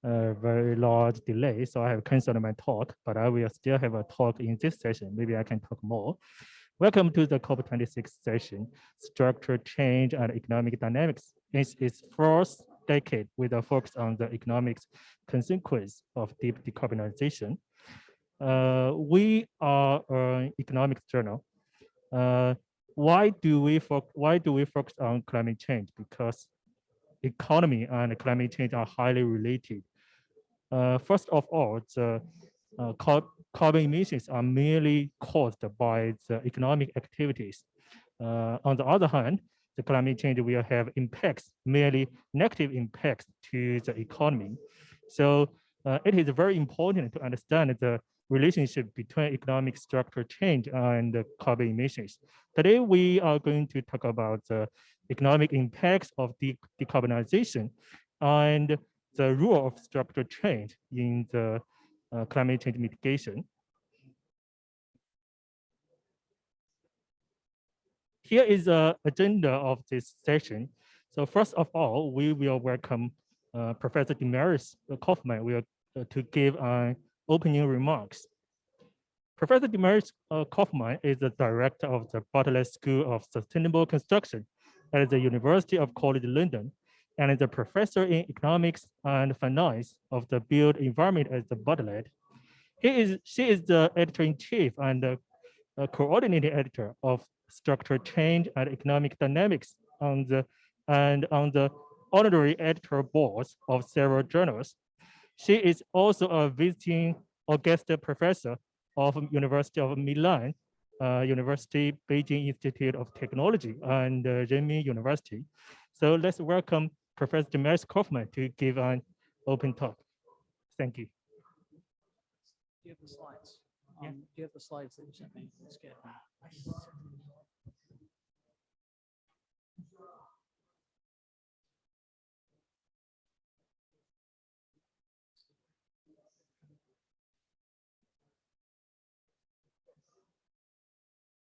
very large delay, so I have canceled my talk, but I will still have a talk in this session. Maybe I can talk more. Welcome to the COP26 session, Structural Change and Economic Dynamics. It's its first decade with a focus on the economic consequence of deep decarbonization. We are an economics journal. Why do we focus on climate change? Because economy and climate change are highly related. First of all, the carbon emissions are merely caused by the economic activities. On the other hand, the climate change will have impacts, merely negative impacts to the economy. So it is very important to understand the relationship between economic structure change and carbon emissions. Today, we are going to talk about the economic impacts of decarbonization and the role of structural change in the climate change mitigation. Here is the agenda of this session. So first of all, we will welcome Professor Demaris Kaufman to give opening remarks. Professor Demaris Kaufman is the director of the Bartlett School of Sustainable Construction at the University of College London, and is a professor in economics and finance of the built environment at the Bartlett. She is the editor-in-chief and the coordinating editor of Structural Change and Economic Dynamics on the honorary editor boards of several journals. She is also a visiting Augusta professor of University of Milan, University Beijing Institute of Technology, and Renmin University. So let's welcome Professor Demaris Kaufman to give an open talk. Thank you. Do you have the slides? Do you have the slides that you sent me? That's good.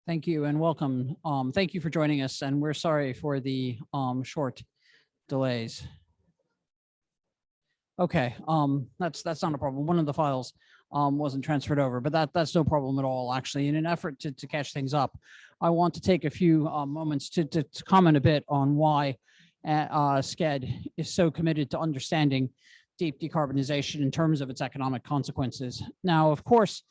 Thank you and welcome. Thank you for joining us, and we're sorry for the short delays. Okay, that's not a problem. One of the files wasn't transferred over, but that's no problem at all, actually. In an effort to catch things up, I want to take a few moments to comment a bit on why SCED is so committed to understanding deep decarbonization in terms of its economic consequences. Now, of course,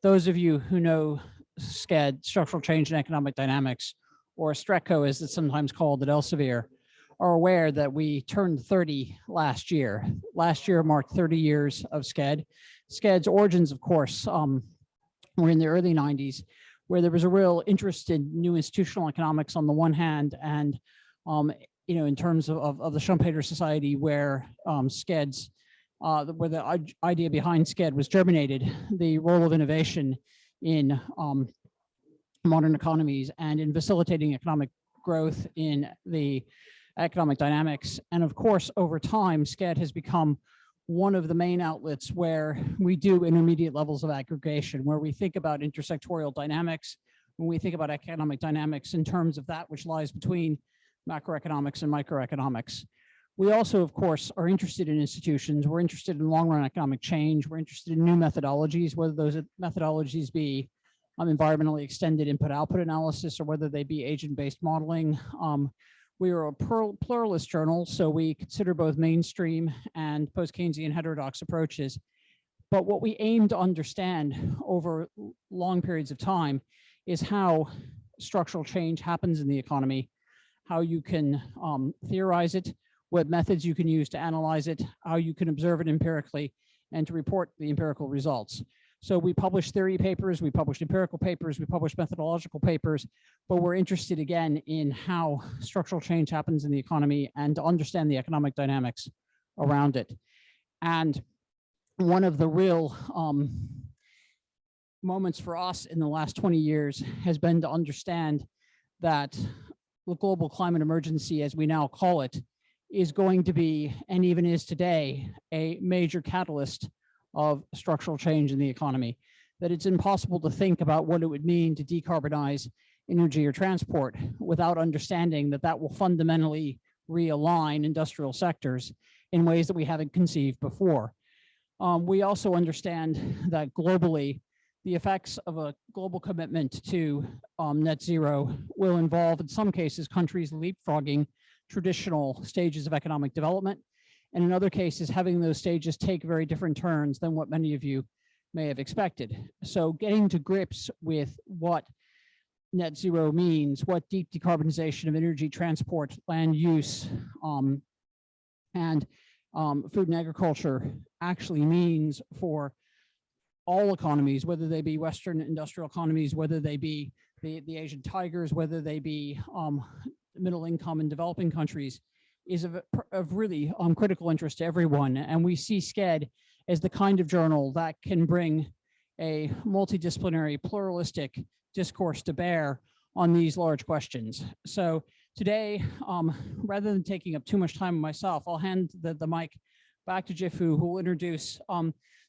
those of you who know SCED, Structural Change and Economic Dynamics, or STRECO as it's sometimes called at Elsevier, are aware that we turned 30 last year. Last year marked 30 years of SCED. SCED's origins, of course, were in the early 90s, where there was a real interest in new institutional economics on the one hand, and in terms of the Schumpeter Society, where SCED's where the idea behind SCED was germinated, the role of innovation in modern economies and in facilitating economic growth in the economic dynamics. And of course, over time, SCED has become one of the main outlets where we do intermediate levels of aggregation, where we think about intersectorial dynamics, when we think about economic dynamics in terms of that which lies between macroeconomics and microeconomics. We also, of course, are interested in institutions. We're interested in long-run economic change. We're interested in new methodologies, whether those methodologies be environmentally extended input-output analysis or whether they be agent-based modeling. We are a pluralist journal, so we consider both mainstream and post-Keynesian heterodox approaches. But what we aim to understand over long periods of time is how structural change happens in the economy, how you can theorize it, what methods you can use to analyze it, how you can observe it empirically, and to report the empirical results. So we publish theory papers, we publish empirical papers, we publish methodological papers, but we're interested again in how structural change happens in the economy and to understand the economic dynamics around it. And one of the real moments for us in the last 20 years has been to understand that the global climate emergency, as we now call it, is going to be, and even is today, a major catalyst of structural change in the economy, that it's impossible to think about what it would mean to decarbonize energy or transport without understanding that that will fundamentally realign industrial sectors in ways that we haven't conceived before. We also understand that globally, the effects of a global commitment to net zero will involve, in some cases, countries leapfrogging traditional stages of economic development, and in other cases, having those stages take very different turns than what many of you may have expected. So getting to grips with what net zero means, what deep decarbonization of energy, transport, land use, and food and agriculture actually means for all economies, whether they be Western industrial economies, whether they be the Asian tigers, whether they be middle income and developing countries, is of really critical interest to everyone. And we see SCED as the kind of journal that can bring a multidisciplinary, pluralistic discourse to bear on these large questions. So today, rather than taking up too much time myself, I'll hand the mic back to Jifu, who will introduce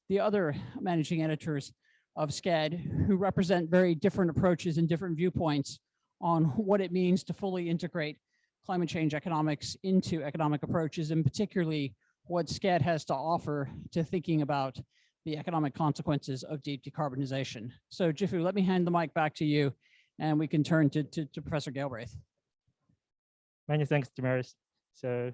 the other managing editors of SCED, who represent very different approaches and different viewpoints on what it means to fully integrate climate change economics into economic approaches, and particularly what SCED has to offer to thinking about the economic consequences of deep decarbonization. So Jifu, let me hand the mic back to you, and we can turn to Professor Galbraith. Many thanks, Damaris. So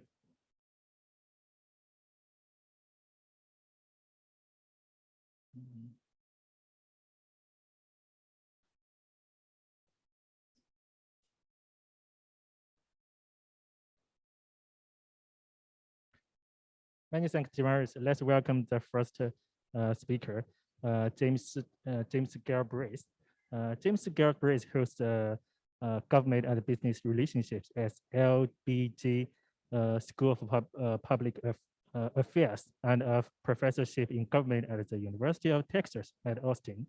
many thanks, Damaris. Let's welcome the first speaker, James Galbraith. James Galbraith hosts government and business relationships at LBJ School of Public Affairs and a professorship in government at the University of Texas at Austin.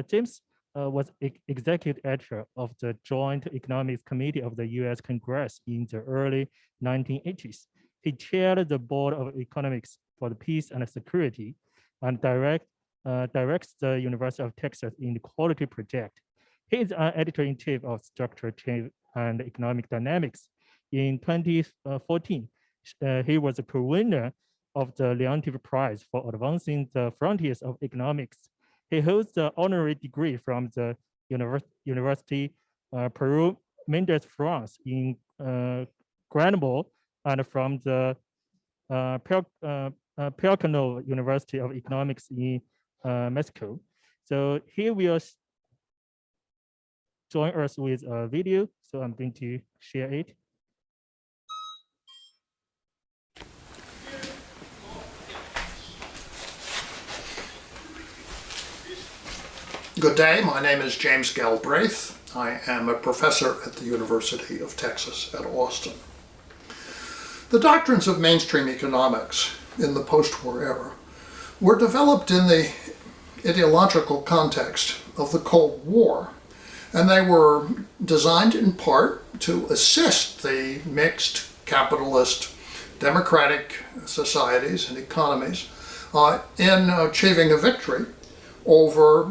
James was executive editor of the Joint Economics Committee of the U.S. Congress in the early 1980s. He chaired the Board of Economics for the Peace and Security and directs the University of Texas Inequality Project. He is an editor-in-chief of Structural Change and Economic Dynamics. In 2014, he was a co-winner of the Leontief Prize for Advancing the Frontiers of Economics. He holds the honorary degree from the University Peru Mendes France in Grenoble and from the Pelcano University of Economics in Mexico. So he will join us with a video. So I'm going to share it. Good day, my name is James Galbraith. I am a professor at the University of Texas at Austin. The doctrines of mainstream economics in the post-war era were developed in the ideological context of the Cold War, and they were designed in part to assist the mixed capitalist democratic societies and economies in achieving a victory over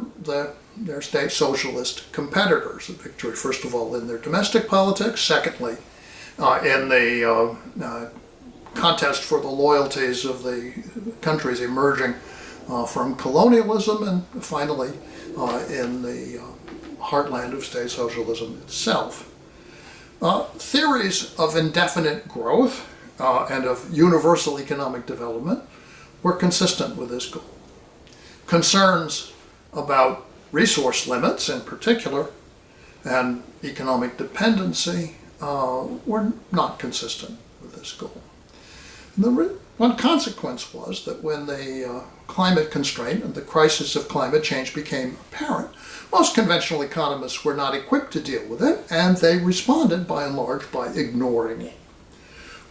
their state socialist competitors. A victory, first of all, in their domestic politics, secondly, in the contest for the loyalties of the countries emerging from colonialism, and finally in the heartland of state socialism itself. Theories of indefinite growth and of universal economic development were consistent with this goal. Concerns about resource limits in particular and economic dependency were not consistent with this goal. One consequence was that when the climate constraint and the crisis of climate change became apparent, most conventional economists were not equipped to deal with it, and they responded by and large by ignoring it.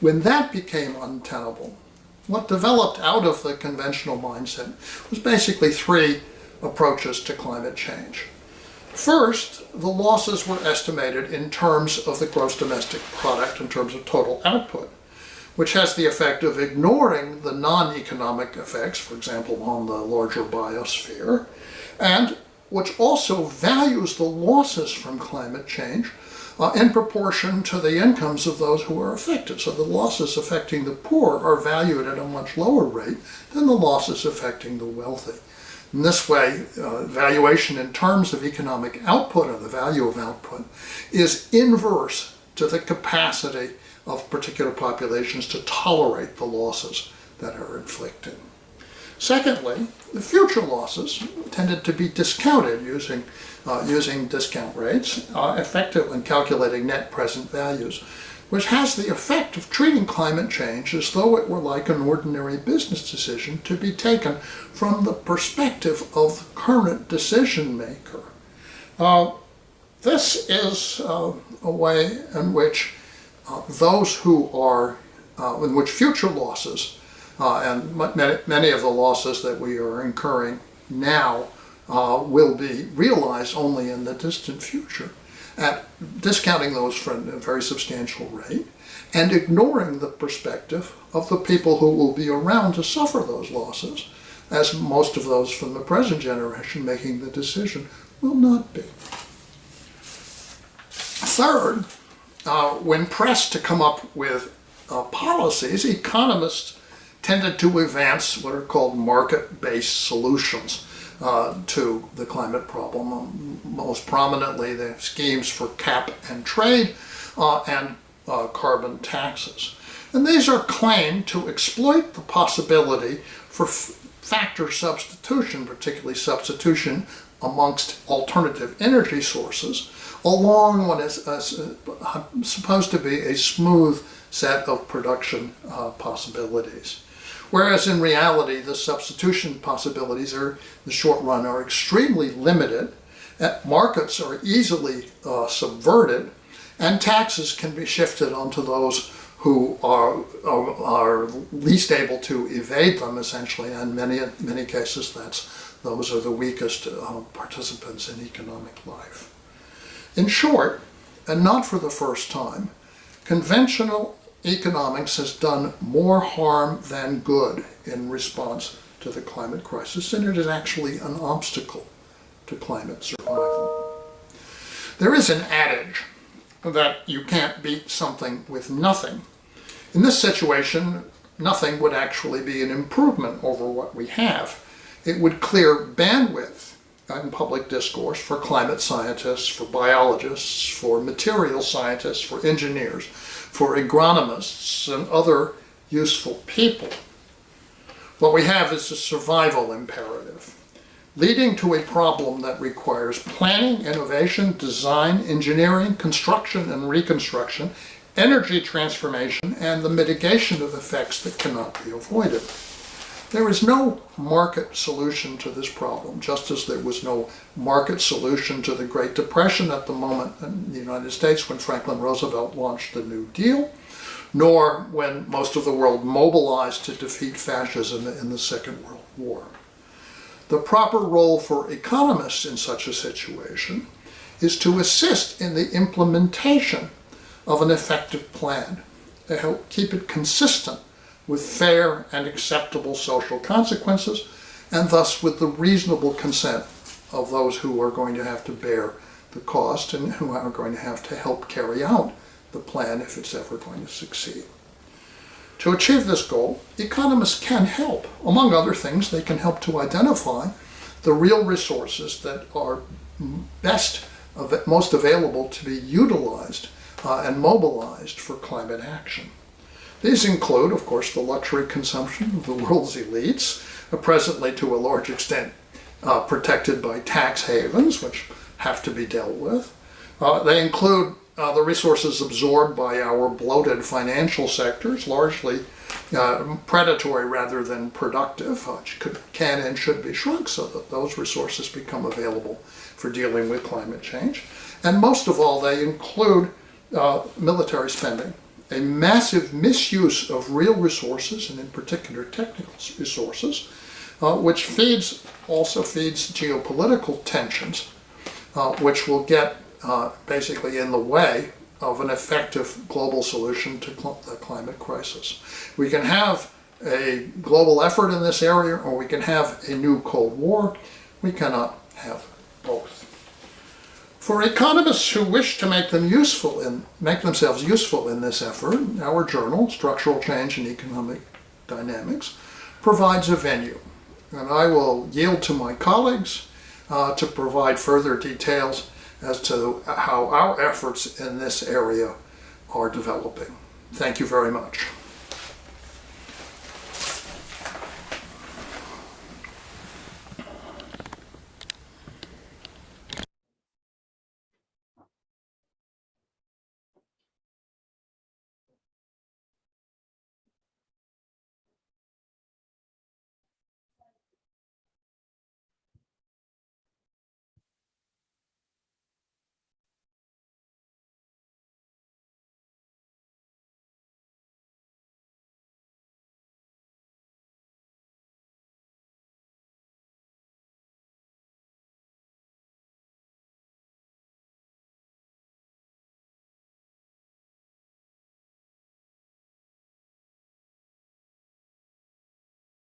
When that became untenable, what developed out of the conventional mindset was basically three approaches to climate change. First, the losses were estimated in terms of the gross domestic product, in terms of total output, which has the effect of ignoring the non-economic effects, for example, on the larger biosphere, and which also values the losses from climate change in proportion to the incomes of those who are affected. So the losses affecting the poor are valued at a much lower rate than the losses affecting the wealthy. In this way, valuation in terms of economic output, or the value of output, is inverse to the capacity of particular populations to tolerate the losses that are inflicted. Secondly, the future losses tended to be discounted using discount rates, effective in calculating net present values, which has the effect of treating climate change as though it were like an ordinary business decision to be taken from the perspective of the current decision maker. This is a way in which those who are, in which future losses, and many of the losses that we are incurring now will be realized only in the distant future, at discounting those for a very substantial rate and ignoring the perspective of the people who will be around to suffer those losses, as most of those from the present generation making the decision will not be. Third, when pressed to come up with policies, economists tended to advance what are called market-based solutions to the climate problem. Most prominently, the schemes for cap and trade and carbon taxes. And these are claimed to exploit the possibility for factor substitution, particularly substitution amongst alternative energy sources, along what is supposed to be a smooth set of production possibilities. Whereas in reality, the substitution possibilities in the short run are extremely limited, markets are easily subverted, and taxes can be shifted onto those who are least able to evade them, essentially, and in many cases those are the weakest participants in economic life. In short, and not for the first time, conventional economics has done more harm than good in response to the climate crisis, and it is actually an obstacle to climate survival. There is an adage that you can't beat something with nothing. In this situation, nothing would actually be an improvement over what we have. It would clear bandwidth in public discourse for climate scientists, for biologists, for material scientists, for engineers, for agronomists and other useful people. What we have is a survival imperative, leading to a problem that requires planning, innovation, design, engineering, construction and reconstruction, energy transformation, and the mitigation of effects that cannot be avoided. There is no market solution to this problem, just as there was no market solution to the Great Depression at the moment in the United States when Franklin Roosevelt launched the New Deal, nor when most of the world mobilized to defeat fascism in the Second World War. The proper role for economists in such a situation is to assist in the implementation of an effective plan, to help keep it consistent with fair and acceptable social consequences, and thus with the reasonable consent of those who are going to have to bear the cost and who are going to have to help carry out the plan if it's ever going to succeed. To achieve this goal, economists can help. Among other things, they can help to identify the real resources that are most available to be utilized and mobilized for climate action. These include, of course, the luxury consumption of the world's elites, presently to a large extent protected by tax havens, which have to be dealt with. They include the resources absorbed by our bloated financial sectors, largely predatory rather than productive, which can and should be shrunk so that those resources become available for dealing with climate change. And most of all, they include military spending, a massive misuse of real resources, and in particular technical resources, which also feeds geopolitical tensions, which will get basically in the way of an effective global solution to the climate crisis. We can have a global effort in this area, or we can have a new Cold War. We cannot have both. For economists who wish to make themselves useful in this effort, our journal, Structural Change in Economic Dynamics, provides a venue. And I will yield to my colleagues to provide further details as to how our efforts in this area are developing. Thank you very much.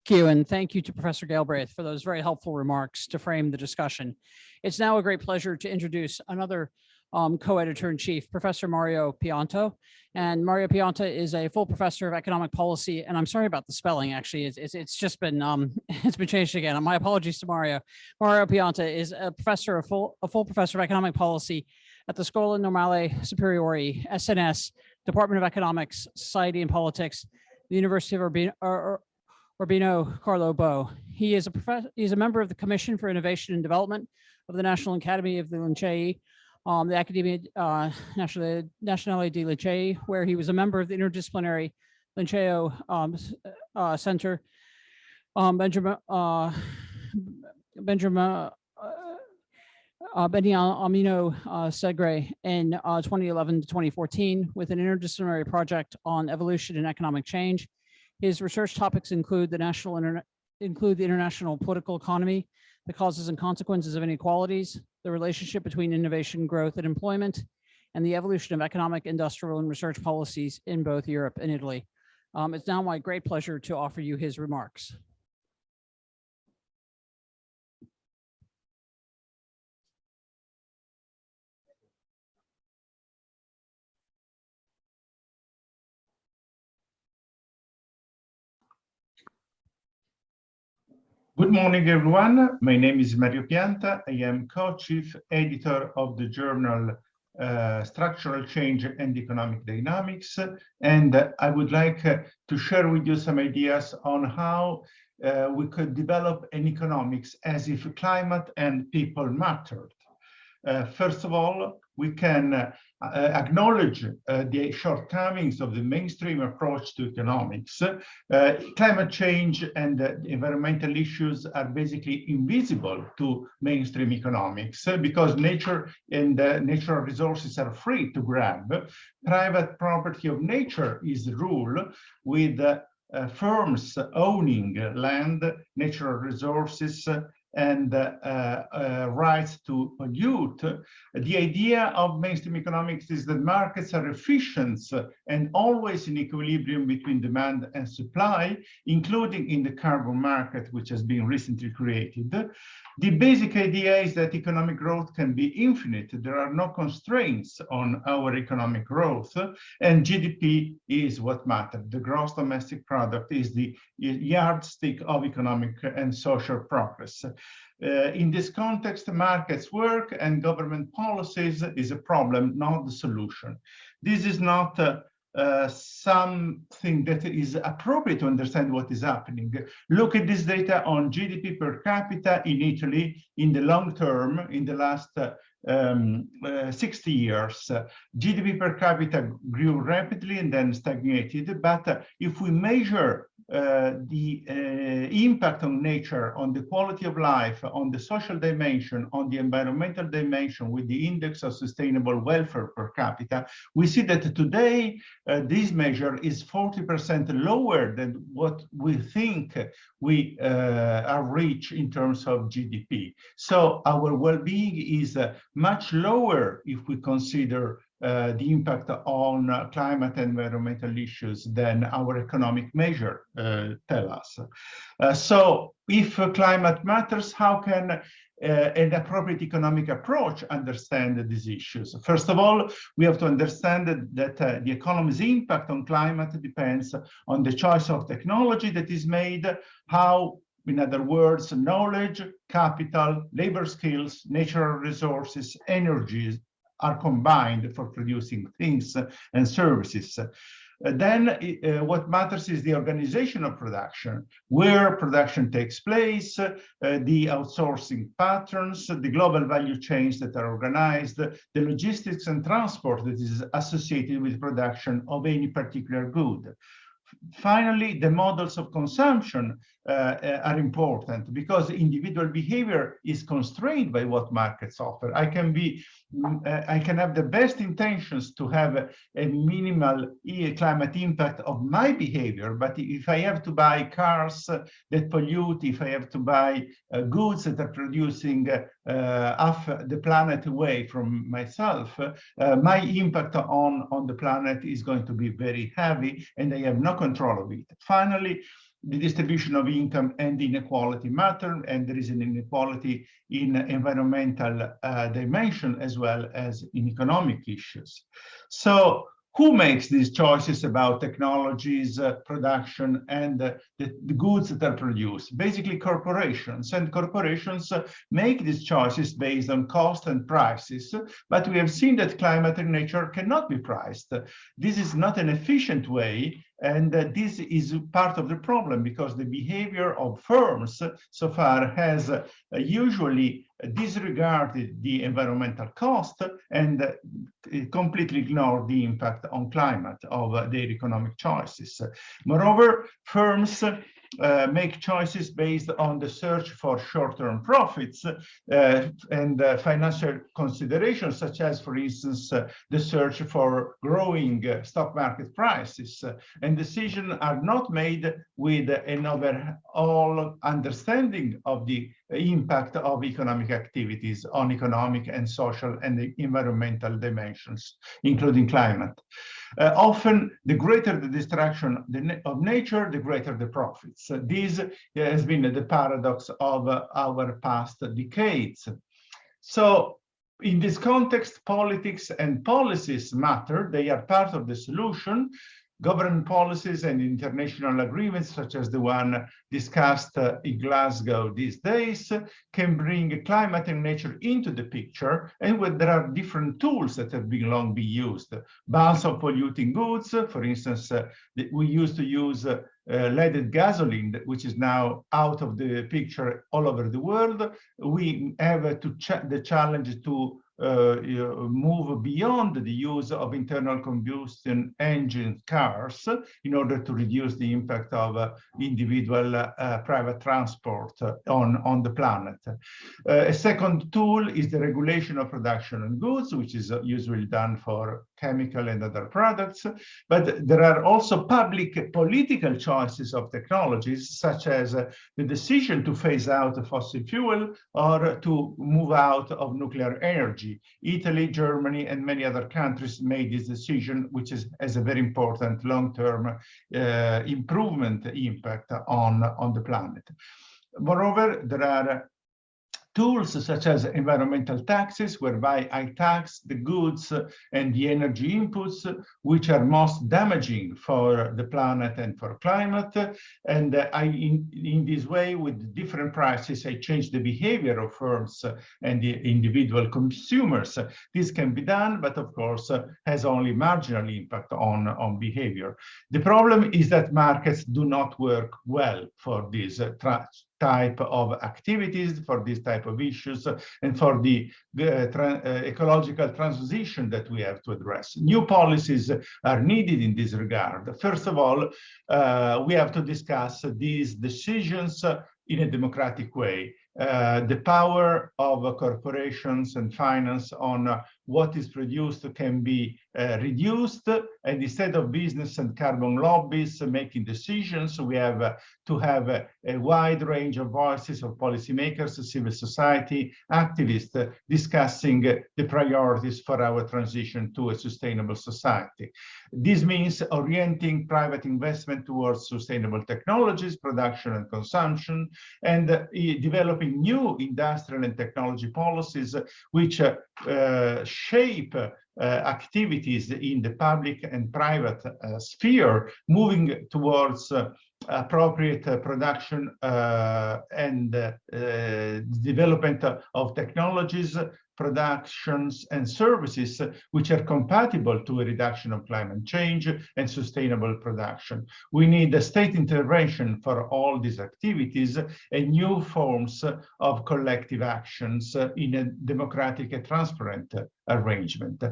Thank you, and thank you to Professor Galbraith for those very helpful remarks to frame the discussion. It's now a great pleasure to introduce another co-editor-in-chief, Professor Mario Pianto. And Mario Pianto is a full professor of economic policy, and I'm sorry about the spelling, actually, it's just been, it's been changed again. My apologies to Mario. Mario Pianto is a full professor of economic policy at the Scuola Normale Superiore, SNS, Department of Economics, Society and Politics, the University of Urbino Carlo Bo. He is a member of the Commission for Innovation and Development of the National Academy of the Lincei, the Academia Nationale di Lincei, where he was a member of the interdisciplinary Linceo Center. Beniamino Segre in 2011 to 2014 with an interdisciplinary project on evolution and economic change. His research topics include the international political economy, the causes and consequences of inequalities, the relationship between innovation, growth, and employment, and the evolution of economic, industrial, and research policies in both Europe and Italy. It's now my great pleasure to offer you his remarks. Good morning, everyone. My name is Mario Pianta. I am co-chief editor of the journal Structural Change and Economic Dynamics. And I would like to share with you some ideas on how we could develop an economics as if climate and people mattered. First of all, we can acknowledge the shortcomings of the mainstream approach to economics. Climate change and environmental issues are basically invisible to mainstream economics because nature and natural resources are free to grab. Private property of nature is the rule, with firms owning land, natural resources, and rights to pollute. The idea of mainstream economics is that markets are efficient and always in equilibrium between demand and supply, including in the carbon market, which has been recently created. The basic idea is that economic growth can be infinite. There are no constraints on our economic growth, and GDP is what matters. The gross domestic product is the yardstick of economic and social progress. In this context, markets work and government policies is a problem, not the solution. This is not something that is appropriate to understand what is happening. Look at this data on GDP per capita in Italy in the long term, in the last 60 years. GDP per capita grew rapidly and then stagnated. But if we measure the impact on nature, on the quality of life, on the social dimension, on the environmental dimension with the index of sustainable welfare per capita, we see that today this measure is 40% lower than what we think we are reach in terms of GDP. So our well-being is much lower if we consider the impact on climate and environmental issues than our economic measure tell us. So if climate matters, how can an appropriate economic approach understand these issues? First of all, we have to understand that the economy's impact on climate depends on the choice of technology that is made, how, in other words, knowledge, capital, labor skills, natural resources, energies are combined for producing things and services. Then what matters is the organization of production, where production takes place, the outsourcing patterns, the global value chains that are organized, the logistics and transport that is associated with production of any particular good. Finally, the models of consumption are important because individual behavior is constrained by what markets offer. I can have the best intentions to have a minimal climate impact of my behavior, but if I have to buy cars that pollute, if I have to buy goods that are producing half the planet away from myself, my impact on the planet is going to be very heavy, and I have no control of it. Finally, the distribution of income and inequality matter, and there is an inequality in environmental dimension as well as in economic issues. So who makes these choices about technologies, production, and the goods that are produced? Basically corporations, and corporations make these choices based on cost and prices, but we have seen that climate and nature cannot be priced. This is not an efficient way, and this is part of the problem because the behavior of firms so far has usually disregarded the environmental cost and completely ignored the impact on climate of their economic choices. Moreover, firms make choices based on the search for short-term profits and financial considerations, such as, for instance, the search for growing stock market prices. And decisions are not made with an overall understanding of the impact of economic activities on economic and social and environmental dimensions, including climate. Often, the greater the destruction of nature, the greater the profits. This has been the paradox of our past decades. So, in this context, politics and policies matter. They are part of the solution. Government policies and international agreements, such as the one discussed in Glasgow these days, can bring climate and nature into the picture, and there are different tools that have been long been used. Bans of polluting goods, for instance, we used to use leaded gasoline, which is now out of the picture all over the world. We have the challenge to move beyond the use of internal combustion engine cars in order to reduce the impact of individual private transport on the planet. A second tool is the regulation of production and goods, which is usually done for chemical and other products. But there are also public political choices of technologies, such as the decision to phase out fossil fuel or to move out of nuclear energy. Italy, Germany, and many other countries made this decision, which has a very important long-term improvement impact on the planet. Moreover, there are tools such as environmental taxes, whereby I tax the goods and the energy inputs which are most damaging for the planet and for climate. And in this way, with different prices, I change the behavior of firms and the individual consumers. This can be done, but of course, has only marginal impact on behavior. The problem is that markets do not work well for this type of activities, for this type of issues, and for the ecological transition that we have to address. New policies are needed in this regard. First of all, we have to discuss these decisions in a democratic way. The power of corporations and finance on what is produced can be reduced, and instead of business and carbon lobbies making decisions, we have to have a wide range of voices of policymakers, civil society, activists discussing the priorities for our transition to a sustainable society. This means orienting private investment towards sustainable technologies, production and consumption, and developing new industrial and technology policies which shape activities in the public and private sphere, moving towards appropriate production and development of technologies, productions and services which are compatible to a reduction of climate change and sustainable production. We need a state intervention for all these activities and new forms of collective actions in a democratic and transparent arrangement.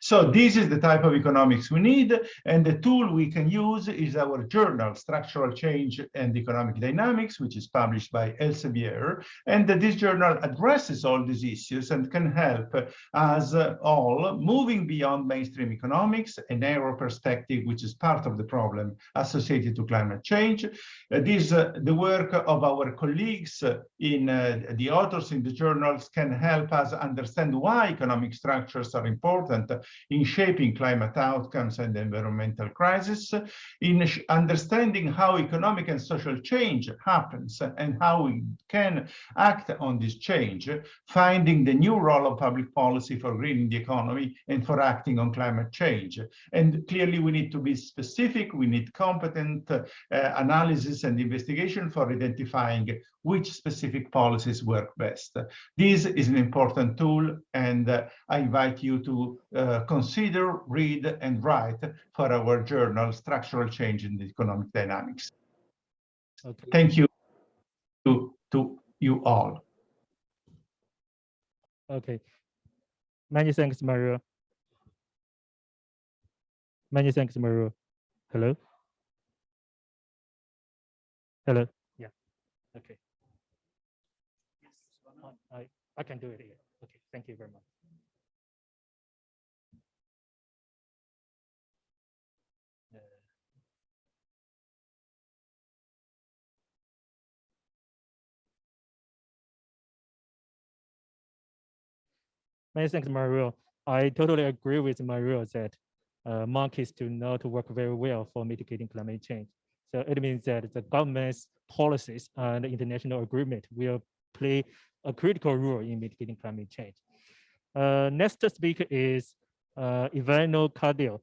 So this is the type of economics we need, and the tool we can use is our journal, Structural Change and Economic Dynamics, which is published by Elsevier, and this journal addresses all these issues and can help us all moving beyond mainstream economics, a narrow perspective which is part of the problem associated to climate change. The work of our colleagues in the authors in the journals can help us understand why economic structures are important in shaping climate outcomes and environmental crisis, in understanding how economic and social change happens and how we can act on this change, finding the new role of public policy for greening the economy and for acting on climate change. And clearly we need to be specific, we need competent analysis and investigation for identifying which specific policies work best. This is an important tool, and I invite you to consider, read, and write for our journal, Structural Change in Economic Dynamics. Okay. Thank you to you all. Okay. Many thanks, Mario. Many thanks, Mario. Hello? Hello? Yeah. Okay. I can do it here. Okay, thank you very much. Many thanks, Mario. I totally agree with Mario that markets do not work very well for mitigating climate change. So it means that the government's policies and international agreement will play a critical role in mitigating climate change. Next speaker is Ivano Cardinal.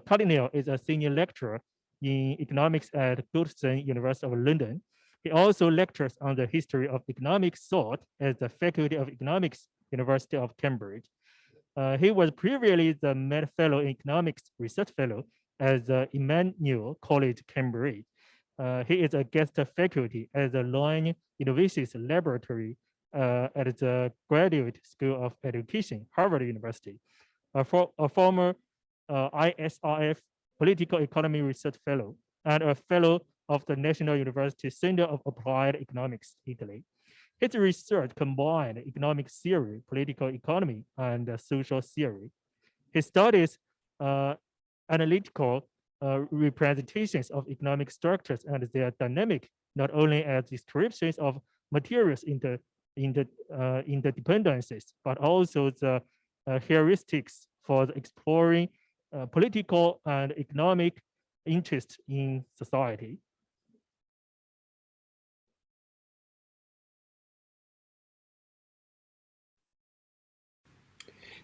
Cardinal is a senior lecturer in economics at Goodson University of London. He also lectures on the history of economic thought at the Faculty of Economics, University of Cambridge. He was previously the Med Fellow in Economics Research Fellow at the Emmanuel College, Cambridge. He is a guest faculty at the Lyon Innovations Laboratory at the Graduate School of Education, Harvard University, a former ISRF Political Economy Research Fellow, and a fellow of the National University Center of Applied Economics, Italy. His research combined economic theory, political economy, and social theory. He studies analytical representations of economic structures and their dynamic, not only as descriptions of materials in the interdependencies, but also the heuristics for exploring political and economic interests in society.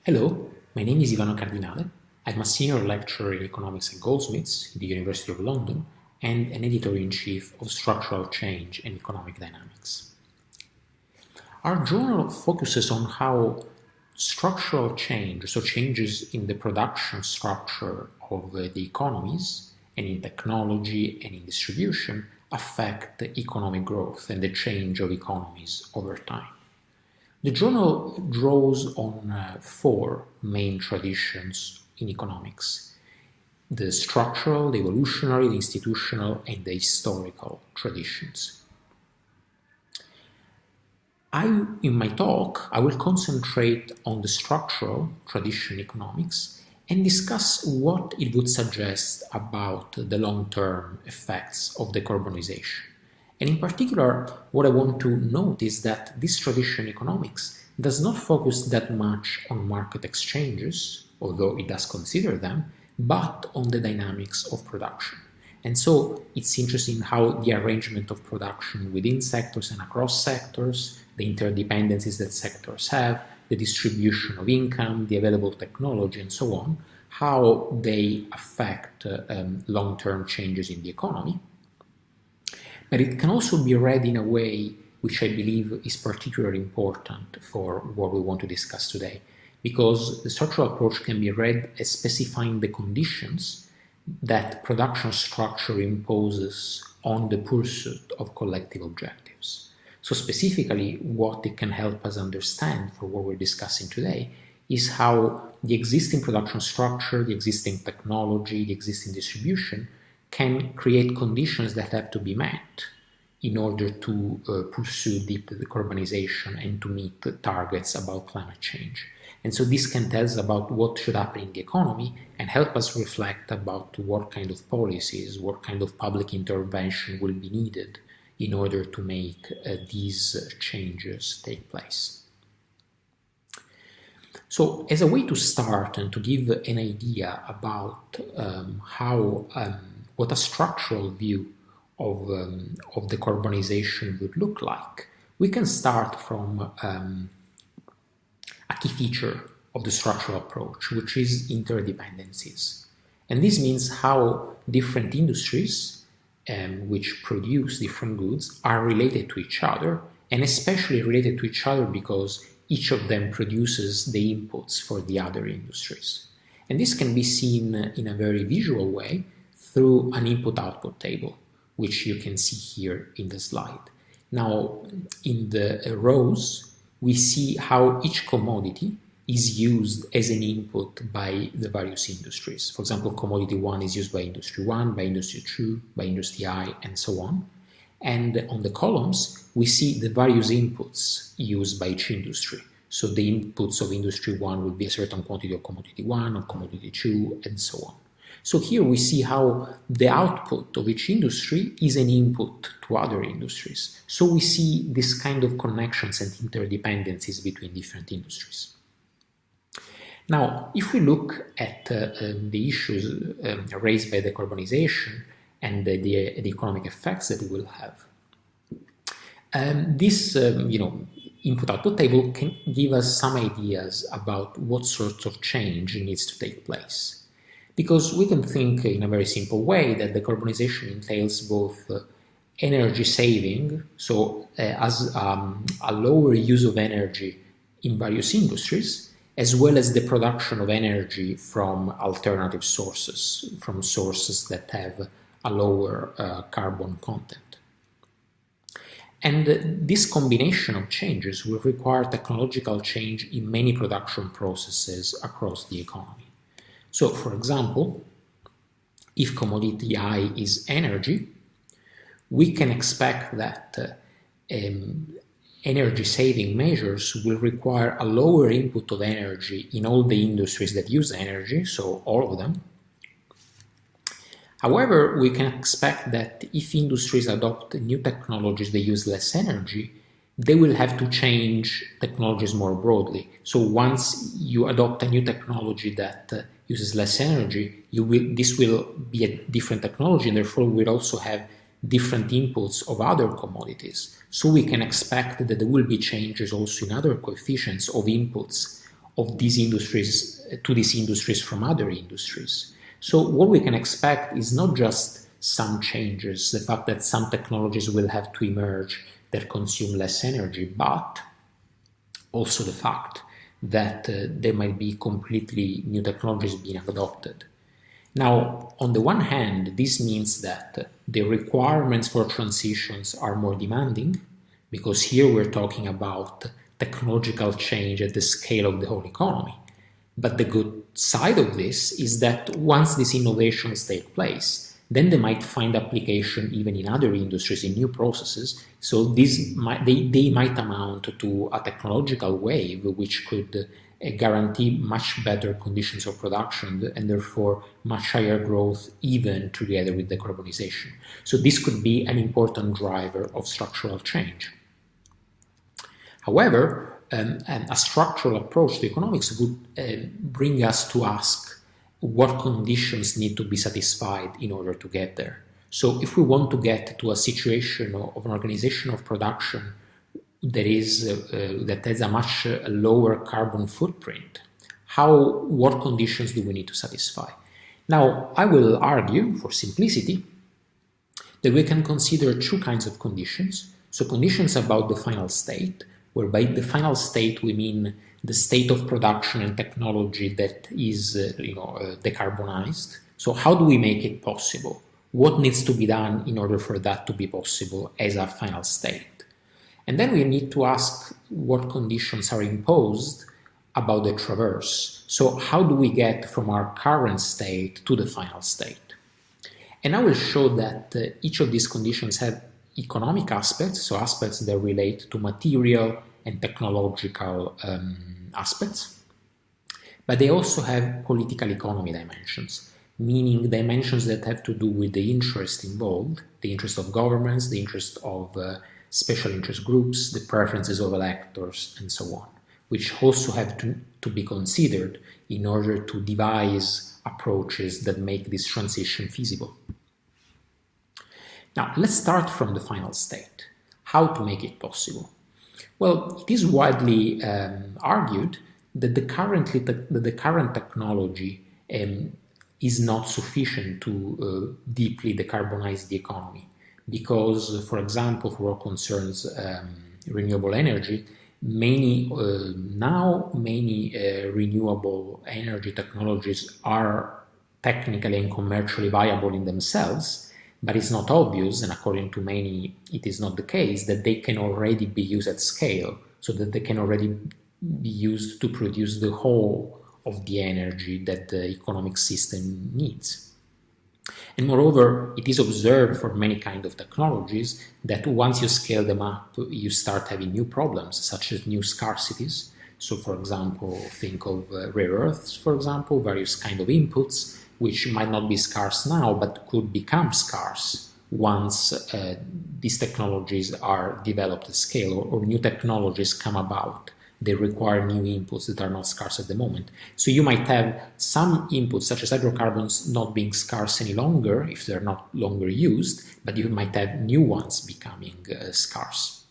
Hello, my name is Ivano Cardinale. I'm a senior lecturer in economics at Goldsmiths in the University of London and an editor-in-chief of Structural Change and Economic Dynamics. Our journal focuses on how structural change, so changes in the production structure of the economies and in technology and in distribution, affect the economic growth and the change of economies over time. The journal draws on four main traditions in economics: the structural, the evolutionary, the institutional, and the historical traditions. In my talk, I will concentrate on the structural tradition economics and discuss what it would suggest about the long-term effects of decarbonization. And in particular, what I want to note is that this tradition economics does not focus that much on market exchanges, although it does consider them, but on the dynamics of production. And so it's interesting how the arrangement of production within sectors and across sectors, the interdependencies that sectors have, the distribution of income, the available technology, and so on, how they affect long-term changes in the economy. But it can also be read in a way which I believe is particularly important for what we want to discuss today, because the structural approach can be read as specifying the conditions that production structure imposes on the pursuit of collective objectives. So specifically, what it can help us understand for what we're discussing today is how the existing production structure, the existing technology, the existing distribution can create conditions that have to be met in order to pursue deep decarbonization and to meet the targets about climate change. And so this can tell us about what should happen in the economy and help us reflect about what kind of policies, what kind of public intervention will be needed in order to make these changes take place. So as a way to start and to give an idea about what a structural view of decarbonization would look like, we can start from a key feature of the structural approach, which is interdependencies. And this means how different industries which produce different goods are related to each other, and especially related to each other because each of them produces the inputs for the other industries. And this can be seen in a very visual way through an input-output table, which you can see here in the slide. Now, in the rows, we see how each commodity is used as an input by the various industries. For example, commodity 1 is used by industry 1, by industry 2, by industry I, and so on. And on the columns, we see the various inputs used by each industry. So the inputs of industry 1 will be a certain quantity of commodity 1 or commodity 2, and so on. So here we see how the output of each industry is an input to other industries. So we see this kind of connections and interdependencies between different industries. Now, if we look at the issues raised by decarbonization and the economic effects that it will have, this input-output table can give us some ideas about what sorts of change needs to take place. Because we can think in a very simple way that decarbonization entails both energy saving, so as a lower use of energy in various industries, as well as the production of energy from alternative sources, from sources that have a lower carbon content. And this combination of changes will require technological change in many production processes across the economy. So, for example, if commodity I is energy, we can expect that energy-saving measures will require a lower input of energy in all the industries that use energy, so all of them. However, we can expect that if industries adopt new technologies that use less energy, they will have to change technologies more broadly. So once you adopt a new technology that uses less energy, this will be a different technology, and therefore we'll also have different inputs of other commodities. So we can expect that there will be changes also in other coefficients of inputs of these industries to these industries from other industries. So what we can expect is not just some changes, the fact that some technologies will have to emerge that consume less energy, but also the fact that there might be completely new technologies being adopted. Now, on the one hand, this means that the requirements for transitions are more demanding, because here we're talking about technological change at the scale of the whole economy. But the good side of this is that once these innovations take place, then they might find application even in other industries, in new processes. So they might amount to a technological wave which could guarantee much better conditions of production and therefore much higher growth, even together with decarbonization. So this could be an important driver of structural change. However, a structural approach to economics would bring us to ask what conditions need to be satisfied in order to get there. So if we want to get to a situation of an organization of production that has a much lower carbon footprint, what conditions do we need to satisfy? Now, I will argue, for simplicity, that we can consider two kinds of conditions. So conditions about the final state, where by the final state we mean the state of production and technology that is decarbonized. So how do we make it possible? What needs to be done in order for that to be possible as a final state? And then we need to ask what conditions are imposed about the traverse. So how do we get from our current state to the final state? And I will show that each of these conditions have economic aspects, so aspects that relate to material and technological aspects, but they also have political economy dimensions, meaning dimensions that have to do with the interest involved, the interest of governments, the interest of special interest groups, the preferences of electors, and so on, which also have to be considered in order to devise approaches that make this transition feasible. Now, let's start from the final state. How to make it possible? Well, it is widely argued that the current technology is not sufficient to deeply decarbonize the economy, because, for example, for what concerns renewable energy, many renewable energy technologies are technically and commercially viable in themselves, but it's not obvious, and according to many, it is not the case, that they can already be used at scale, so that they can already be used to produce the whole of the energy that the economic system needs. And moreover, it is observed for many kinds of technologies that once you scale them up, you start having new problems, such as new scarcities. So, for example, think of rare earths, for example, various kinds of inputs, which might not be scarce now, but could become scarce once these technologies are developed at scale, or new technologies come about. They require new inputs that are not scarce at the moment. So you might have some inputs, such as hydrocarbons, not being scarce any longer if they're not longer used, but you might have new ones becoming scarce.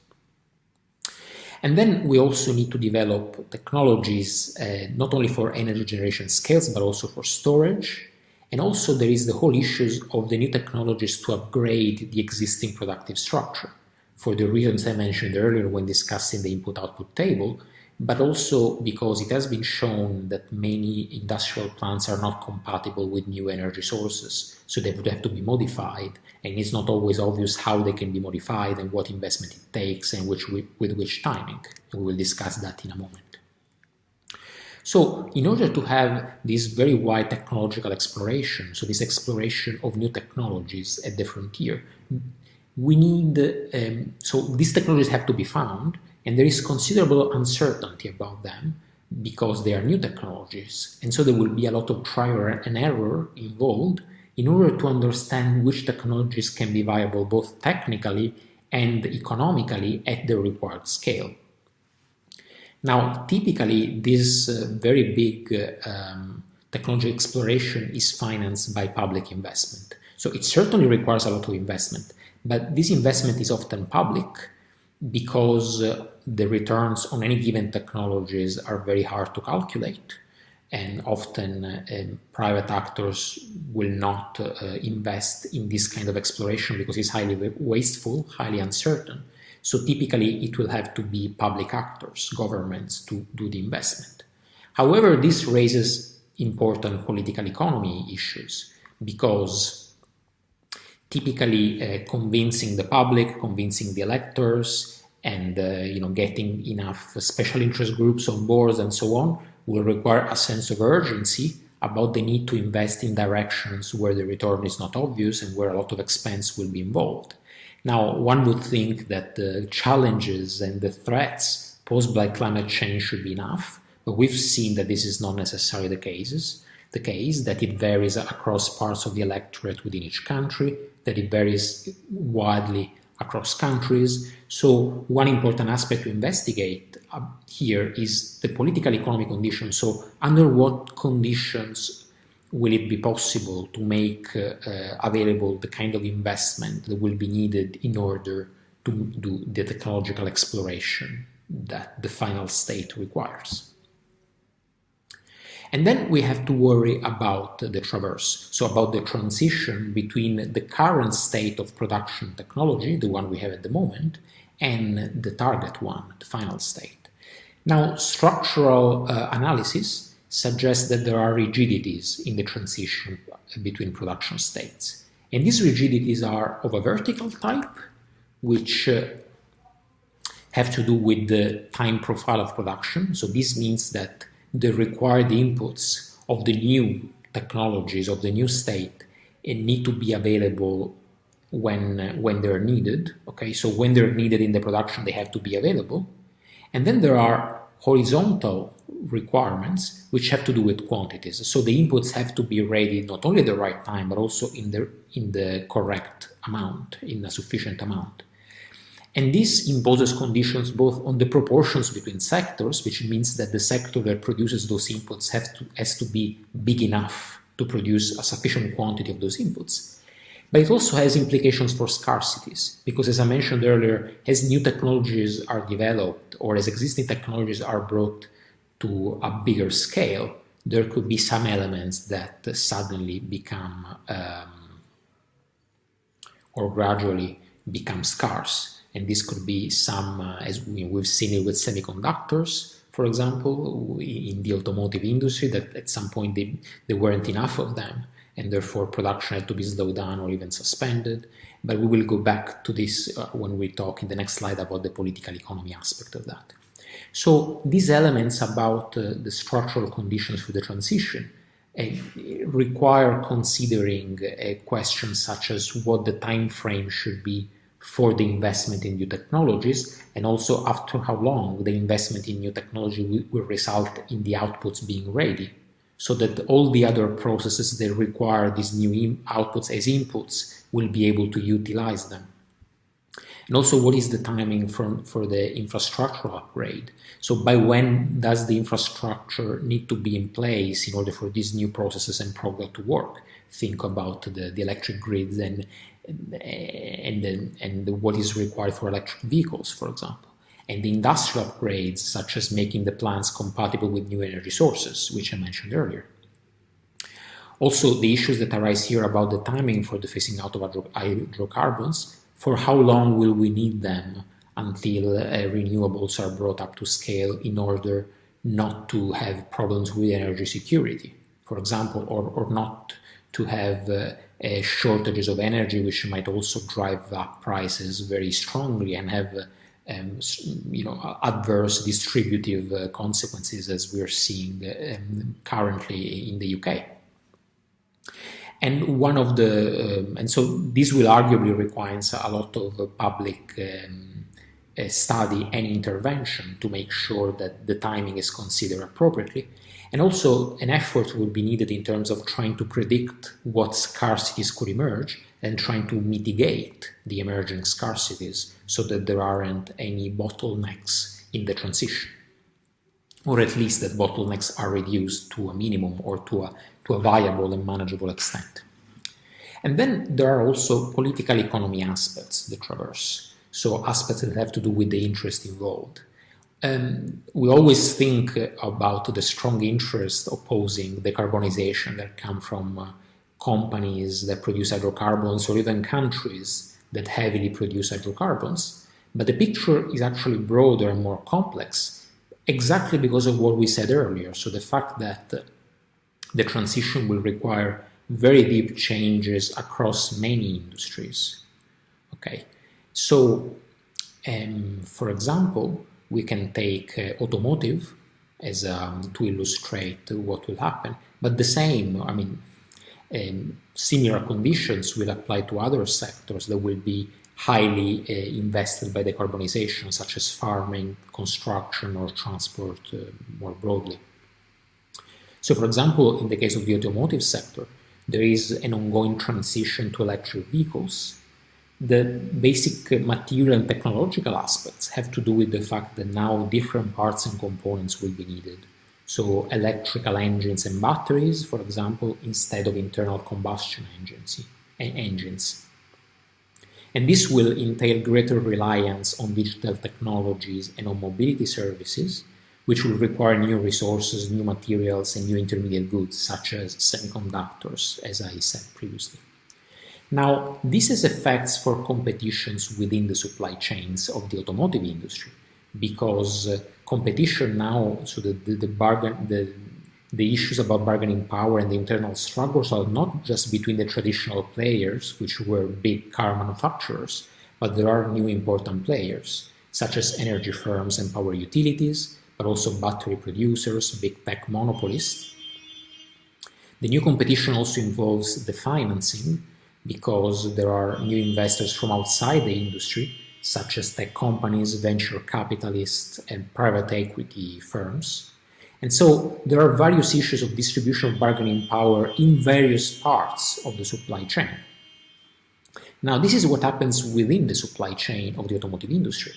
And then we also need to develop technologies not only for energy generation scales, but also for storage. And also there is the whole issues of the new technologies to upgrade the existing productive structure. For the reasons I mentioned earlier when discussing the input-output table, but also because it has been shown that many industrial plants are not compatible with new energy sources, so they would have to be modified, and it's not always obvious how they can be modified and what investment it takes and with which timing. And we will discuss that in a moment. So in order to have this very wide technological exploration, so this exploration of new technologies at the frontier, we need, so these technologies have to be found, and there is considerable uncertainty about them because they are new technologies. And so there will be a lot of trial and error involved in order to understand which technologies can be viable both technically and economically at the required scale. Now, typically, this very big technology exploration is financed by public investment. So it certainly requires a lot of investment, but this investment is often public because the returns on any given technologies are very hard to calculate, and often private actors will not invest in this kind of exploration because it's highly wasteful, highly uncertain. So typically it will have to be public actors, governments, to do the investment. However, this raises important political economy issues because typically convincing the public, convincing the electors, and getting enough special interest groups on boards and so on will require a sense of urgency about the need to invest in directions where the return is not obvious and where a lot of expense will be involved. Now, one would think that the challenges and the threats posed by climate change should be enough, but we've seen that this is not necessarily the case, that it varies across parts of the electorate within each country, that it varies widely across countries. So one important aspect to investigate here is the political economic conditions. So under what conditions will it be possible to make available the kind of investment that will be needed in order to do the technological exploration that the final state requires? And then we have to worry about the traverse, so about the transition between the current state of production technology, the one we have at the moment, and the target one, the final state. Now, structural analysis suggests that there are rigidities in the transition between production states. And these rigidities are of a vertical type, which have to do with the time profile of production. So this means that the required inputs of the new technologies, of the new state, need to be available when they're needed. Okay, so when they're needed in the production, they have to be available. And then there are horizontal requirements which have to do with quantities. So the inputs have to be ready not only at the right time, but also in the correct amount, in a sufficient amount. And this imposes conditions both on the proportions between sectors, which means that the sector that produces those inputs has to be big enough to produce a sufficient quantity of those inputs. But it also has implications for scarcities, because as I mentioned earlier, as new technologies are developed or as existing technologies are brought to a bigger scale, there could be some elements that suddenly become or gradually become scarce. And this could be some, as we've seen it with semiconductors, for example, in the automotive industry, that at some point there weren't enough of them, and therefore production had to be slowed down or even suspended. But we will go back to this when we talk in the next slide about the political economy aspect of that. So these elements about the structural conditions for the transition require considering questions such as what the time frame should be for the investment in new technologies, and also after how long the investment in new technology will result in the outputs being ready, so that all the other processes that require these new outputs as inputs will be able to utilize them. And also, what is the timing for the infrastructural upgrade? So by when does the infrastructure need to be in place in order for these new processes and programs to work? Think about the electric grids and what is required for electric vehicles, for example. And the industrial upgrades, such as making the plants compatible with new energy sources, which I mentioned earlier. Also, the issues that arise here about the timing for the phasing out of hydrocarbons. For how long will we need them until renewables are brought up to scale in order not to have problems with energy security, for example, or not to have shortages of energy, which might also drive up prices very strongly and have adverse distributive consequences, as we're seeing currently in the UK. And one of the and so this will arguably require a lot of public study and intervention to make sure that the timing is considered appropriately. And also an effort will be needed in terms of trying to predict what scarcities could emerge and trying to mitigate the emerging scarcities so that there aren't any bottlenecks in the transition, or at least that bottlenecks are reduced to a minimum or to a viable and manageable extent. And then there are also political economy aspects that traverse, so aspects that have to do with the interest involved. We always think about the strong interest opposing decarbonization that come from companies that produce hydrocarbons or even countries that heavily produce hydrocarbons. But the picture is actually broader and more complex, exactly because of what we said earlier. So the fact that the transition will require very deep changes across many industries. Okay, so for example, we can take automotive as to illustrate what will happen, but the same, similar conditions will apply to other sectors that will be highly invested by decarbonization, such as farming, construction, or transport more broadly. So, for example, in the case of the automotive sector, there is an ongoing transition to electric vehicles. The basic material and technological aspects have to do with the fact that now different parts and components will be needed. So electrical engines and batteries, for example, instead of internal combustion engines. And this will entail greater reliance on digital technologies and on mobility services, which will require new resources, new materials, and new intermediate goods, such as semiconductors, as I said previously. Now, this has effects for competitions within the supply chains of the automotive industry, because competition now, so the issues about bargaining power and the internal struggles are not just between the traditional players, which were big car manufacturers, but there are new important players, such as energy firms and power utilities, but also battery producers, big tech monopolists. The new competition also involves the financing, because there are new investors from outside the industry, such as tech companies, venture capitalists, and private equity firms. And so there are various issues of distribution of bargaining power in various parts of the supply chain. Now, this is what happens within the supply chain of the automotive industry,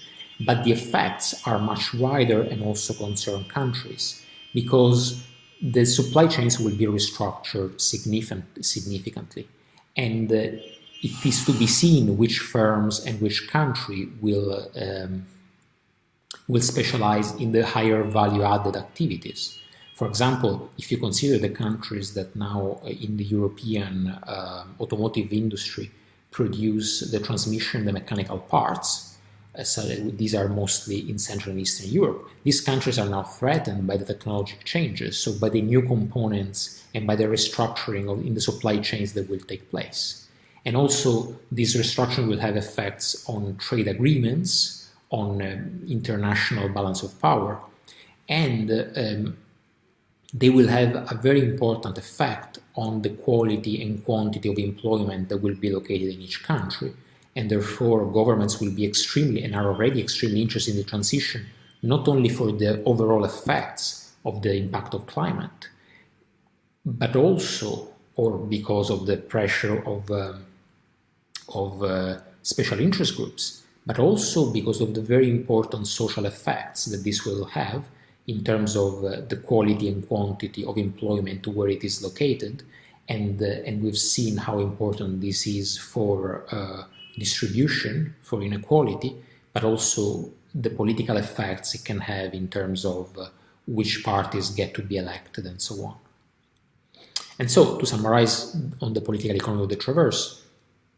but the effects are much wider and also concern countries, because the supply chains will be restructured significantly. And it is to be seen which firms and which country will specialize in the higher value-added activities. For example, if you consider the countries that now in the European automotive industry produce the transmission, the mechanical parts, so these are mostly in Central and Eastern Europe, these countries are now threatened by the technological changes, so by the new components and by the restructuring in the supply chains that will take place. And also, this restructuring will have effects on trade agreements, on international balance of power, and they will have a very important effect on the quality and quantity of employment that will be located in each country. And therefore, governments will be extremely, and are already extremely interested in the transition, not only for the overall effects of the impact of climate, but also, or because of the pressure of special interest groups, but also because of the very important social effects that this will have in terms of the quality and quantity of employment where it is located. And we've seen how important this is for distribution, for inequality, but also the political effects it can have in terms of which parties get to be elected and so on. And so, to summarize on the political economy of the traverse,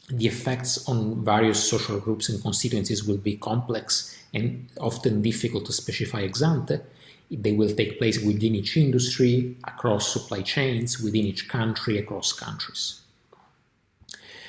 the effects on various social groups and constituencies will be complex and often difficult to specify ex ante. They will take place within each industry, across supply chains, within each country, across countries.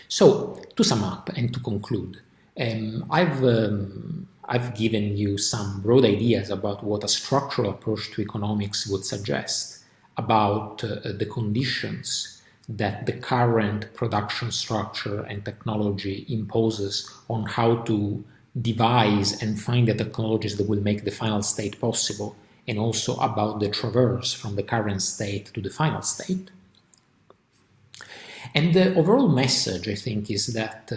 So, to sum up and to conclude, I've given you some broad ideas about what a structural approach to economics would suggest about the conditions that the current production structure and technology imposes on how to devise and find the technologies that will make the final state possible, and also about the traverse from the current state to the final state. And the overall message, I think, is that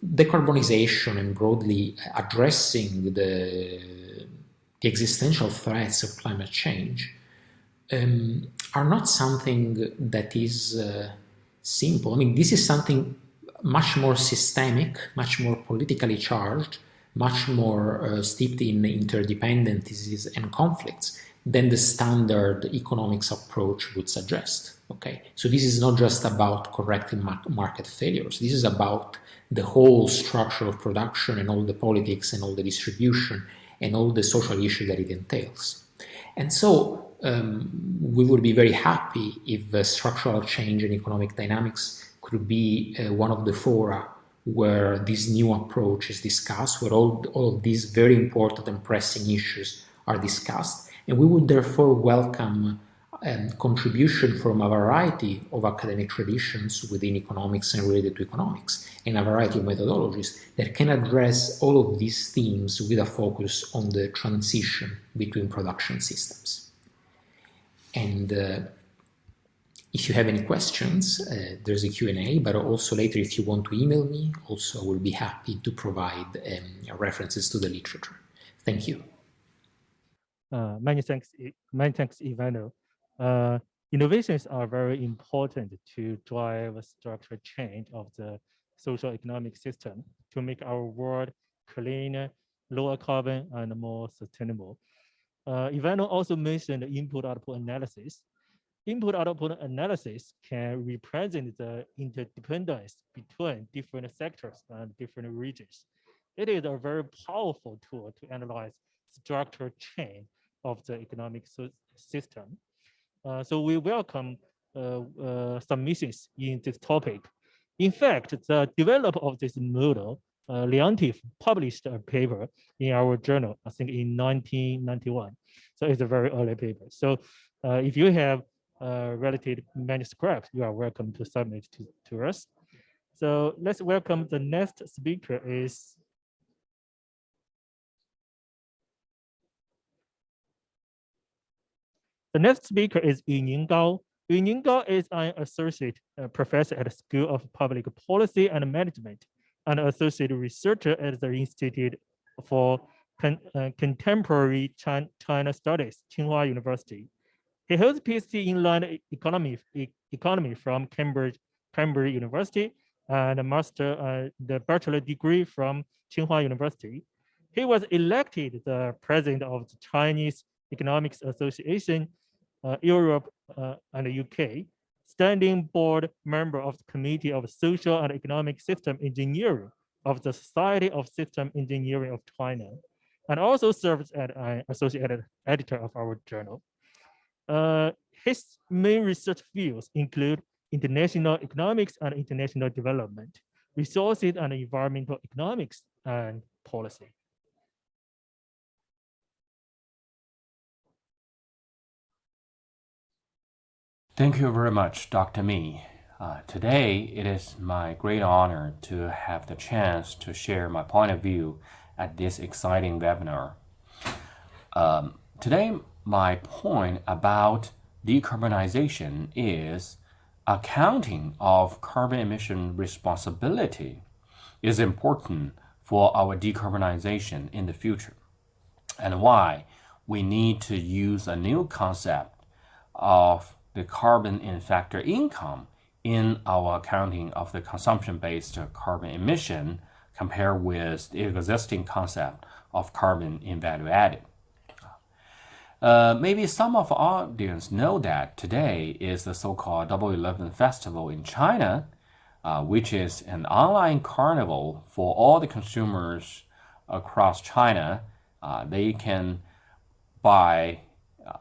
decarbonization and broadly addressing the existential threats of climate change are not something that is simple. I mean, this is something much more systemic, much more politically charged, much more steeped in interdependencies and conflicts than the standard economics approach would suggest. Okay, so this is not just about correcting market failures. This is about the whole structure of production and all the politics and all the distribution and all the social issues that it entails. And so we would be very happy if structural change in economic dynamics could be one of the fora where this new approach is discussed, where all of these very important and pressing issues are discussed. And we would therefore welcome contribution from a variety of academic traditions within economics and related to economics, and a variety of methodologies that can address all of these themes with a focus on the transition between production systems. And if you have any questions, there's a Q&A, but also later if you want to email me, also I will be happy to provide references to the literature. Thank you. Many thanks, Ivano. Innovations are very important to drive a structural change of the social economic system to make our world cleaner, lower carbon, and more sustainable. Ivano also mentioned input-output analysis. Input-output analysis can represent the interdependence between different sectors and different regions. It is a very powerful tool to analyze structural change of the economic system. So we welcome submissions in this topic. In fact, the developer of this model, Leontief, published a paper in our journal, I think in 1991. So it's a very early paper. So if you have related manuscript, you are welcome to submit to us. So let's welcome the next speaker is Yuning Gao. Yuning Gao is an associate professor at the School of Public Policy and Management and associate researcher at the Institute for Contemporary China Studies, Tsinghua University. He holds a PhD in land economy from Cambridge University and a the bachelor degree from Tsinghua University. He was elected the president of the Chinese Economics Association, Europe and the UK, standing board member of the Committee of Social and Economic System Engineering of the Society of System Engineering of China, and also serves as an associate editor of our journal. His main research fields include international economics and international development, resources and environmental economics, and policy. Thank you very much, Dr. Mi. Today, it is my great honor to have the chance to share my point of view at this exciting webinar. Today, my point about decarbonization is accounting of carbon emission responsibility is important for our decarbonization in the future, and why we need to use a new concept of the carbon in factor income in our accounting of the consumption-based carbon emission compared with the existing concept of carbon in value added. Maybe some of our audience know that today is the so-called Double 11 festival in China. which is an online carnival for all the consumers across China. They can buy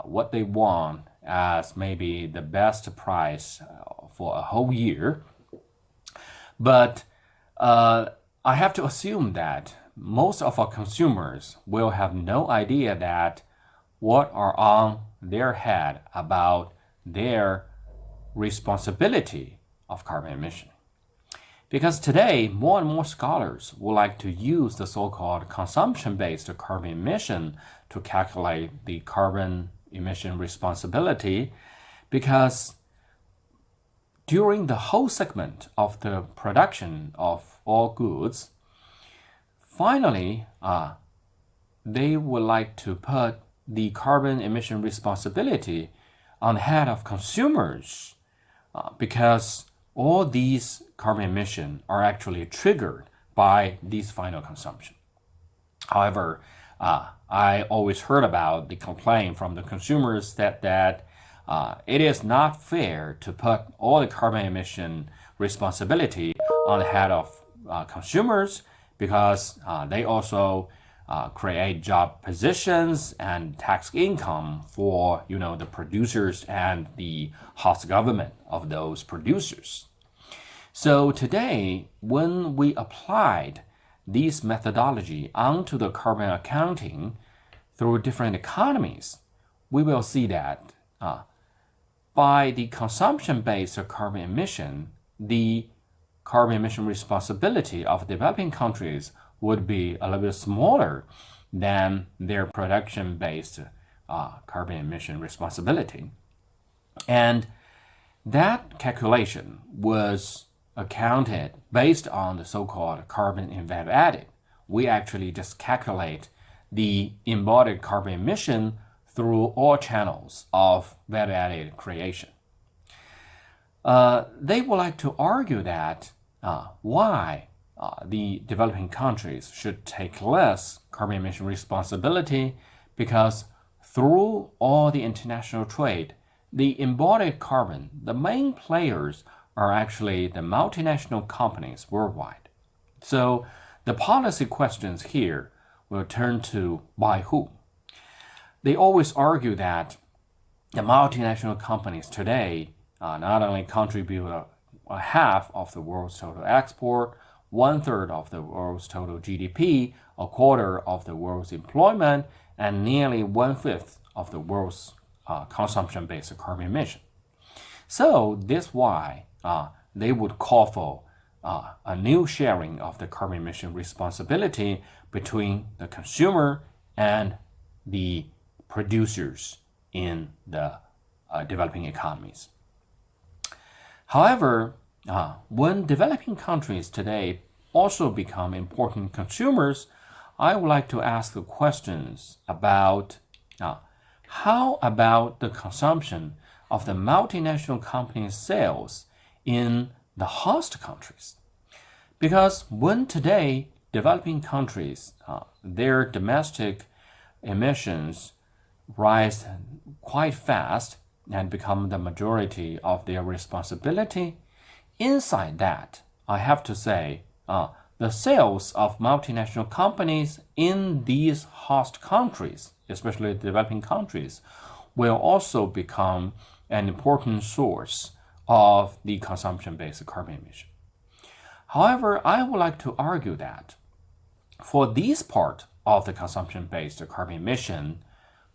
what they want as maybe the best price for a whole year. But I have to assume that most of our consumers will have no idea that what are on their head about their responsibility of carbon emission. Because today, more and more scholars would like to use the so-called consumption-based carbon emission to calculate the carbon emission responsibility, because during the whole segment of the production of all goods, finally, they would like to put the carbon emission responsibility on the head of consumers, because all these carbon emissions are actually triggered by these final consumption. However, I always heard about the complaint from the consumers that it is not fair to put all the carbon emission responsibility on the head of consumers, because they also create job positions and tax income for the producers and the host government of those producers. So today, when we applied this methodology onto the carbon accounting through different economies, we will see that by the consumption-based carbon emission, the carbon emission responsibility of developing countries would be a little bit smaller than their production-based carbon emission responsibility. And that calculation was accounted based on the so-called carbon in value added. We actually just calculate the embodied carbon emission through all channels of value added creation. They would like to argue that why the developing countries should take less carbon emission responsibility, because through all the international trade, the embodied carbon, the main players are actually the multinational companies worldwide. So the policy questions here will turn to by who. They always argue that the multinational companies today not only contribute a half of the world's total export, 1/3 of the world's total GDP, 1/4 of the world's employment, and nearly 1/5 of the world's consumption-based carbon emission. So this is why they would call for a new sharing of the carbon emission responsibility between the consumer and the producers in the developing economies. However, when developing countries today also become important consumers, I would like to ask the questions about how about the consumption of the multinational companies' sales in the host countries? Because when today developing countries, their domestic emissions rise quite fast and become the majority of their responsibility, inside that, I have to say, the sales of multinational companies in these host countries, especially developing countries, will also become an important source of the consumption-based carbon emission. However, I would like to argue that for this part of the consumption-based carbon emission,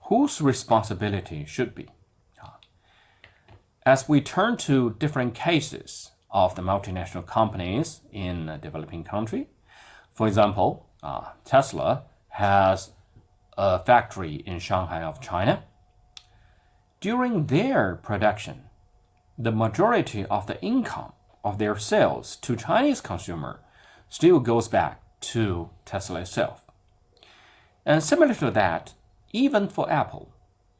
whose responsibility should be? As we turn to different cases of the multinational companies in a developing country, for example, Tesla has a factory in Shanghai of China. During their production, the majority of the income of their sales to Chinese consumer still goes back to Tesla itself. And similar to that, even for Apple,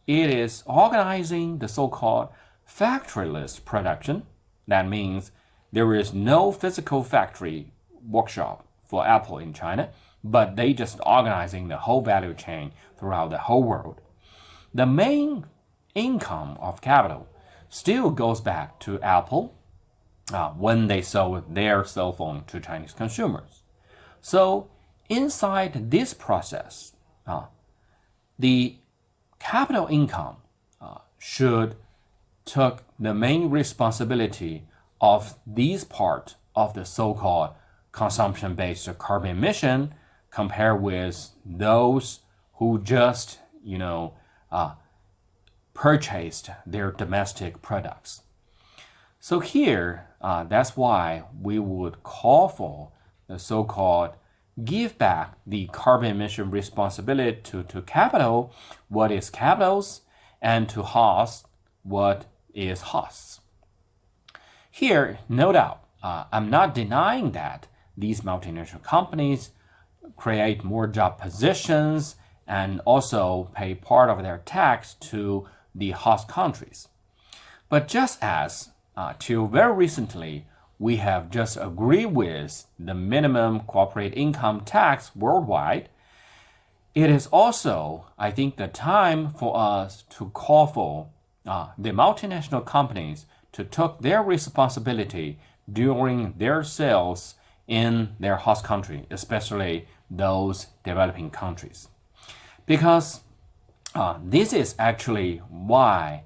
it is organizing the so-called factoryless production. That means there is no physical factory workshop for Apple in China, but they just organizing the whole value chain throughout the whole world. The main income of capital still goes back to Apple when they sold their cell phone to Chinese consumers. So inside this process, the capital income should take the main responsibility of these part of the so-called consumption-based carbon emission compared with those who just, purchased their domestic products. So here, that's why we would call for the so-called give back the carbon emission responsibility to capital, what is capital's, and to host, what is host's. Here, no doubt, I'm not denying that these multinational companies create more job positions and also pay part of their tax to the host countries. But just as till very recently, we have just agreed with the minimum corporate income tax worldwide, it is also, I think, the time for us to call for the multinational companies to take their responsibility during their sales in their host country, especially those developing countries. Because this is actually why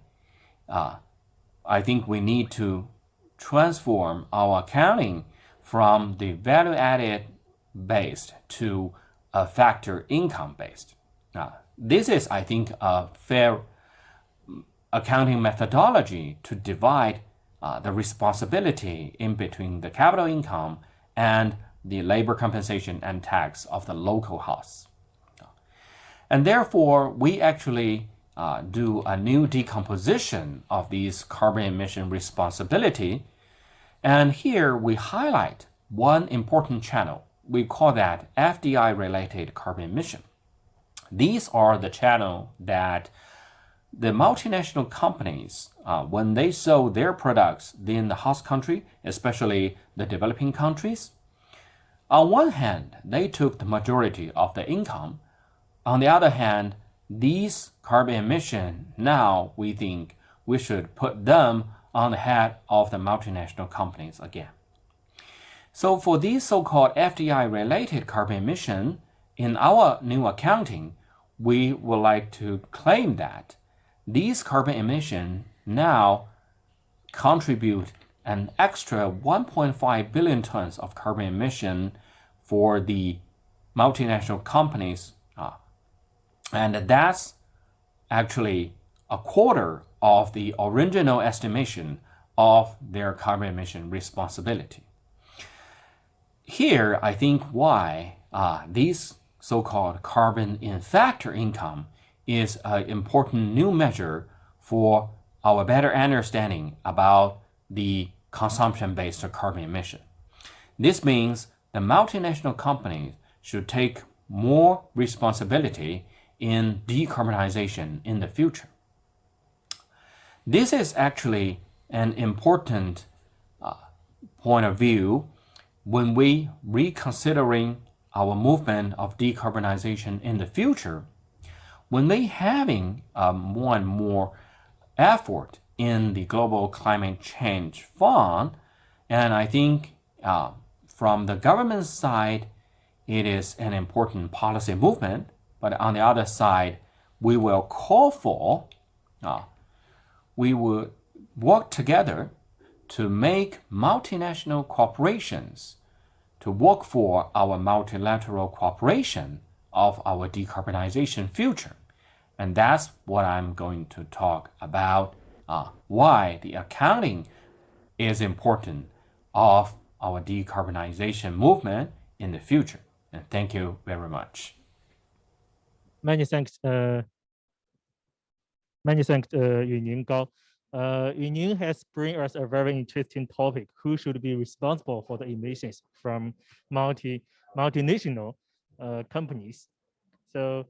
I think we need to transform our accounting from the value-added based to a factor income based. This is, I think, a fair accounting methodology to divide the responsibility in between the capital income and the labor compensation and tax of the local hosts. And therefore, we actually do a new decomposition of these carbon emission responsibility. And here we highlight one important channel. We call that FDI-related carbon emission. These are the channel that the multinational companies, when they sell their products in the host country, especially the developing countries, on one hand, they took the majority of the income. On the other hand, these carbon emissions, now we think we should put them on the head of the multinational companies again. So for these so-called FDI-related carbon emission, in our new accounting, we would like to claim that these carbon emissions now contribute an extra 1.5 billion tons of carbon emission for the multinational companies. And that's actually a quarter of the original estimation of their carbon emission responsibility. Here, I think why these so-called carbon in factor income is an important new measure for our better understanding about the consumption-based carbon emission. This means the multinational companies should take more responsibility in decarbonization in the future. This is actually an important point of view when we reconsidering our movement of decarbonization in the future. When we having more and more effort in the Global Climate Change Fund, and I think from the government side, it is an important policy movement. But on the other side, we will call for, we will work together to make multinational corporations to work for our multilateral cooperation of our decarbonization future. And that's what I'm going to talk about, why the accounting is important of our decarbonization movement in the future. And thank you very much. Many thanks, Yuning Gao. Yuning has bring us a very interesting topic: who should be responsible for the emissions from multinational companies. So,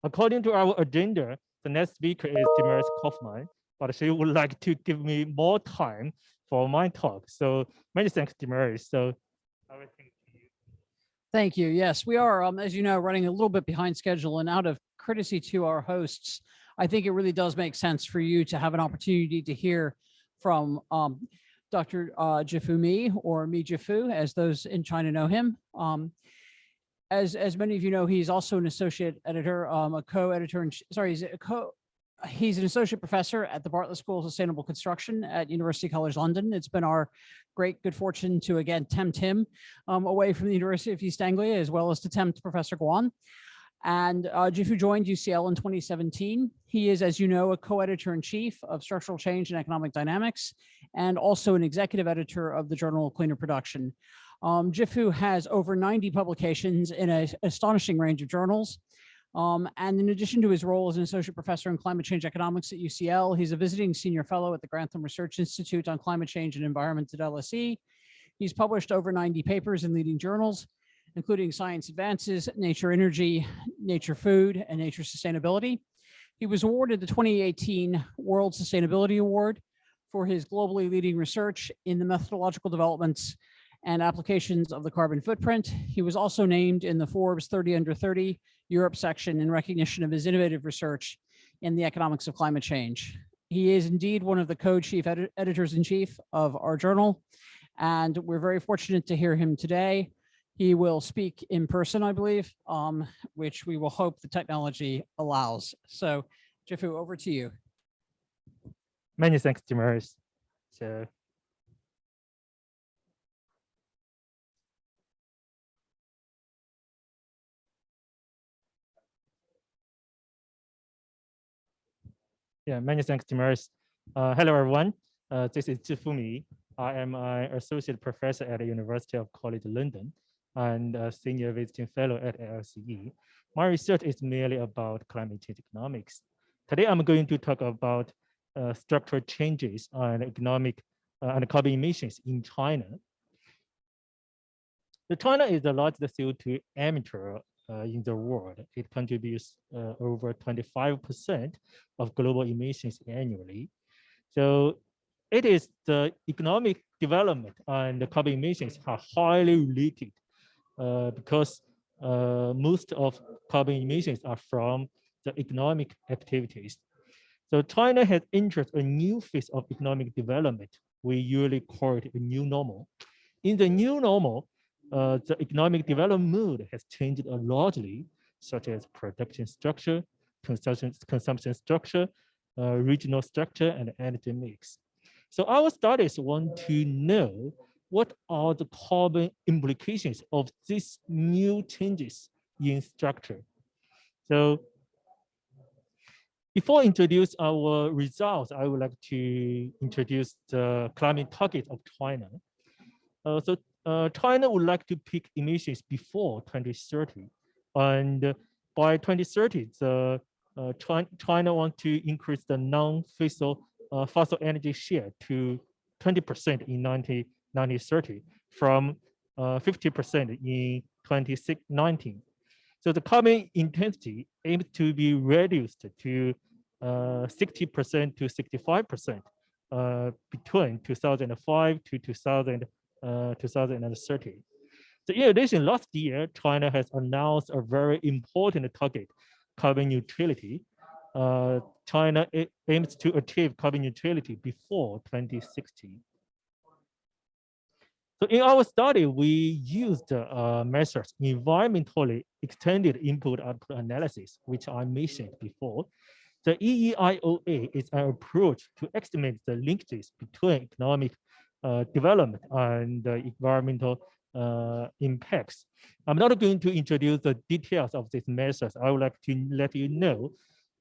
according to our agenda, the next speaker is Damaris Kaufman, but she would like to give me more time for my talk. So many thanks, Damaris. So I will thank you. Thank you. Yes, we are, as you know, running a little bit behind schedule and out of courtesy to our hosts, I think it really does make sense for you to have an opportunity to hear from Dr. Jifu Mi, or Mi Jifu, as those in China know him. As many of you know, he's also an associate editor, a co-editor, he's an associate professor at the Bartlett School of Sustainable Construction at University College London. It's been our great good fortune to again tempt him away from the University of East Anglia, as well as to tempt Professor Guan. And Jifu joined UCL in 2017. He is, as you know, a co-editor-in-chief of Structural Change and Economic Dynamics, and also an executive editor of the Journal Cleaner Production. Jifu has over 90 publications in an astonishing range of journals. And in addition to his role as an associate professor in climate change economics at UCL, he's a visiting senior fellow at the Grantham Research Institute on Climate Change and Environment at LSE. He's published over 90 papers in leading journals, including Science Advances, Nature Energy, Nature Food, and Nature Sustainability. He was awarded the 2018 World Sustainability Award for his globally leading research in the methodological developments and applications of the carbon footprint. He was also named in the Forbes 30 Under 30 Europe section in recognition of his innovative research in the economics of climate change. He is indeed one of the co-chief editors-in-chief of our journal, and we're very fortunate to hear him today. He will speak in person, I believe, which we will hope the technology allows. So, Jifu, over to you. Many thanks, Damaris. So, yeah, many thanks, Damaris. Hello, everyone. This is Jifu Mi. I am an associate professor at the University of College London and a senior visiting fellow at LSE. My research is merely about climate change economics. Today, I'm going to talk about structural changes and economic and carbon emissions in China. China is the largest CO2 emitter in the world. It contributes over 25% of global emissions annually. So it is the economic development and the carbon emissions are highly related because most of carbon emissions are from the economic activities. So China has entered a new phase of economic development. We usually call it a new normal. In the new normal, the economic development mood has changed largely, such as production structure, consumption structure, regional structure, and energy mix. So our studies want to know what are the carbon implications of these new changes in structure. So before I introduce our results, I would like to introduce the climate target of China. China would like to peak emissions before 2030. And by 2030, China wants to increase the non-fossil fossil energy share to 20% in 2030 from 50% in 2019. So the carbon intensity aims to be reduced to 60% to 65% between 2005 to 2030. So in addition, last year, China has announced a very important target, carbon neutrality. China aims to achieve carbon neutrality before 2060. So in our study, we used measures environmentally extended input-output analysis, which I mentioned before. The EEIOA is an approach to estimate the linkages between economic development and environmental impacts. I'm not going to introduce the details of these measures. I would like to let you know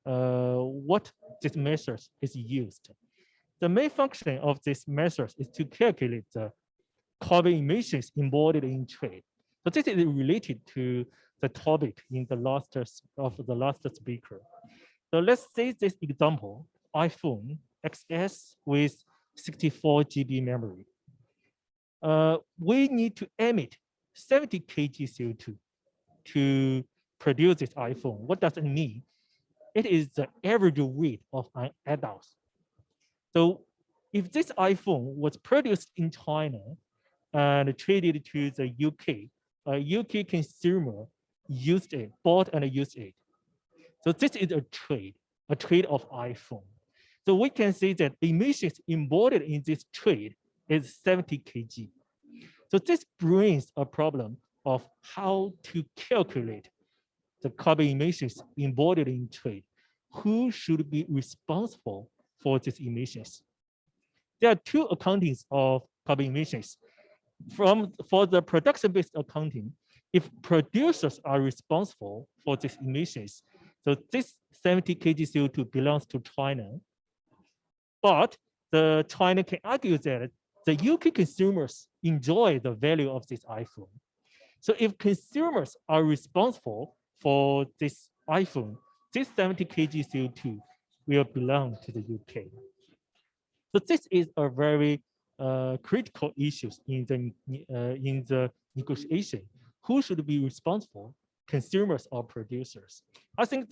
what these measures is used. The main function of these measures is to calculate the carbon emissions embodied in trade. So this is related to the topic in the last speaker. So let's say this example, iPhone XS with 64 GB memory. We need to emit 70 kg CO2 to produce this iPhone. What does it mean? It is the average weight of an adult. So if this iPhone was produced in China and traded to the UK, a UK consumer bought and used it. So So this is a trade of iPhone. So we can see that the emissions embodied in this trade is 70 kg. So this brings a problem of how to calculate the carbon emissions embodied in trade. Who should be responsible for these emissions? There are two accountings of carbon emissions. For the production-based accounting, if producers are responsible for these emissions, so this 70 kg CO2 belongs to China, but the China can argue that the UK consumers enjoy the value of this iPhone. So if consumers are responsible for this iPhone, this 70 kg CO2 will belong to the UK. So this is a very critical issue in the negotiation. Who should be responsible, consumers or producers? I think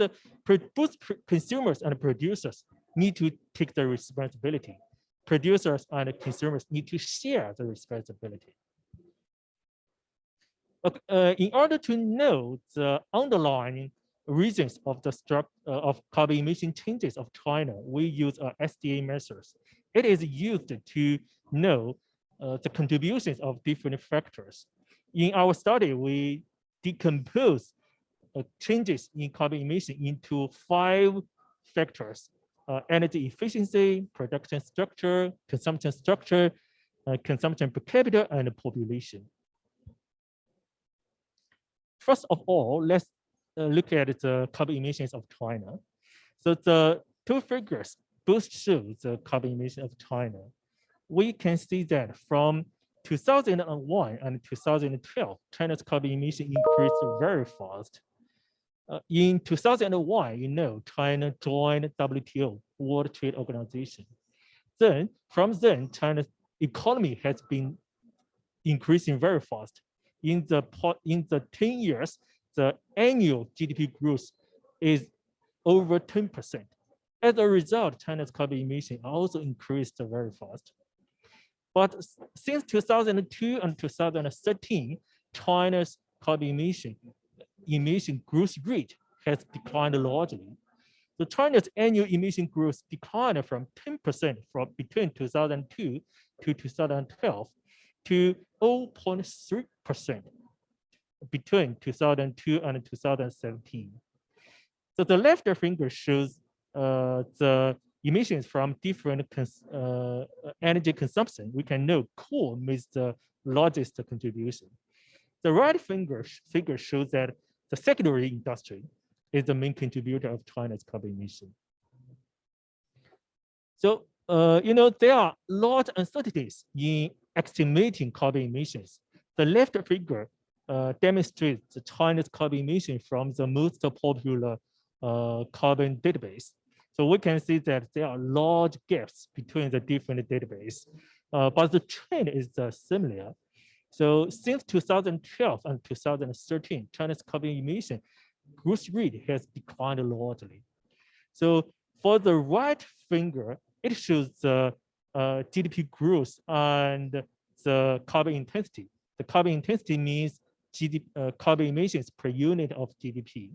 both consumers and producers need to take the responsibility. Producers and consumers need to share the responsibility. In order to know the underlying reasons of the of carbon emission changes of China, we use SDA measures. It is used to know the contributions of different factors. In our study, we decompose changes in carbon emission into 5 factors: energy efficiency, production structure, consumption per capita, and population. First of all, let's look at the carbon emissions of China. So the two figures both show the carbon emission of China. We can see that from 2001 and 2012, China's carbon emission increased very fast. In 2001, you know, China joined WTO, World Trade Organization. Then, from then, China's economy has been increasing very fast. In the 10 years, the annual GDP growth is over 10%. As a result, China's carbon emission also increased very fast. But since 2002 and 2013, China's carbon emission growth rate has declined largely. So China's annual emission growth declined from 10% between 2002 to 2012 to 0.3% between 2002 and 2017. So the left finger shows the emissions from different energy consumption. We can know coal makes the largest contribution. The right figure shows that the secondary industry is the main contributor of China's carbon emission. So, you know, there are large uncertainties in estimating carbon emissions. The left figure demonstrates the China's carbon emission from the most popular carbon database. So we can see that there are large gaps between the different databases, but the trend is similar. So since 2012 and 2013, China's carbon emission growth rate has declined largely. So for the right finger, it shows the GDP growth and the carbon intensity. The carbon intensity means carbon emissions per unit of GDP.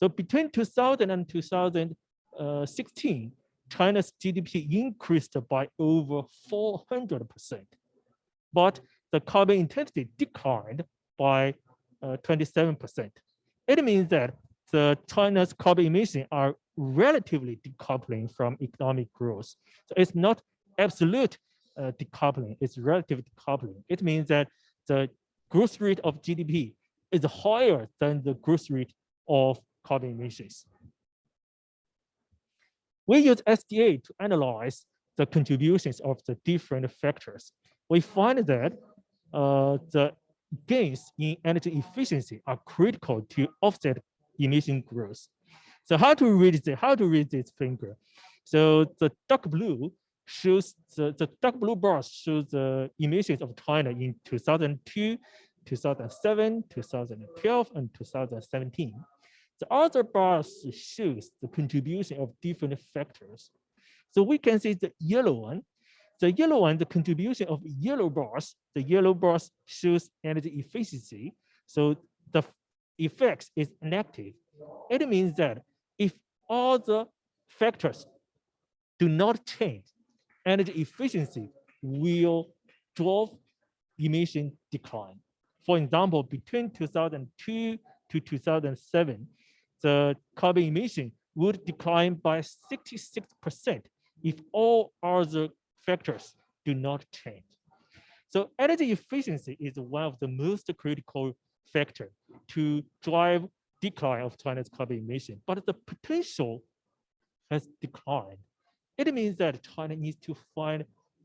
So between 2000 and 2016, China's GDP increased by over 400%, but the carbon intensity declined by 27%. It means that China's carbon emissions are relatively decoupling from economic growth. So it's not absolute decoupling, it's relative decoupling. It means that the growth rate of GDP is higher than the growth rate of carbon emissions. We use SDA to analyze the contributions of the different factors. We find that the gains in energy efficiency are critical to offset emission growth. So how to read this figure? So the dark blue shows the dark blue bars shows the emissions of China in 2002, 2007, 2012, and 2017. The other bars shows the contribution of different factors. So we can see the yellow one. The yellow one, the contribution of yellow bars, the yellow bars shows energy efficiency. So the effect is negative. It means that if all the factors do not change, energy efficiency will drive emission decline. For example, between 2002 to 2007, the carbon emission would decline by 66% if all other factors do not change. So energy efficiency is one of the most critical factors to drive decline of China's carbon emission, but the potential has declined. It means that China needs to find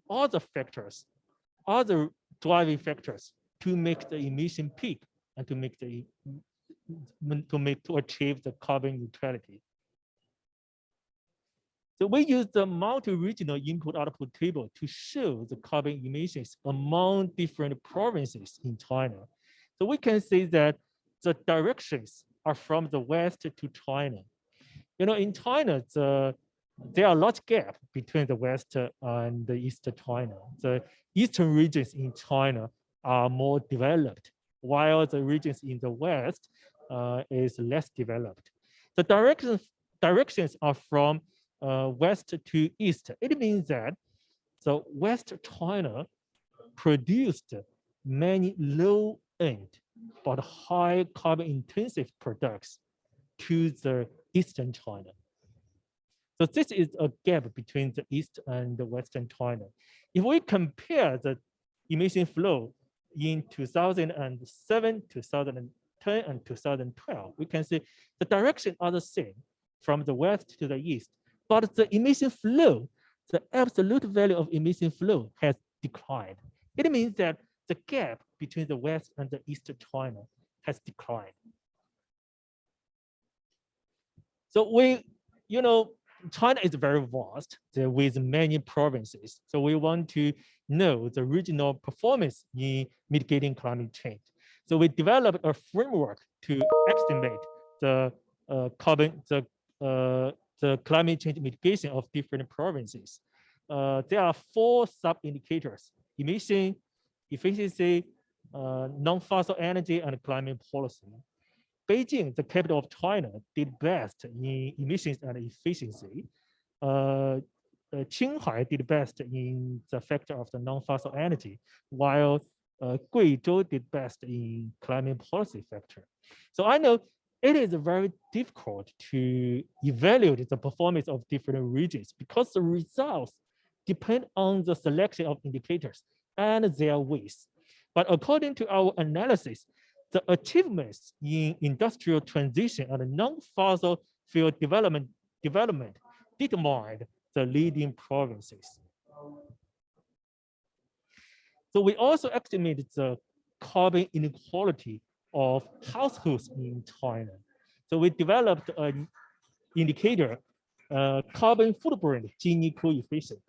other factors, other driving factors to make the emission peak and to achieve the carbon neutrality. So we use the multi-regional input-output table to show the carbon emissions among different provinces in China. So we can see that the directions are from the west to China. In China, there are large gaps between the west and the east China. The eastern regions in China are more developed, while the regions in the west is less developed. The directions are from west to east. It means that the West China produced many low-end but high carbon-intensive products to the Eastern China. So this is a gap between the East and the Western China. If we compare the emission flow in 2007, 2010, and 2012, we can see the directions are the same from the west to the east, but the emission flow, the absolute value of emission flow has declined. It means that the gap between the west and the east China has declined. So China is very vast with many provinces. So we want to know the regional performance in mitigating climate change. So we developed a framework to estimate the climate change mitigation of different provinces. There are 4 sub-indicators: emission, efficiency, non-fossil energy, and climate policy. Beijing, the capital of China, did best in emissions and efficiency. Qinghai did best in the factor of the non-fossil energy, while Guizhou did best in climate policy factor. So I know it is very difficult to evaluate the performance of different regions because the results depend on the selection of indicators and their weights. But according to our analysis, the achievements in industrial transition and non-fossil fuel development determined the leading provinces. So we also estimated the carbon inequality of households in China. So we developed an indicator, carbon footprint Gini coefficient,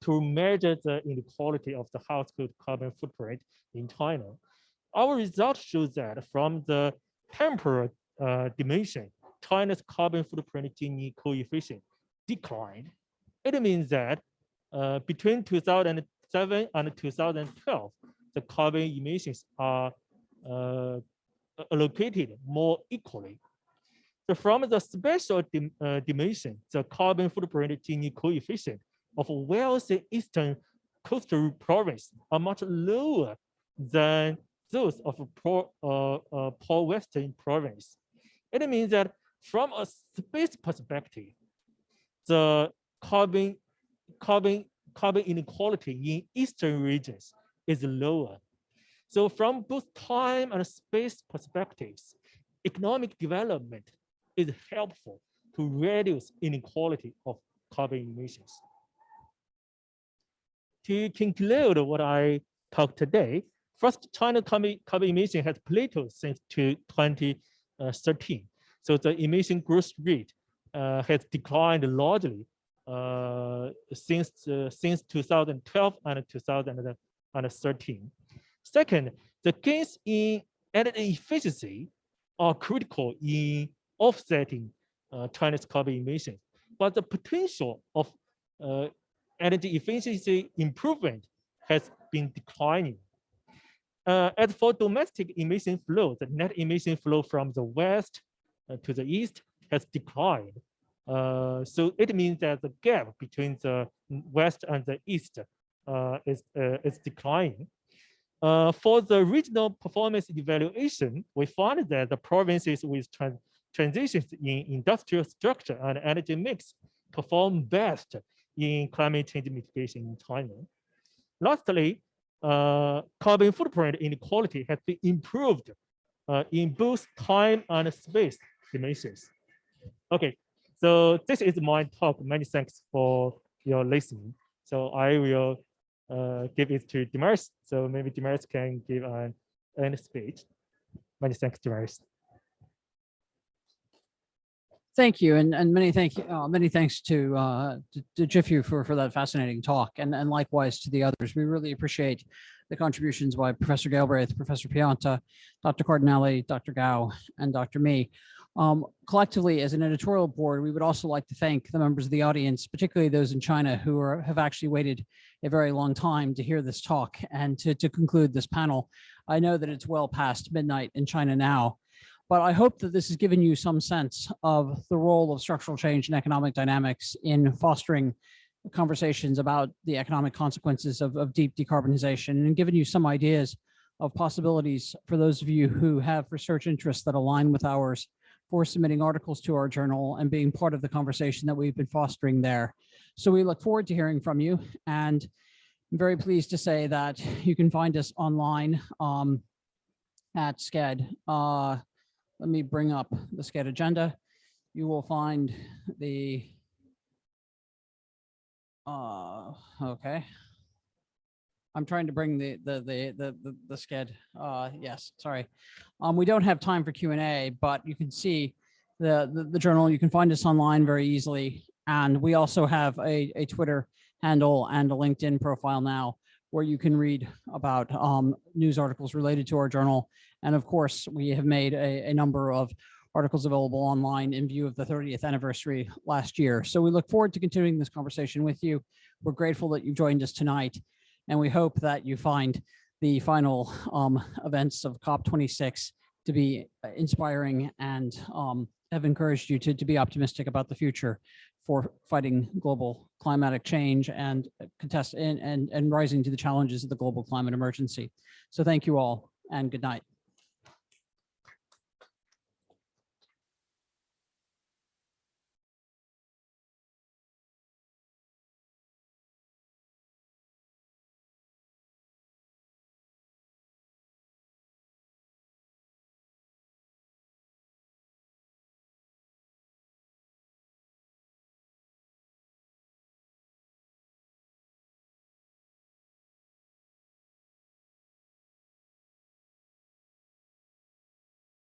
to measure the inequality of the household carbon footprint in China. Our results show that from the temporal dimension, China's carbon footprint Gini coefficient declined. It means that between 2007 and 2012, the carbon emissions are allocated more equally. So from the spatial dimension, the carbon footprint Gini coefficient of wealthy eastern coastal province are much lower than those of poor western province. It means that from a space perspective, the carbon inequality in eastern regions is lower. So from both time and space perspectives, economic development is helpful to reduce inequality of carbon emissions. To conclude what I talked today, first, China carbon emission has plateaued since 2013. So the emission growth rate has declined largely since 2012 and 2013. Second, the gains in energy efficiency are critical in offsetting China's carbon emissions, but the potential of energy efficiency improvement has been declining. As for domestic emission flow, the net emission flow from the west to the east has declined So it means that the gap between the West and the East is declining. For the regional performance evaluation, we found that the provinces with transitions in industrial structure and energy mix perform best in climate change mitigation in China. Lastly, carbon footprint inequality has been improved in both time and space dimensions. Okay, so this is my talk. Many thanks for your listening. So I will give it to Damaris. So maybe Damaris can give an end speech. Many thanks, Damaris. Thank you, and many thanks to Jifu for that fascinating talk, and likewise to the others. We really appreciate the contributions by Professor Galbraith, Professor Pianta, Dr. Cardinelli, Dr. Gao, and Dr. Me. Collectively, as an editorial board, we would also like to thank the members of the audience, particularly those in China who have actually waited a very long time to hear this talk and to conclude this panel. I know that it's well past midnight in China now, but I hope that this has given you some sense of the role of structural change and economic dynamics in fostering conversations about the economic consequences of deep decarbonization, and given you some ideas of possibilities for those of you who have research interests that align with ours for submitting articles to our journal and being part of the conversation that we've been fostering there. So we look forward to hearing from you, and I'm very pleased to say that you can find us online at SCED. Let me bring up the SCED agenda. You will find the, okay. I'm trying to bring the SCED. Yes, sorry. We don't have time for Q&A, but you can see the journal. You can find us online very easily. And we also have a Twitter handle and a LinkedIn profile now where you can read about news articles related to our journal. And of course, we have made a number of articles available online in view of the 30th anniversary last year. So we look forward to continuing this conversation with you. We're grateful that you joined us tonight. And we hope that you find the final events of COP26 to be inspiring and have encouraged you to be optimistic about the future for fighting global climatic change and rising to the challenges of the global climate emergency. So thank you all and good night.